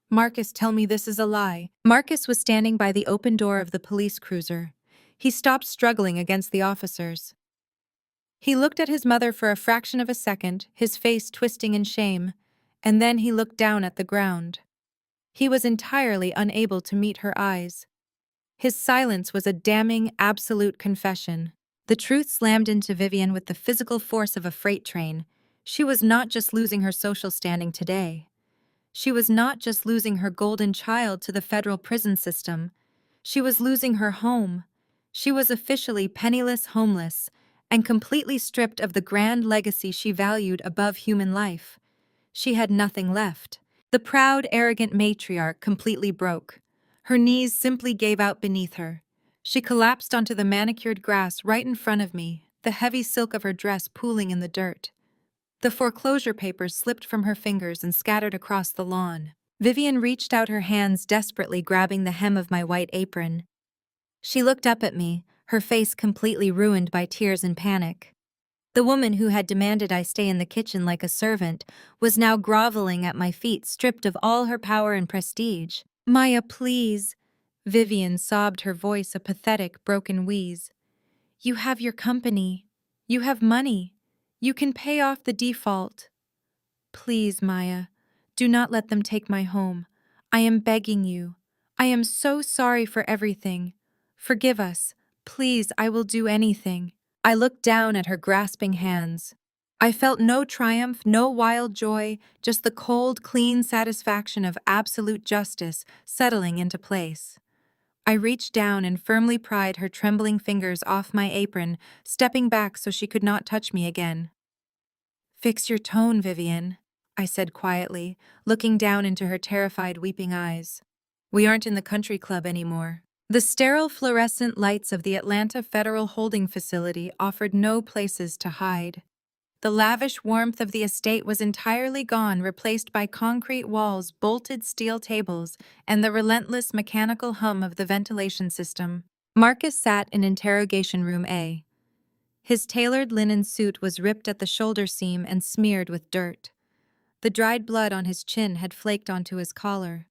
"Marcus, tell me this is a lie." Marcus was standing by the open door of the police cruiser. He stopped struggling against the officers. He looked at his mother for a fraction of a second, his face twisting in shame, and then he looked down at the ground. He was entirely unable to meet her eyes. His silence was a damning, absolute confession. The truth slammed into Vivian with the physical force of a freight train. She was not just losing her social standing today. She was not just losing her golden child to the federal prison system. She was losing her home. She was officially penniless, homeless, and completely stripped of the grand legacy she valued above human life. She had nothing left. The proud, arrogant matriarch completely broke. Her knees simply gave out beneath her. She collapsed onto the manicured grass right in front of me, the heavy silk of her dress pooling in the dirt. The foreclosure papers slipped from her fingers and scattered across the lawn. Vivian reached out her hands, desperately grabbing the hem of my white apron. She looked up at me, her face completely ruined by tears and panic. The woman who had demanded I stay in the kitchen like a servant was now groveling at my feet, stripped of all her power and prestige. "Maya, please." Vivian sobbed, her voice a pathetic, broken wheeze. "You have your company. You have money. You can pay off the default. Please, Maya, do not let them take my home. I am begging you. I am so sorry for everything. Forgive us. Please, I will do anything." I looked down at her grasping hands. I felt no triumph, no wild joy, just the cold, clean satisfaction of absolute justice settling into place. I reached down and firmly pried her trembling fingers off my apron, stepping back so she could not touch me again. "Fix your tone, Vivian," I said quietly, looking down into her terrified, weeping eyes. "We aren't in the country club anymore." The sterile fluorescent lights of the Atlanta Federal Holding Facility offered no places to hide. The lavish warmth of the estate was entirely gone, replaced by concrete walls, bolted steel tables, and the relentless mechanical hum of the ventilation system. Marcus sat in interrogation room A. His tailored linen suit was ripped at the shoulder seam and smeared with dirt. The dried blood on his chin had flaked onto his collar.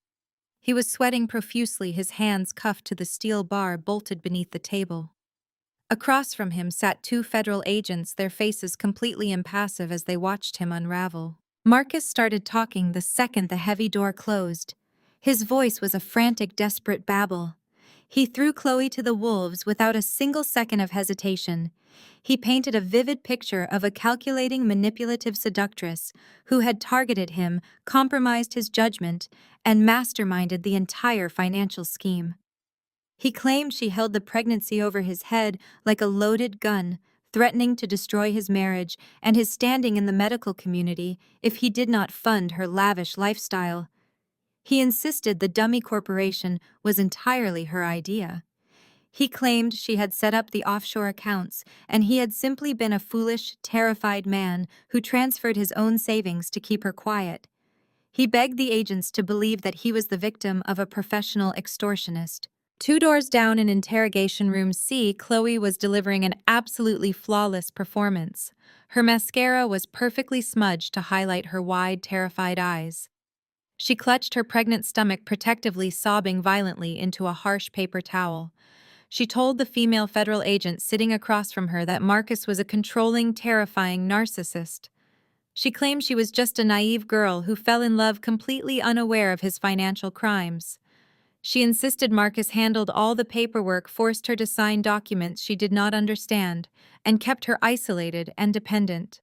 He was sweating profusely, his hands cuffed to the steel bar bolted beneath the table. Across from him sat two federal agents, their faces completely impassive as they watched him unravel. Marcus started talking the second the heavy door closed. His voice was a frantic, desperate babble. He threw Chloe to the wolves without a single second of hesitation. He painted a vivid picture of a calculating, manipulative seductress who had targeted him, compromised his judgment, and masterminded the entire financial scheme. He claimed she held the pregnancy over his head like a loaded gun, threatening to destroy his marriage and his standing in the medical community if he did not fund her lavish lifestyle. He insisted the dummy corporation was entirely her idea. He claimed she had set up the offshore accounts, and he had simply been a foolish, terrified man who transferred his own savings to keep her quiet. He begged the agents to believe that he was the victim of a professional extortionist. 2 doors down in interrogation room C, Chloe was delivering an absolutely flawless performance. Her mascara was perfectly smudged to highlight her wide, terrified eyes. She clutched her pregnant stomach protectively, sobbing violently into a harsh paper towel. She told the female federal agent sitting across from her that Marcus was a controlling, terrifying narcissist. She claimed she was just a naive girl who fell in love completely unaware of his financial crimes. She insisted Marcus handled all the paperwork, forced her to sign documents she did not understand, and kept her isolated and dependent.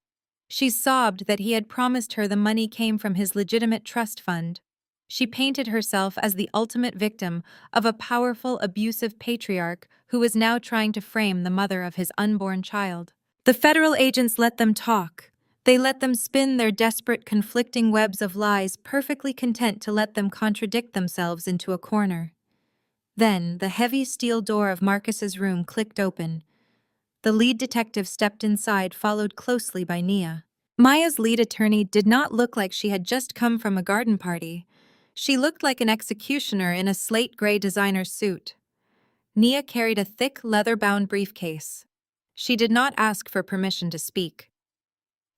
She sobbed that he had promised her the money came from his legitimate trust fund. She painted herself as the ultimate victim of a powerful, abusive patriarch who was now trying to frame the mother of his unborn child. The federal agents let them talk. They let them spin their desperate, conflicting webs of lies, perfectly content to let them contradict themselves into a corner. Then, the heavy steel door of Marcus's room clicked open. The lead detective stepped inside, followed closely by Nia. Maya's lead attorney did not look like she had just come from a garden party. She looked like an executioner in a slate gray designer suit. Nia carried a thick, leather-bound briefcase. She did not ask for permission to speak.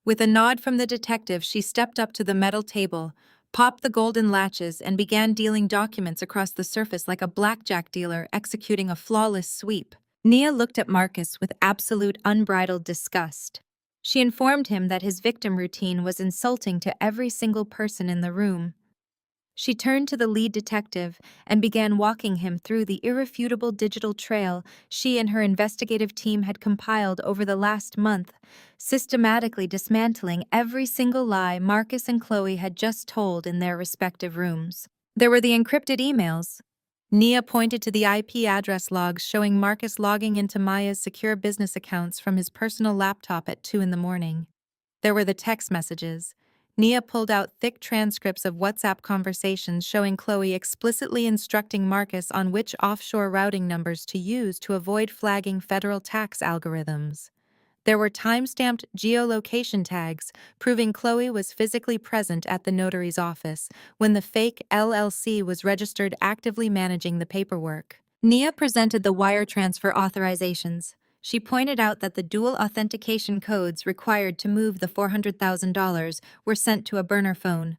With a nod from the detective, she stepped up to the metal table, popped the golden latches, and began dealing documents across the surface like a blackjack dealer executing a flawless sweep. Nia looked at Marcus with absolute unbridled disgust. She informed him that his victim routine was insulting to every single person in the room. She turned to the lead detective and began walking him through the irrefutable digital trail she and her investigative team had compiled over the last month, systematically dismantling every single lie Marcus and Chloe had just told in their respective rooms. There were the encrypted emails. Nia pointed to the IP address logs showing Marcus logging into Maya's secure business accounts from his personal laptop at 2 a.m. There were the text messages. Nia pulled out thick transcripts of WhatsApp conversations showing Chloe explicitly instructing Marcus on which offshore routing numbers to use to avoid flagging federal tax algorithms. There were time-stamped geolocation tags proving Chloe was physically present at the notary's office when the fake LLC was registered, actively managing the paperwork. Nia presented the wire transfer authorizations. She pointed out that the dual authentication codes required to move the $400,000 were sent to a burner phone.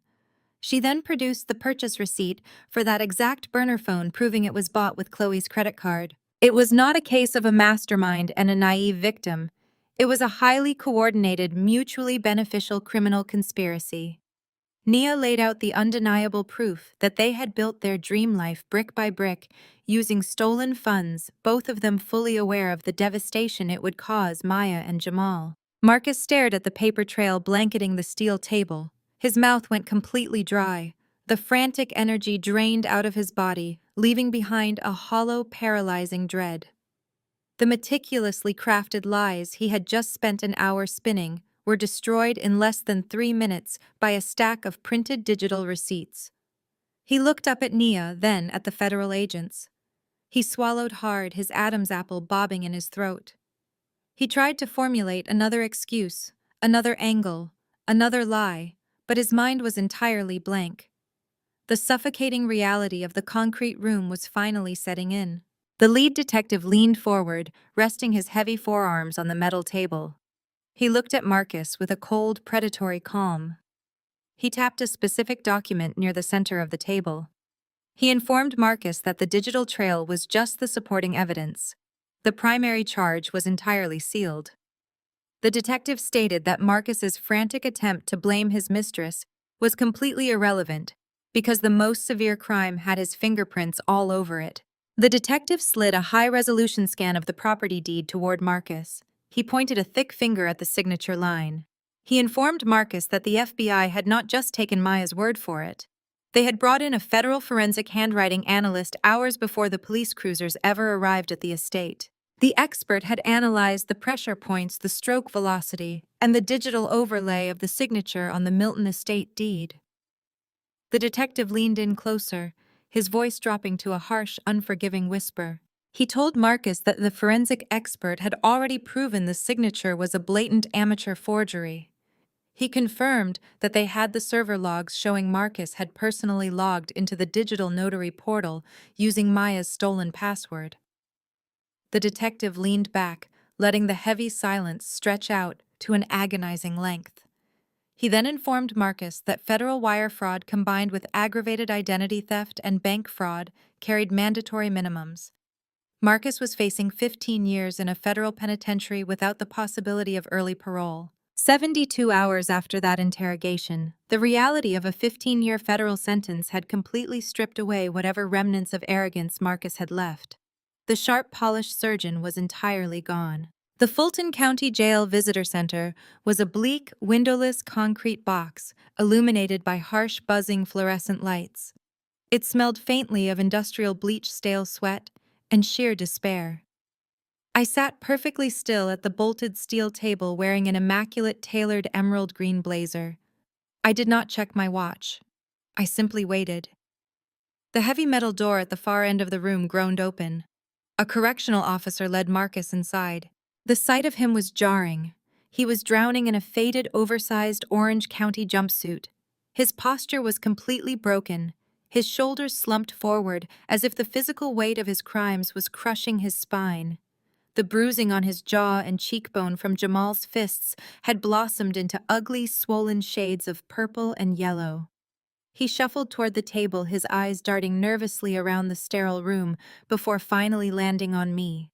She then produced the purchase receipt for that exact burner phone, proving it was bought with Chloe's credit card. It was not a case of a mastermind and a naive victim. It was a highly coordinated, mutually beneficial criminal conspiracy. Nia laid out the undeniable proof that they had built their dream life brick by brick, using stolen funds, both of them fully aware of the devastation it would cause Maya and Jamal. Marcus stared at the paper trail blanketing the steel table. His mouth went completely dry. The frantic energy drained out of his body, leaving behind a hollow, paralyzing dread. The meticulously crafted lies he had just spent an hour spinning were destroyed in less than 3 minutes by a stack of printed digital receipts. He looked up at Nia, then at the federal agents. He swallowed hard, his Adam's apple bobbing in his throat. He tried to formulate another excuse, another angle, another lie, but his mind was entirely blank. The suffocating reality of the concrete room was finally setting in. The lead detective leaned forward, resting his heavy forearms on the metal table. He looked at Marcus with a cold, predatory calm. He tapped a specific document near the center of the table. He informed Marcus that the digital trail was just the supporting evidence. The primary charge was entirely sealed. The detective stated that Marcus's frantic attempt to blame his mistress was completely irrelevant because the most severe crime had his fingerprints all over it. The detective slid a high-resolution scan of the property deed toward Marcus. He pointed a thick finger at the signature line. He informed Marcus that the FBI had not just taken Maya's word for it. They had brought in a federal forensic handwriting analyst hours before the police cruisers ever arrived at the estate. The expert had analyzed the pressure points, the stroke velocity, and the digital overlay of the signature on the Milton estate deed. The detective leaned in closer, his voice dropping to a harsh, unforgiving whisper. He told Marcus that the forensic expert had already proven the signature was a blatant amateur forgery. He confirmed that they had the server logs showing Marcus had personally logged into the digital notary portal using Maya's stolen password. The detective leaned back, letting the heavy silence stretch out to an agonizing length. He then informed Marcus that federal wire fraud combined with aggravated identity theft and bank fraud carried mandatory minimums. Marcus was facing 15 years in a federal penitentiary without the possibility of early parole. 72 hours after that interrogation, the reality of a 15-year federal sentence had completely stripped away whatever remnants of arrogance Marcus had left. The sharp, polished surgeon was entirely gone. The Fulton County Jail Visitor Center was a bleak, windowless concrete box illuminated by harsh, buzzing fluorescent lights. It smelled faintly of industrial bleach, stale sweat, and sheer despair. I sat perfectly still at the bolted steel table wearing an immaculate tailored emerald green blazer. I did not check my watch. I simply waited. The heavy metal door at the far end of the room groaned open. A correctional officer led Marcus inside. The sight of him was jarring. He was drowning in a faded, oversized Orange County jumpsuit. His posture was completely broken. His shoulders slumped forward as if the physical weight of his crimes was crushing his spine. The bruising on his jaw and cheekbone from Jamal's fists had blossomed into ugly, swollen shades of purple and yellow. He shuffled toward the table, his eyes darting nervously around the sterile room before finally landing on me.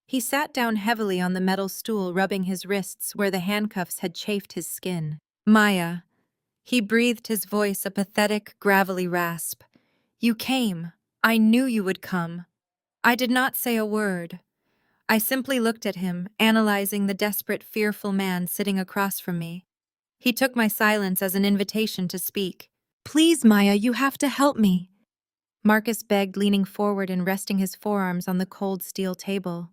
He sat down heavily on the metal stool, rubbing his wrists where the handcuffs had chafed his skin. Maya. He breathed, his voice a pathetic, gravelly rasp. You came. I knew you would come. I did not say a word. I simply looked at him, analyzing the desperate, fearful man sitting across from me. He took my silence as an invitation to speak. Please, Maya, you have to help me, Marcus begged, leaning forward and resting his forearms on the cold steel table.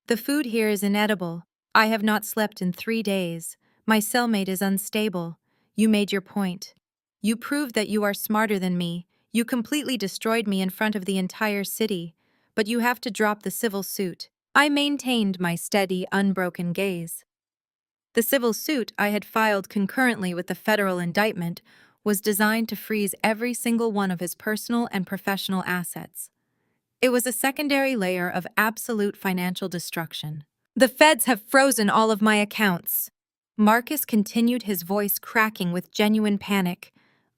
The food here is inedible. I have not slept in 3 days. My cellmate is unstable. You made your point. You proved that you are smarter than me. You completely destroyed me in front of the entire city. But you have to drop the civil suit. I maintained my steady, unbroken gaze. The civil suit I had filed concurrently with the federal indictment was designed to freeze every single one of his personal and professional assets. It was a secondary layer of absolute financial destruction. The feds have frozen all of my accounts. Marcus continued, his voice cracking with genuine panic.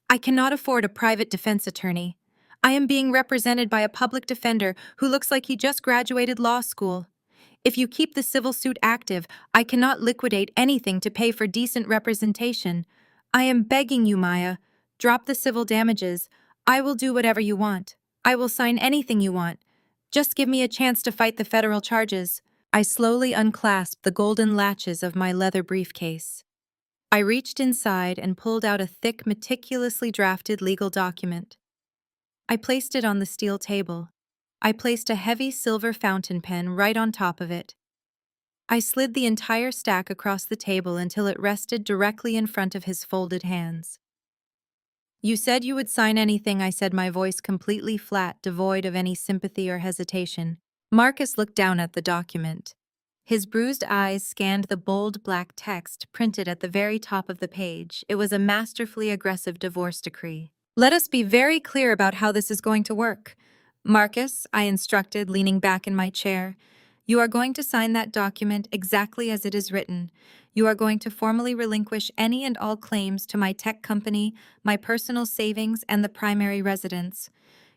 I cannot afford a private defense attorney. I am being represented by a public defender who looks like he just graduated law school. If you keep the civil suit active, I cannot liquidate anything to pay for decent representation. I am begging you, Maya. Drop the civil damages. I will do whatever you want. I will sign anything you want. Just give me a chance to fight the federal charges. I slowly unclasped the golden latches of my leather briefcase. I reached inside and pulled out a thick, meticulously drafted legal document. I placed it on the steel table. I placed a heavy silver fountain pen right on top of it. I slid the entire stack across the table until it rested directly in front of his folded hands. You said you would sign anything, I said, my voice completely flat, devoid of any sympathy or hesitation. Marcus looked down at the document. His bruised eyes scanned the bold black text printed at the very top of the page. It was a masterfully aggressive divorce decree. Let us be very clear about how this is going to work. Marcus, I instructed, leaning back in my chair, you are going to sign that document exactly as it is written. You are going to formally relinquish any and all claims to my tech company, my personal savings, and the primary residence.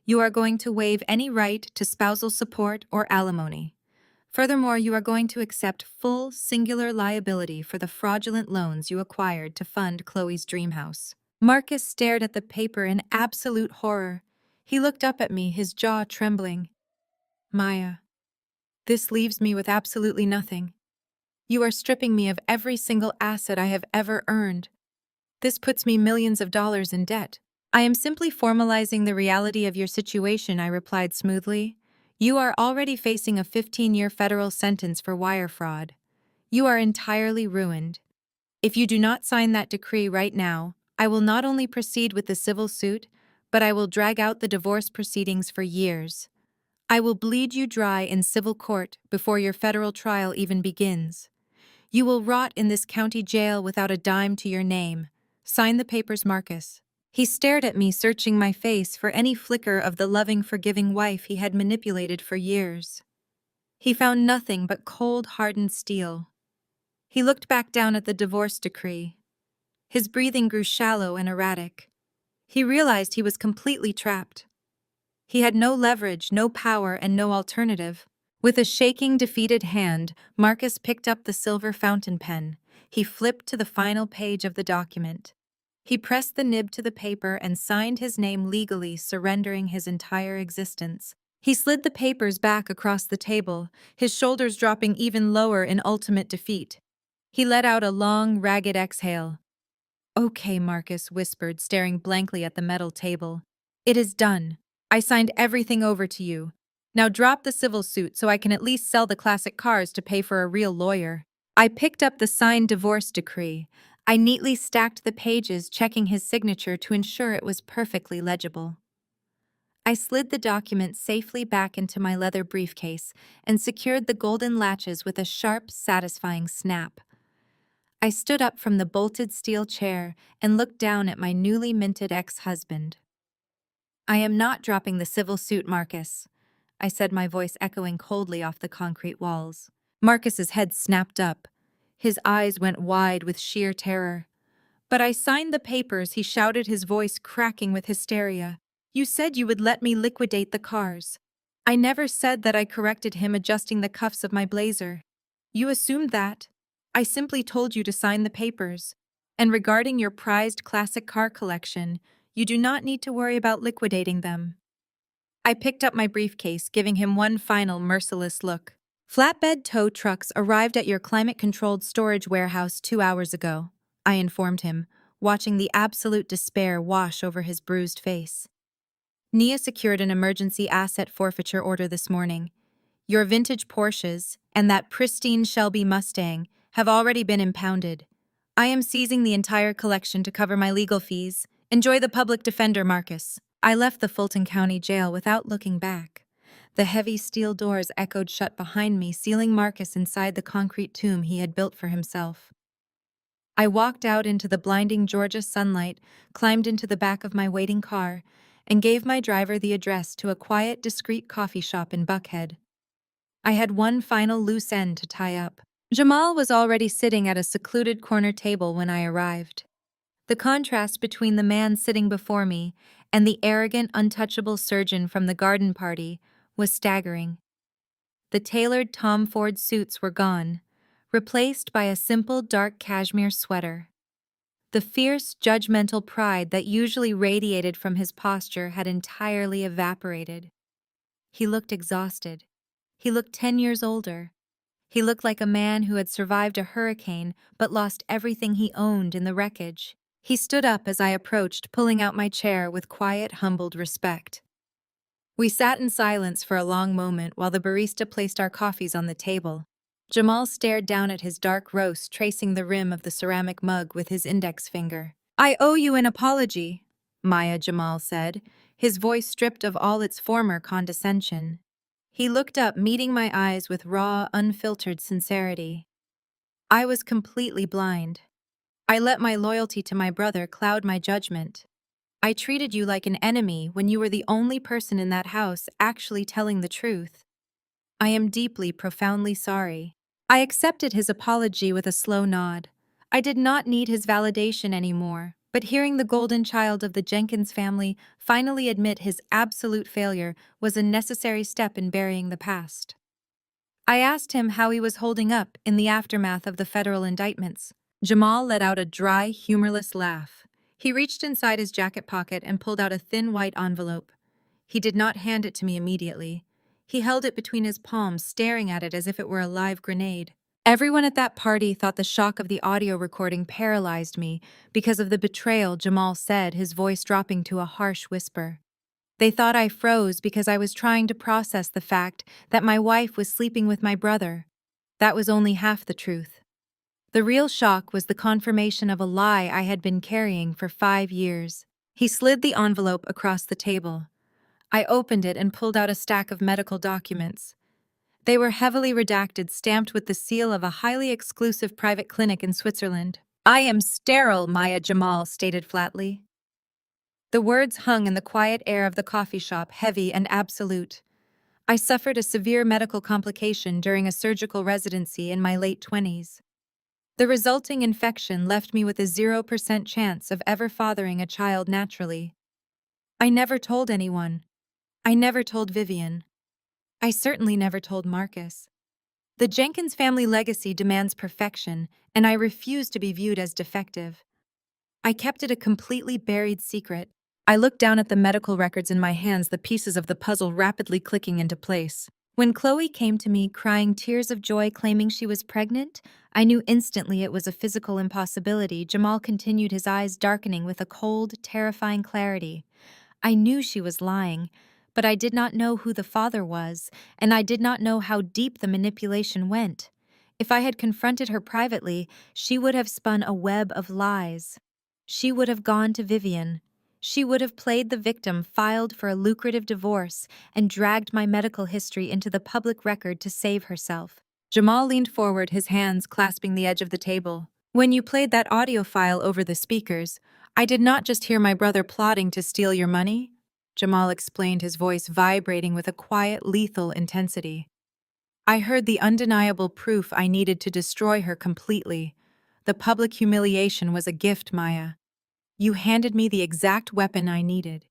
You are going to waive any right to spousal support or alimony. Furthermore, you are going to accept full, singular liability for the fraudulent loans you acquired to fund Chloe's dream house. Marcus stared at the paper in absolute horror. He looked up at me, his jaw trembling. Maya, this leaves me with absolutely nothing. You are stripping me of every single asset I have ever earned. This puts me millions of dollars in debt. I am simply formalizing the reality of your situation, I replied smoothly. You are already facing a 15-year federal sentence for wire fraud. You are entirely ruined. If you do not sign that decree right now, I will not only proceed with the civil suit, but I will drag out the divorce proceedings for years. I will bleed you dry in civil court before your federal trial even begins. You will rot in this county jail without a dime to your name. Sign the papers, Marcus." He stared at me, searching my face for any flicker of the loving, forgiving wife he had manipulated for years. He found nothing but cold, hardened steel. He looked back down at the divorce decree. His breathing grew shallow and erratic. He realized he was completely trapped. He had no leverage, no power, and no alternative. With a shaking, defeated hand, Marcus picked up the silver fountain pen. He flipped to the final page of the document. He pressed the nib to the paper and signed his name legally, surrendering his entire existence. He slid the papers back across the table, his shoulders dropping even lower in ultimate defeat. He let out a long, ragged exhale. "Okay," Marcus whispered, staring blankly at the metal table. "It is done. I signed everything over to you. Now drop the civil suit so I can at least sell the classic cars to pay for a real lawyer." I picked up the signed divorce decree. I neatly stacked the pages, checking his signature to ensure it was perfectly legible. I slid the document safely back into my leather briefcase and secured the golden latches with a sharp, satisfying snap. I stood up from the bolted steel chair and looked down at my newly minted ex-husband. "I am not dropping the civil suit, Marcus," I said, my voice echoing coldly off the concrete walls. Marcus's head snapped up. His eyes went wide with sheer terror. "But I signed the papers," he shouted, his voice cracking with hysteria. "You said you would let me liquidate the cars." "I never said that," I corrected him, adjusting the cuffs of my blazer. "You assumed that. I simply told you to sign the papers. And regarding your prized classic car collection, you do not need to worry about liquidating them." I picked up my briefcase, giving him one final merciless look. "Flatbed tow trucks arrived at your climate-controlled storage warehouse 2 hours ago," I informed him, watching the absolute despair wash over his bruised face. "Nia secured an emergency asset forfeiture order this morning. Your vintage Porsches and that pristine Shelby Mustang have already been impounded. I am seizing the entire collection to cover my legal fees. Enjoy the public defender, Marcus." I left the Fulton County Jail without looking back. The heavy steel doors echoed shut behind me, sealing Marcus inside the concrete tomb he had built for himself. I walked out into the blinding Georgia sunlight, climbed into the back of my waiting car, and gave my driver the address to a quiet, discreet coffee shop in Buckhead. I had one final loose end to tie up. Jamal was already sitting at a secluded corner table when I arrived. The contrast between the man sitting before me and the arrogant, untouchable surgeon from the garden party was staggering. The tailored Tom Ford suits were gone, replaced by a simple dark cashmere sweater. The fierce, judgmental pride that usually radiated from his posture had entirely evaporated. He looked exhausted. He looked 10 years older. He looked like a man who had survived a hurricane but lost everything he owned in the wreckage. He stood up as I approached, pulling out my chair with quiet, humbled respect. We sat in silence for a long moment while the barista placed our coffees on the table. Jamal stared down at his dark roast, tracing the rim of the ceramic mug with his index finger. "I owe you an apology," Maya Jamal said, his voice stripped of all its former condescension. He looked up, meeting my eyes with raw, unfiltered sincerity. "I was completely blind. I let my loyalty to my brother cloud my judgment. I treated you like an enemy when you were the only person in that house actually telling the truth. I am deeply, profoundly sorry." I accepted his apology with a slow nod. I did not need his validation anymore, but hearing the golden child of the Jenkins family finally admit his absolute failure was a necessary step in burying the past. I asked him how he was holding up in the aftermath of the federal indictments. Jamal let out a dry, humorless laugh. He reached inside his jacket pocket and pulled out a thin white envelope. He did not hand it to me immediately. He held it between his palms, staring at it as if it were a live grenade. Everyone at that party thought the shock of the audio recording paralyzed me because of the betrayal, Jamal said, his voice dropping to a harsh whisper. They thought I froze because I was trying to process the fact that my wife was sleeping with my brother. That was only half the truth. The real shock was the confirmation of a lie I had been carrying for 5 years. He slid the envelope across the table. I opened it and pulled out a stack of medical documents. They were heavily redacted, stamped with the seal of a highly exclusive private clinic in Switzerland. "I am sterile," Maya Jamal stated flatly. The words hung in the quiet air of the coffee shop, heavy and absolute. I suffered a severe medical complication during a surgical residency in my late 20s. The resulting infection left me with a 0% chance of ever fathering a child naturally. I never told anyone. I never told Vivian. I certainly never told Marcus. The Jenkins family legacy demands perfection, and I refuse to be viewed as defective. I kept it a completely buried secret. I looked down at the medical records in my hands, the pieces of the puzzle rapidly clicking into place. When Chloe came to me, crying tears of joy, claiming she was pregnant, I knew instantly it was a physical impossibility. Jamal continued, his eyes darkening with a cold, terrifying clarity. I knew she was lying, but I did not know who the father was, and I did not know how deep the manipulation went. If I had confronted her privately, she would have spun a web of lies. She would have gone to Vivian. She would have played the victim, filed for a lucrative divorce, and dragged my medical history into the public record to save herself. Jamal leaned forward, his hands clasping the edge of the table. "When you played that audio file over the speakers, I did not just hear my brother plotting to steal your money," Jamal explained, his voice vibrating with a quiet, lethal intensity. "I heard the undeniable proof I needed to destroy her completely. The public humiliation was a gift, Maya. You handed me the exact weapon I needed.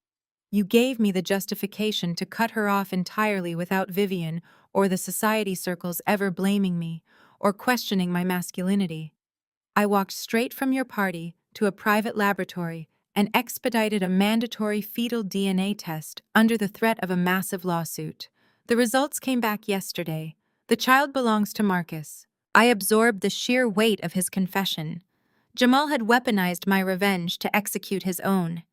You gave me the justification to cut her off entirely without Vivian or the society circles ever blaming me or questioning my masculinity. I walked straight from your party to a private laboratory and expedited a mandatory fetal DNA test under the threat of a massive lawsuit. The results came back yesterday. The child belongs to Marcus. I absorbed the sheer weight of his confession. Jamal had weaponized my revenge to execute his own.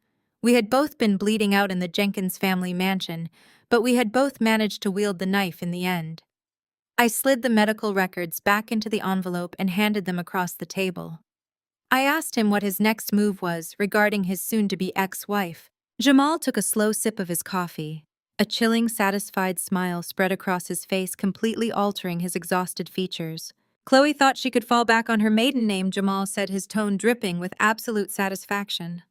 We had both been bleeding out in the Jenkins family mansion, but we had both managed to wield the knife in the end." I slid the medical records back into the envelope and handed them across the table. I asked him what his next move was regarding his soon-to-be ex-wife. Jamal took a slow sip of his coffee. A chilling, satisfied smile spread across his face, completely altering his exhausted features. "Chloe thought she could fall back on her maiden name," Jamal said, his tone dripping with absolute satisfaction.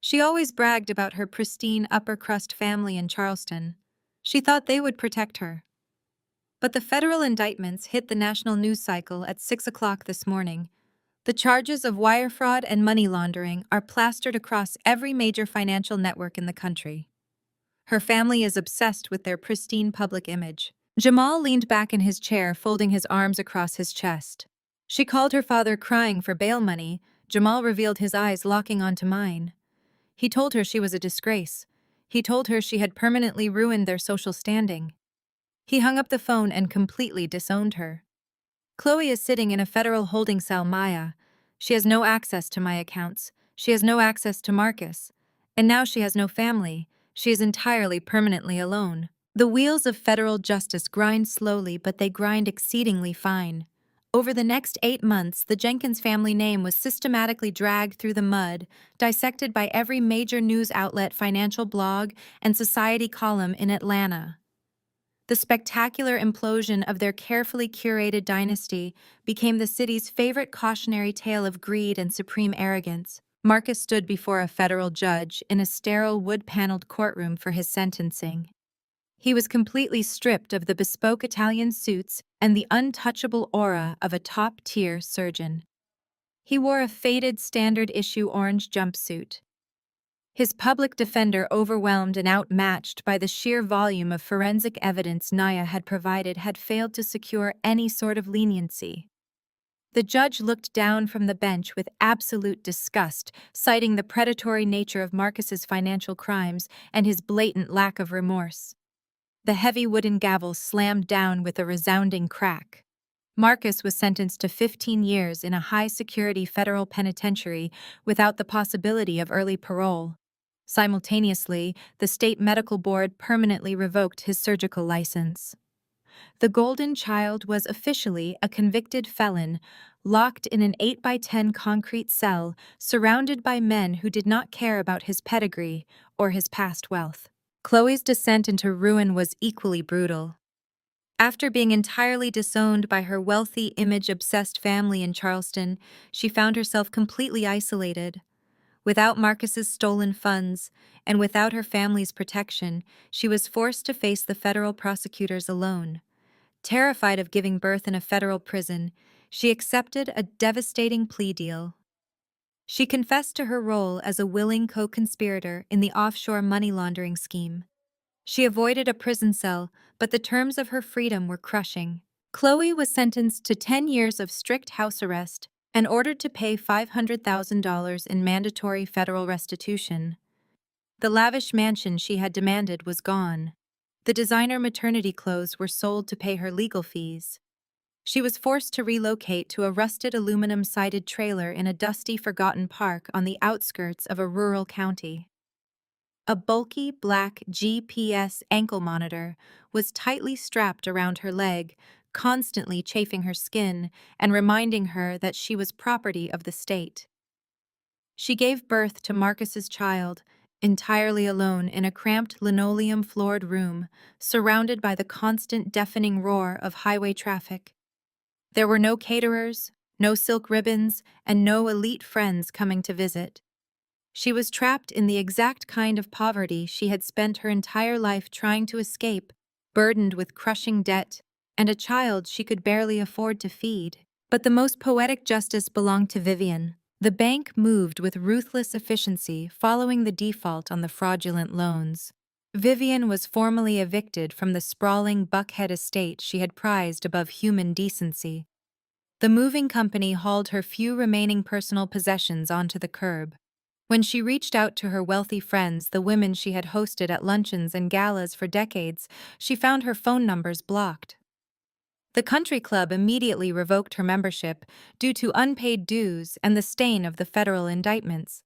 "She always bragged about her pristine upper-crust family in Charleston. She thought they would protect her. But the federal indictments hit the national news cycle at 6 o'clock this morning. The charges of wire fraud and money laundering are plastered across every major financial network in the country. Her family is obsessed with their pristine public image." Jamal leaned back in his chair, folding his arms across his chest. "She called her father crying for bail money." Jamal revealed, his eyes locking onto mine. "He told her she was a disgrace. He told her she had permanently ruined their social standing. He hung up the phone and completely disowned her. Chloe is sitting in a federal holding cell, Maya. She has no access to my accounts. She has no access to Marcus. And now she has no family. She is entirely, permanently alone. The wheels of federal justice grind slowly, but they grind exceedingly fine. Over the next 8 months, the Jenkins family name was systematically dragged through the mud, dissected by every major news outlet, financial blog, and society column in Atlanta. The spectacular implosion of their carefully curated dynasty became the city's favorite cautionary tale of greed and supreme arrogance. Marcus stood before a federal judge in a sterile wood-paneled courtroom for his sentencing. He was completely stripped of the bespoke Italian suits and the untouchable aura of a top-tier surgeon. He wore a faded standard-issue orange jumpsuit. His public defender, overwhelmed and outmatched by the sheer volume of forensic evidence Naya had provided, had failed to secure any sort of leniency. The judge looked down from the bench with absolute disgust, citing the predatory nature of Marcus's financial crimes and his blatant lack of remorse. The heavy wooden gavel slammed down with a resounding crack. Marcus was sentenced to 15 years in a high-security federal penitentiary without the possibility of early parole. Simultaneously, the state medical board permanently revoked his surgical license. The golden child was officially a convicted felon, locked in an 8 by 10 concrete cell, surrounded by men who did not care about his pedigree or his past wealth. Chloe's descent into ruin was equally brutal. After being entirely disowned by her wealthy, image-obsessed family in Charleston, she found herself completely isolated. Without Marcus's stolen funds, and without her family's protection, she was forced to face the federal prosecutors alone. Terrified of giving birth in a federal prison, she accepted a devastating plea deal. She confessed to her role as a willing co-conspirator in the offshore money laundering scheme. She avoided a prison cell, but the terms of her freedom were crushing. Chloe was sentenced to 10 years of strict house arrest and ordered to pay $500,000 in mandatory federal restitution. The lavish mansion she had demanded was gone. The designer maternity clothes were sold to pay her legal fees. She was forced to relocate to a rusted aluminum-sided trailer in a dusty, forgotten park on the outskirts of a rural county. A bulky black GPS ankle monitor was tightly strapped around her leg, constantly chafing her skin and reminding her that she was property of the state. She gave birth to Marcus's child, entirely alone in a cramped linoleum-floored room, surrounded by the constant deafening roar of highway traffic. There were no caterers, no silk ribbons, and no elite friends coming to visit. She was trapped in the exact kind of poverty she had spent her entire life trying to escape, burdened with crushing debt, and a child she could barely afford to feed. But the most poetic justice belonged to Vivian. The bank moved with ruthless efficiency following the default on the fraudulent loans. Vivian was formally evicted from the sprawling Buckhead estate she had prized above human decency. The moving company hauled her few remaining personal possessions onto the curb. When she reached out to her wealthy friends, the women she had hosted at luncheons and galas for decades, she found her phone numbers blocked. The country club immediately revoked her membership due to unpaid dues and the stain of the federal indictments.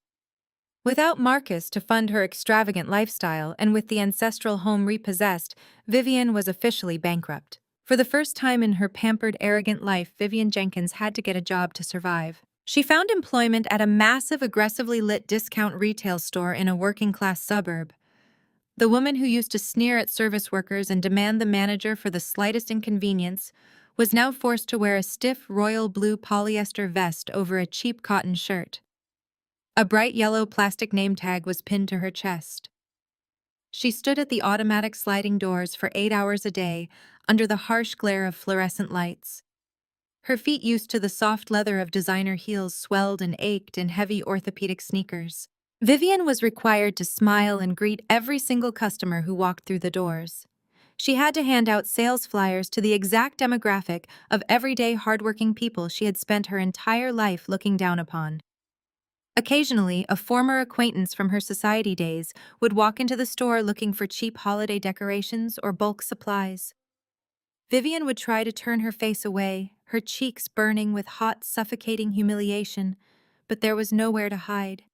Without Marcus to fund her extravagant lifestyle and with the ancestral home repossessed, Vivian was officially bankrupt. For the first time in her pampered, arrogant life, Vivian Jenkins had to get a job to survive. She found employment at a massive, aggressively lit discount retail store in a working-class suburb. The woman who used to sneer at service workers and demand the manager for the slightest inconvenience was now forced to wear a stiff royal blue polyester vest over a cheap cotton shirt. A bright yellow plastic name tag was pinned to her chest. She stood at the automatic sliding doors for 8 hours a day under the harsh glare of fluorescent lights. Her feet, used to the soft leather of designer heels, swelled and ached in heavy orthopedic sneakers. Vivian was required to smile and greet every single customer who walked through the doors. She had to hand out sales flyers to the exact demographic of everyday hardworking people she had spent her entire life looking down upon. Occasionally, a former acquaintance from her society days would walk into the store looking for cheap holiday decorations or bulk supplies. Vivian would try to turn her face away, her cheeks burning with hot, suffocating humiliation, but there was nowhere to hide.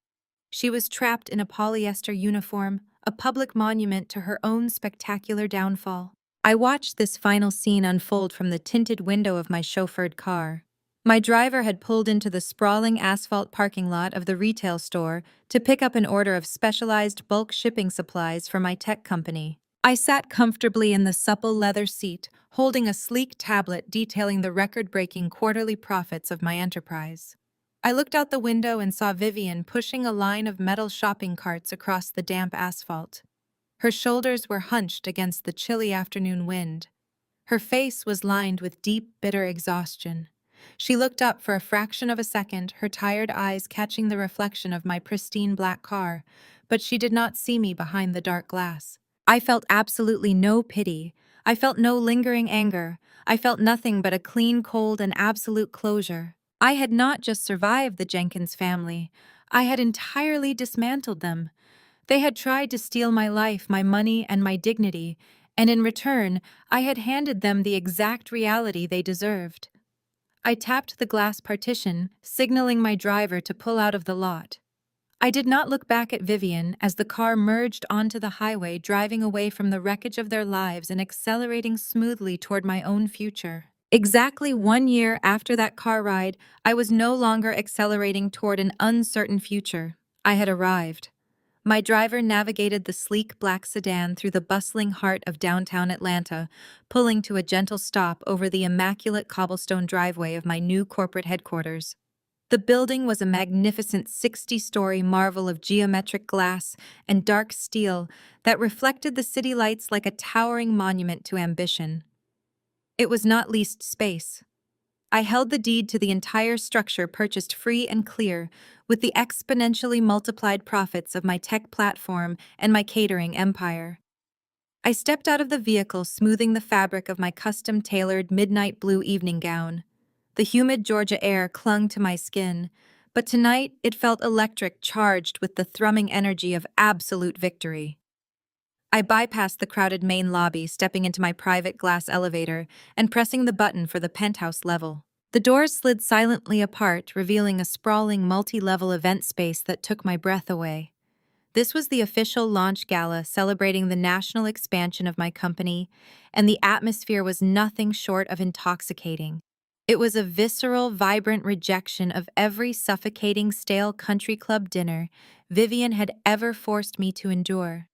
She was trapped in a polyester uniform, a public monument to her own spectacular downfall. I watched this final scene unfold from the tinted window of my chauffeured car. My driver had pulled into the sprawling asphalt parking lot of the retail store to pick up an order of specialized bulk shipping supplies for my tech company. I sat comfortably in the supple leather seat, holding a sleek tablet detailing the record-breaking quarterly profits of my enterprise. I looked out the window and saw Vivian pushing a line of metal shopping carts across the damp asphalt. Her shoulders were hunched against the chilly afternoon wind. Her face was lined with deep, bitter exhaustion. She looked up for a fraction of a second, her tired eyes catching the reflection of my pristine black car, but she did not see me behind the dark glass. I felt absolutely no pity. I felt no lingering anger. I felt nothing but a clean, cold, and absolute closure. I had not just survived the Jenkins family. I had entirely dismantled them. They had tried to steal my life, my money, and my dignity, and in return, I had handed them the exact reality they deserved. I tapped the glass partition, signaling my driver to pull out of the lot. I did not look back at Vivian as the car merged onto the highway, driving away from the wreckage of their lives and accelerating smoothly toward my own future. Exactly 1 year after that car ride, I was no longer accelerating toward an uncertain future. I had arrived. My driver navigated the sleek black sedan through the bustling heart of downtown Atlanta, pulling to a gentle stop over the immaculate cobblestone driveway of my new corporate headquarters. The building was a magnificent 60-story marvel of geometric glass and dark steel that reflected the city lights like a towering monument to ambition. It was not leased space. I held the deed to the entire structure, purchased free and clear, with the exponentially multiplied profits of my tech platform and my catering empire. I stepped out of the vehicle, smoothing the fabric of my custom-tailored midnight blue evening gown. The humid Georgia air clung to my skin, but tonight it felt electric, charged with the thrumming energy of absolute victory. I bypassed the crowded main lobby, stepping into my private glass elevator and pressing the button for the penthouse level. The doors slid silently apart, revealing a sprawling multi-level event space that took my breath away. This was the official launch gala celebrating the national expansion of my company, and the atmosphere was nothing short of intoxicating. It was a visceral, vibrant rejection of every suffocating, stale country club dinner Vivian had ever forced me to endure.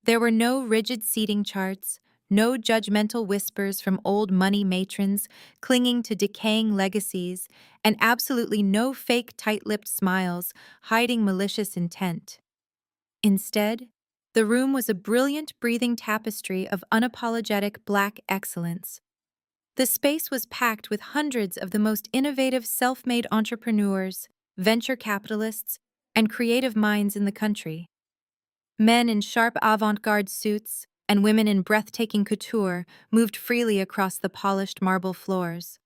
There were no rigid seating charts, no judgmental whispers from old money matrons clinging to decaying legacies, and absolutely no fake tight-lipped smiles hiding malicious intent. Instead, the room was a brilliant, breathing tapestry of unapologetic Black excellence. The space was packed with hundreds of the most innovative self-made entrepreneurs, venture capitalists, and creative minds in the country. Men in sharp avant-garde suits and women in breathtaking couture moved freely across the polished marble floors.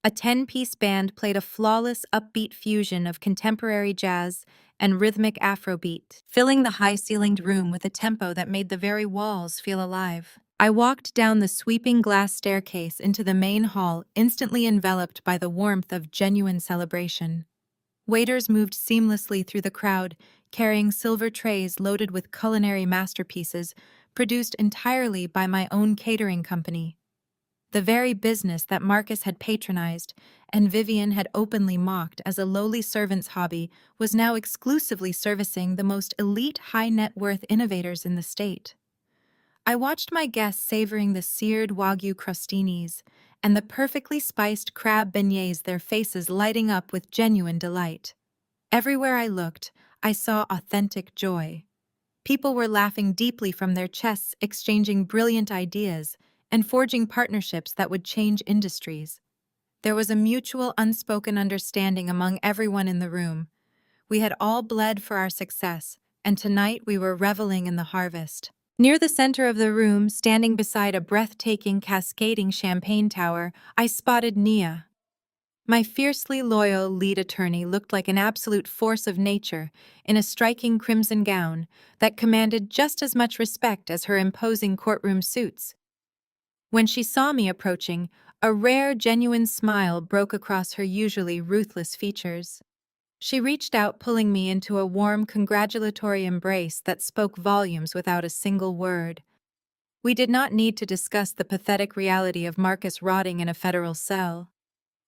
A 10-piece band played a flawless, upbeat fusion of contemporary jazz and rhythmic Afrobeat, filling the high-ceilinged room with a tempo that made the very walls feel alive. I walked down the sweeping glass staircase into the main hall, instantly enveloped by the warmth of genuine celebration. Waiters moved seamlessly through the crowd, carrying silver trays loaded with culinary masterpieces produced entirely by my own catering company. The very business that Marcus had patronized and Vivian had openly mocked as a lowly servant's hobby was now exclusively servicing the most elite high-net-worth innovators in the state. I watched my guests savoring the seared Wagyu crostinis and the perfectly spiced crab beignets, their faces lighting up with genuine delight. Everywhere I looked, I saw authentic joy. People were laughing deeply from their chests, exchanging brilliant ideas, and forging partnerships that would change industries. There was a mutual, unspoken understanding among everyone in the room. We had all bled for our success, and tonight we were reveling in the harvest. Near the center of the room, standing beside a breathtaking, cascading champagne tower, I spotted Nia. My fiercely loyal lead attorney looked like an absolute force of nature in a striking crimson gown that commanded just as much respect as her imposing courtroom suits. When she saw me approaching, a rare, genuine smile broke across her usually ruthless features. She reached out, pulling me into a warm, congratulatory embrace that spoke volumes without a single word. We did not need to discuss the pathetic reality of Marcus rotting in a federal cell.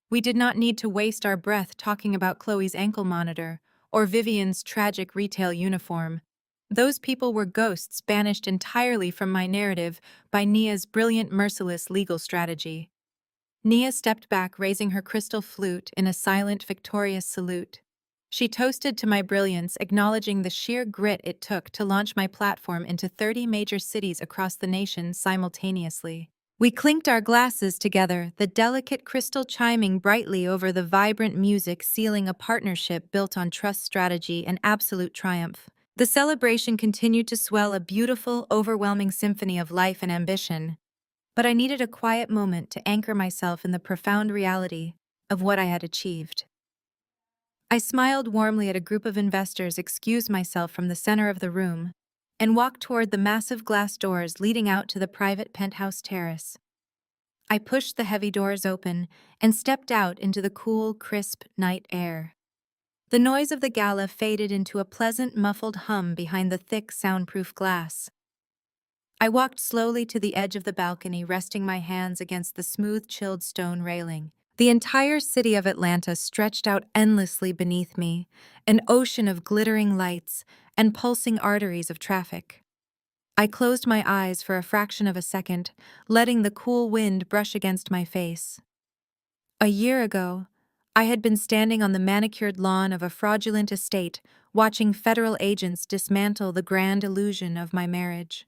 We did not need to waste our breath talking about Chloe's ankle monitor or Vivian's tragic retail uniform. Those people were ghosts banished entirely from my narrative by Nia's brilliant, merciless legal strategy. Nia stepped back, raising her crystal flute in a silent, victorious salute. She toasted to my brilliance, acknowledging the sheer grit it took to launch my platform into 30 major cities across the nation simultaneously. We clinked our glasses together, the delicate crystal chiming brightly over the vibrant music, sealing a partnership built on trust, strategy, and absolute triumph. The celebration continued to swell, a beautiful, overwhelming symphony of life and ambition. But I needed a quiet moment to anchor myself in the profound reality of what I had achieved. I smiled warmly at a group of investors, excused myself from the center of the room, and walked toward the massive glass doors leading out to the private penthouse terrace. I pushed the heavy doors open and stepped out into the cool, crisp night air. The noise of the gala faded into a pleasant, muffled hum behind the thick, soundproof glass. I walked slowly to the edge of the balcony, resting my hands against the smooth, chilled stone railing. The entire city of Atlanta stretched out endlessly beneath me, an ocean of glittering lights and pulsing arteries of traffic. I closed my eyes for a fraction of a second, letting the cool wind brush against my face. A year ago, I had been standing on the manicured lawn of a fraudulent estate, watching federal agents dismantle the grand illusion of my marriage.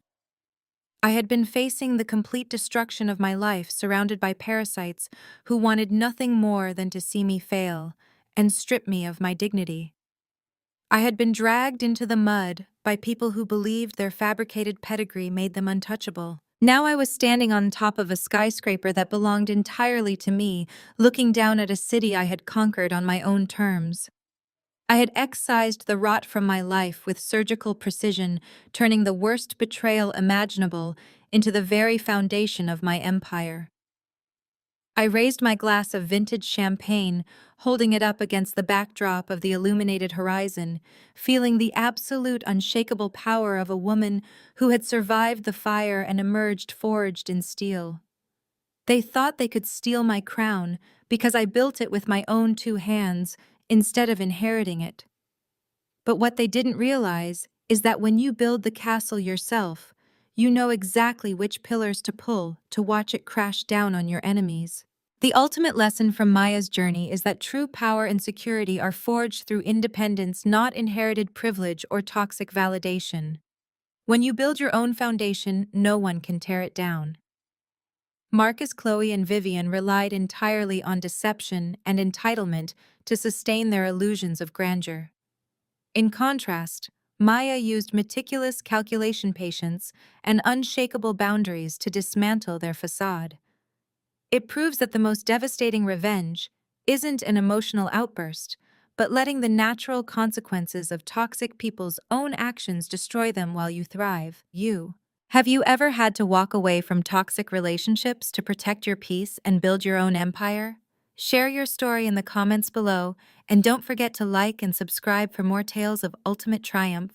I had been facing the complete destruction of my life, surrounded by parasites who wanted nothing more than to see me fail and strip me of my dignity. I had been dragged into the mud by people who believed their fabricated pedigree made them untouchable. Now I was standing on top of a skyscraper that belonged entirely to me, looking down at a city I had conquered on my own terms. I had excised the rot from my life with surgical precision, turning the worst betrayal imaginable into the very foundation of my empire. I raised my glass of vintage champagne, holding it up against the backdrop of the illuminated horizon, feeling the absolute unshakable power of a woman who had survived the fire and emerged forged in steel. They thought they could steal my crown because I built it with my own two hands instead of inheriting it. But what they didn't realize is that when you build the castle yourself, you know exactly which pillars to pull to watch it crash down on your enemies. The ultimate lesson from Maya's journey is that true power and security are forged through independence, not inherited privilege or toxic validation. When you build your own foundation, no one can tear it down. Marcus, Chloe, and Vivian relied entirely on deception and entitlement to sustain their illusions of grandeur. In contrast, Maya used meticulous calculation, patience, and unshakable boundaries to dismantle their facade. It proves that the most devastating revenge isn't an emotional outburst, but letting the natural consequences of toxic people's own actions destroy them while you thrive. Have you ever had to walk away from toxic relationships to protect your peace and build your own empire? Share your story in the comments below, and don't forget to like and subscribe for more tales of ultimate triumph.